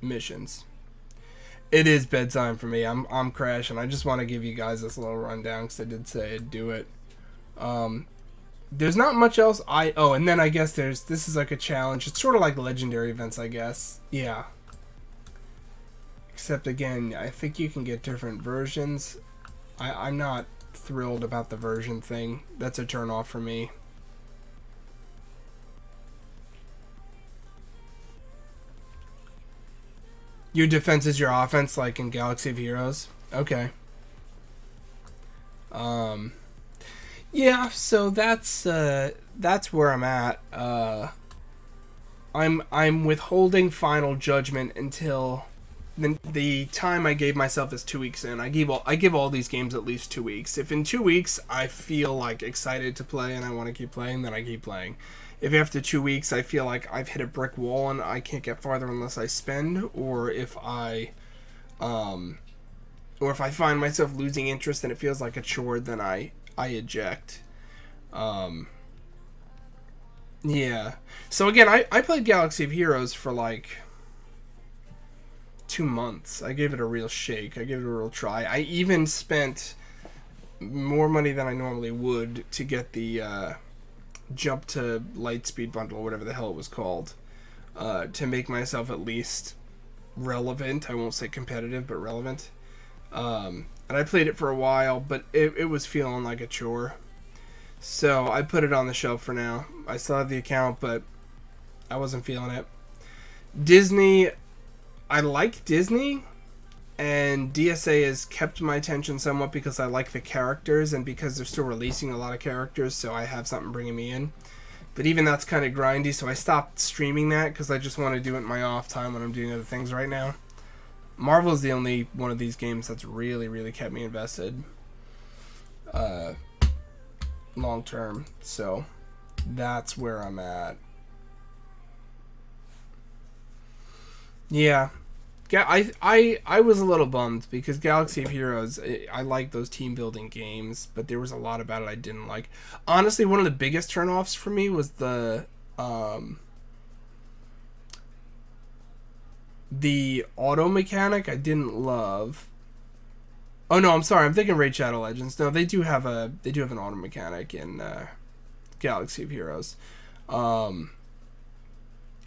missions. It is bedtime for me. I'm crashing. I just want to give you guys this little rundown because I did say I'd do it. There's not much else. And then I guess this is like a challenge. It's sort of like legendary events, I guess. Yeah. Except again, I think you can get different versions. I'm not thrilled about the version thing. That's a turn off for me. Your defense is your offense, like in Galaxy of Heroes. Okay. Yeah, so that's that's where I'm at. I'm withholding final judgment until the time I gave myself is 2 weeks in. I give all these games at least 2 weeks. If in 2 weeks I feel like excited to play and I want to keep playing, then I keep playing. If after 2 weeks I feel like I've hit a brick wall and I can't get farther unless I spend, or if I find myself losing interest and it feels like a chore, then I eject. Yeah. So again, I played Galaxy of Heroes for like 2 months. I gave it a real shake. I gave it a real try. I even spent more money than I normally would to get the jump to Lightspeed bundle, or whatever the hell it was called, to make myself at least relevant. I won't say competitive, but relevant. And I played it for a while, but it was feeling like a chore. So I put it on the shelf for now. I still have the account, but I wasn't feeling it. Disney, I like Disney, and DSA has kept my attention somewhat because I like the characters and because they're still releasing a lot of characters, so I have something bringing me in. But even that's kind of grindy, so I stopped streaming that because I just want to do it in my off time when I'm doing other things right now. Marvel's the only one of these games that's really, really kept me invested long term, so that's where I'm at. Yeah. I was a little bummed because Galaxy of Heroes, I like those team building games, but there was a lot about it I didn't like. Honestly, one of the biggest turnoffs for me was the auto mechanic. I didn't love. Oh no, I'm sorry. I'm thinking Raid Shadow Legends. No, they do have an auto mechanic in Galaxy of Heroes.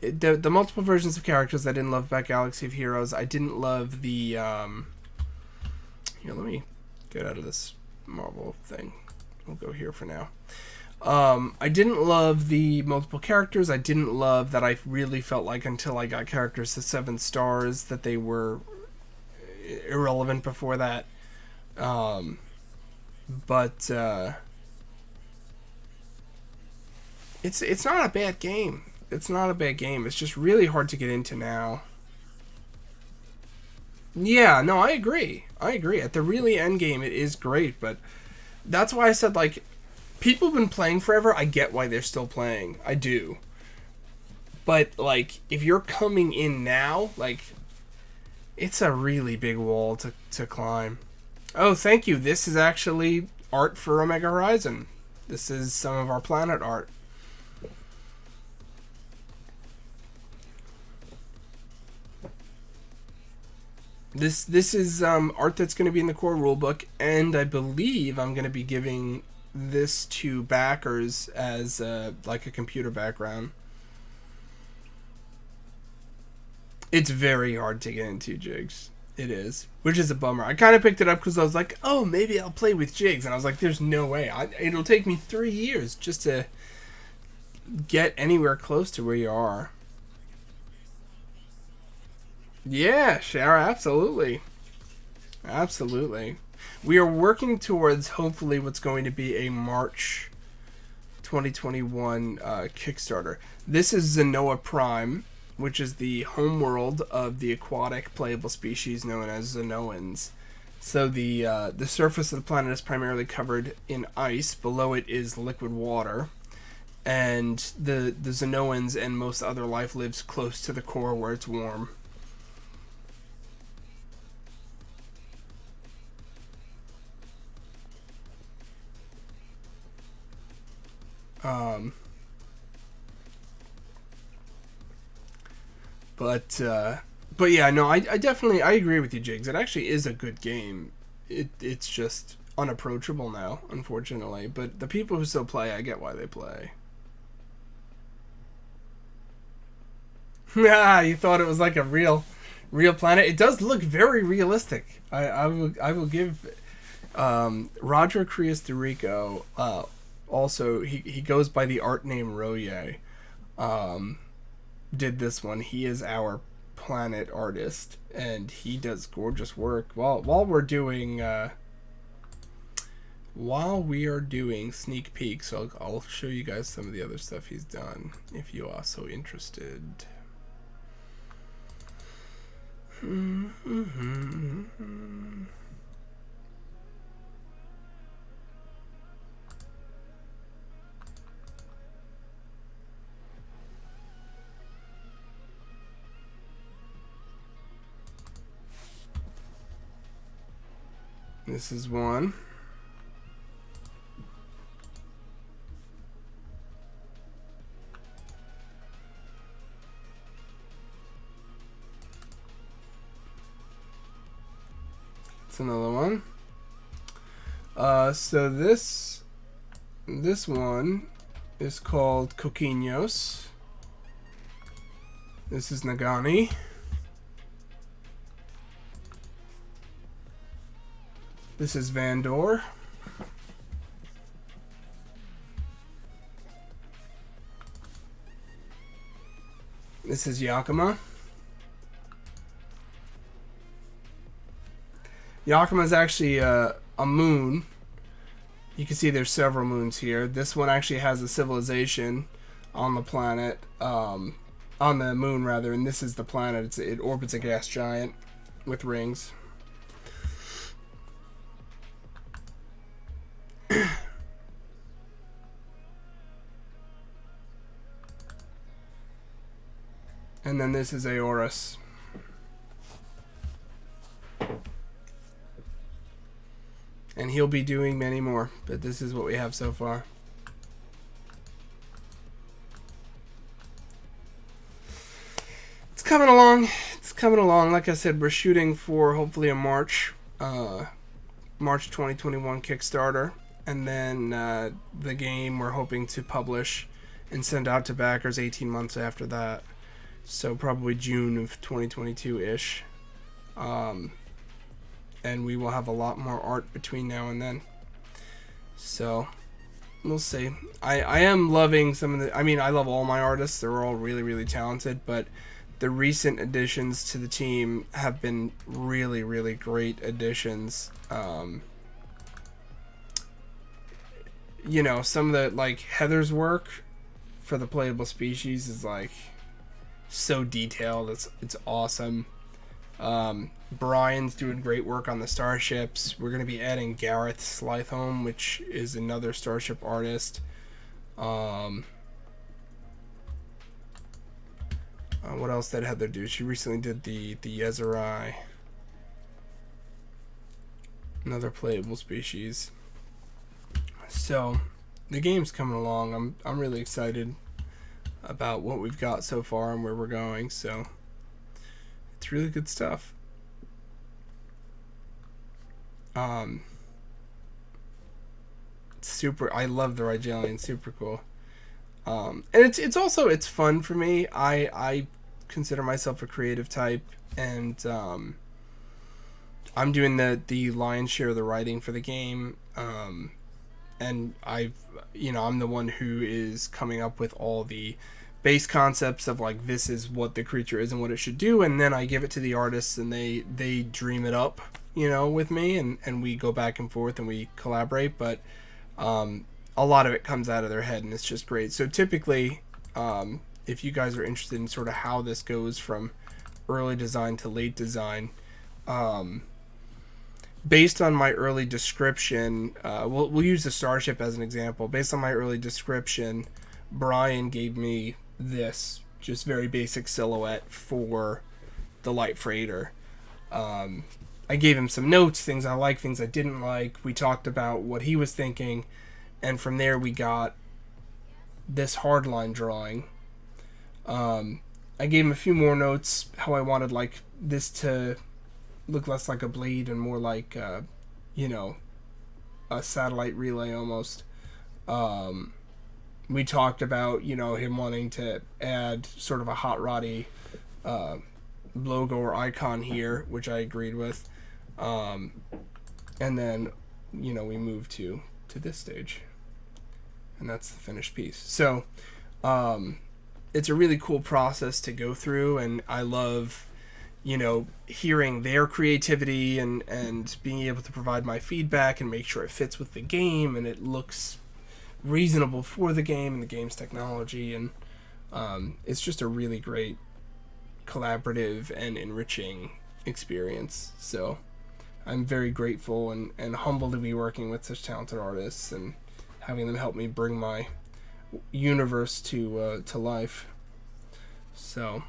The multiple versions of characters I didn't love about Galaxy of Heroes. I didn't love the here, let me get out of this Marvel thing. We'll go here for now. I didn't love the multiple characters. I didn't love that I really felt like until I got characters to 7 stars that they were irrelevant before that. But it's not a bad game. It's not a bad game. It's just really hard to get into now. Yeah, no, I agree. At the really end game, it is great, but that's why I said, like, people have been playing forever. I get why they're still playing. I do. But, like, if you're coming in now, like, it's a really big wall to climb. Oh, thank you. This is actually art for Omega Horizon. This is some of our planet art. This is art that's going to be in the core rulebook, and I believe I'm going to be giving this to backers as like a computer background. It's very hard to get into, Jigs. It is, which is a bummer. I kind of picked it up because I was like, oh, maybe I'll play with Jigs, and I was like, there's no way. It'll take me 3 years just to get anywhere close to where you are. Yeah, Shara, absolutely. Absolutely. We are working towards hopefully what's going to be a March 2021 Kickstarter. This is Zenoa Prime, which is the homeworld of the aquatic playable species known as Zenoans. So the surface of the planet is primarily covered in ice. Below it is liquid water. And the Zenoans and most other life lives close to the core where it's warm. But yeah, no, I definitely I agree with you, Jigs. It actually is a good game. It's just unapproachable now, unfortunately. But the people who still play, I get why they play. Yeah, you thought it was like a real planet. It does look very realistic. I will give Roger Crias de Rico. Also, he goes by the art name Roye. Did this one. He is our planet artist, and he does gorgeous work. While we're doing while we are doing sneak peeks, I'll show you guys some of the other stuff he's done if you are so interested. This is one. It's another one. So this one is called Coquinhos. This is Nagani. This is Vandor. This is Yakima. Yakima is actually a moon. You can see there's several moons here. This one actually has a civilization on the planet, on the moon rather, and this is the planet. It orbits a gas giant with rings. And then this is Aorus. And he'll be doing many more, but this is what we have so far. It's coming along. It's coming along. Like I said, we're shooting for hopefully a March 2021 Kickstarter. And then the game we're hoping to publish and send out to backers 18 months after that. So probably June of 2022-ish. And we will have a lot more art between now and then. So, we'll see. I am loving some of the... I mean, I love all my artists. They're all really, really talented. But the recent additions to the team have been really, really great additions. You know, some of the... Like, Heather's work for the playable species is, like... so detailed. It's awesome. Brian's doing great work on the starships. We're going to be adding Gareth Slytheholm, which is another starship artist. What else did Heather do? She recently did the Yezerai, another playable species. So the game's coming along. I'm really excited about what we've got so far and where we're going, so it's really good stuff. Super. I love the Rigelian. Super cool. And it's also fun for me. I consider myself a creative type, and I'm doing the lion's share of the writing for the game. And I'm the one who is coming up with all the base concepts of, like, this is what the creature is and what it should do, and then I give it to the artists and they dream it up, with me, and we go back and forth and we collaborate, but a lot of it comes out of their head, and it's just great. So typically, if you guys are interested in sort of how this goes from early design to late design, based on my early description, we'll use the starship as an example. Based on my early description, Brian gave me this just very basic silhouette for the light freighter. I gave him some notes, things I liked, things I didn't like. We talked about what he was thinking, and from there we got this hardline drawing. I gave him a few more notes, how I wanted, like, this to look less like a blade and more like, a satellite relay almost. We talked about, him wanting to add sort of a hot roddy logo or icon here, which I agreed with. And then, we moved to this stage. And that's the finished piece. So, it's a really cool process to go through, and I love, hearing their creativity and being able to provide my feedback and make sure it fits with the game and it looks reasonable for the game and the game's technology. And it's just a really great collaborative and enriching experience. So I'm very grateful and humbled to be working with such talented artists and having them help me bring my universe to life. So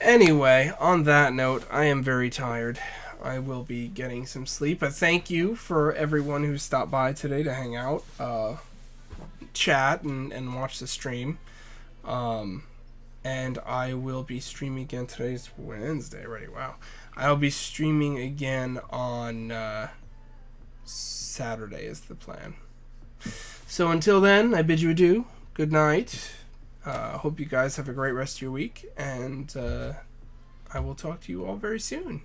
anyway, on that note, I am very tired. I will be getting some sleep. But thank you for everyone who stopped by today to hang out, chat, and watch the stream. And I will be streaming again. Today's Wednesday already. Wow. I'll be streaming again on Saturday is the plan. So until then, I bid you adieu. Good night. Hope you guys have a great rest of your week. And I will talk to you all very soon.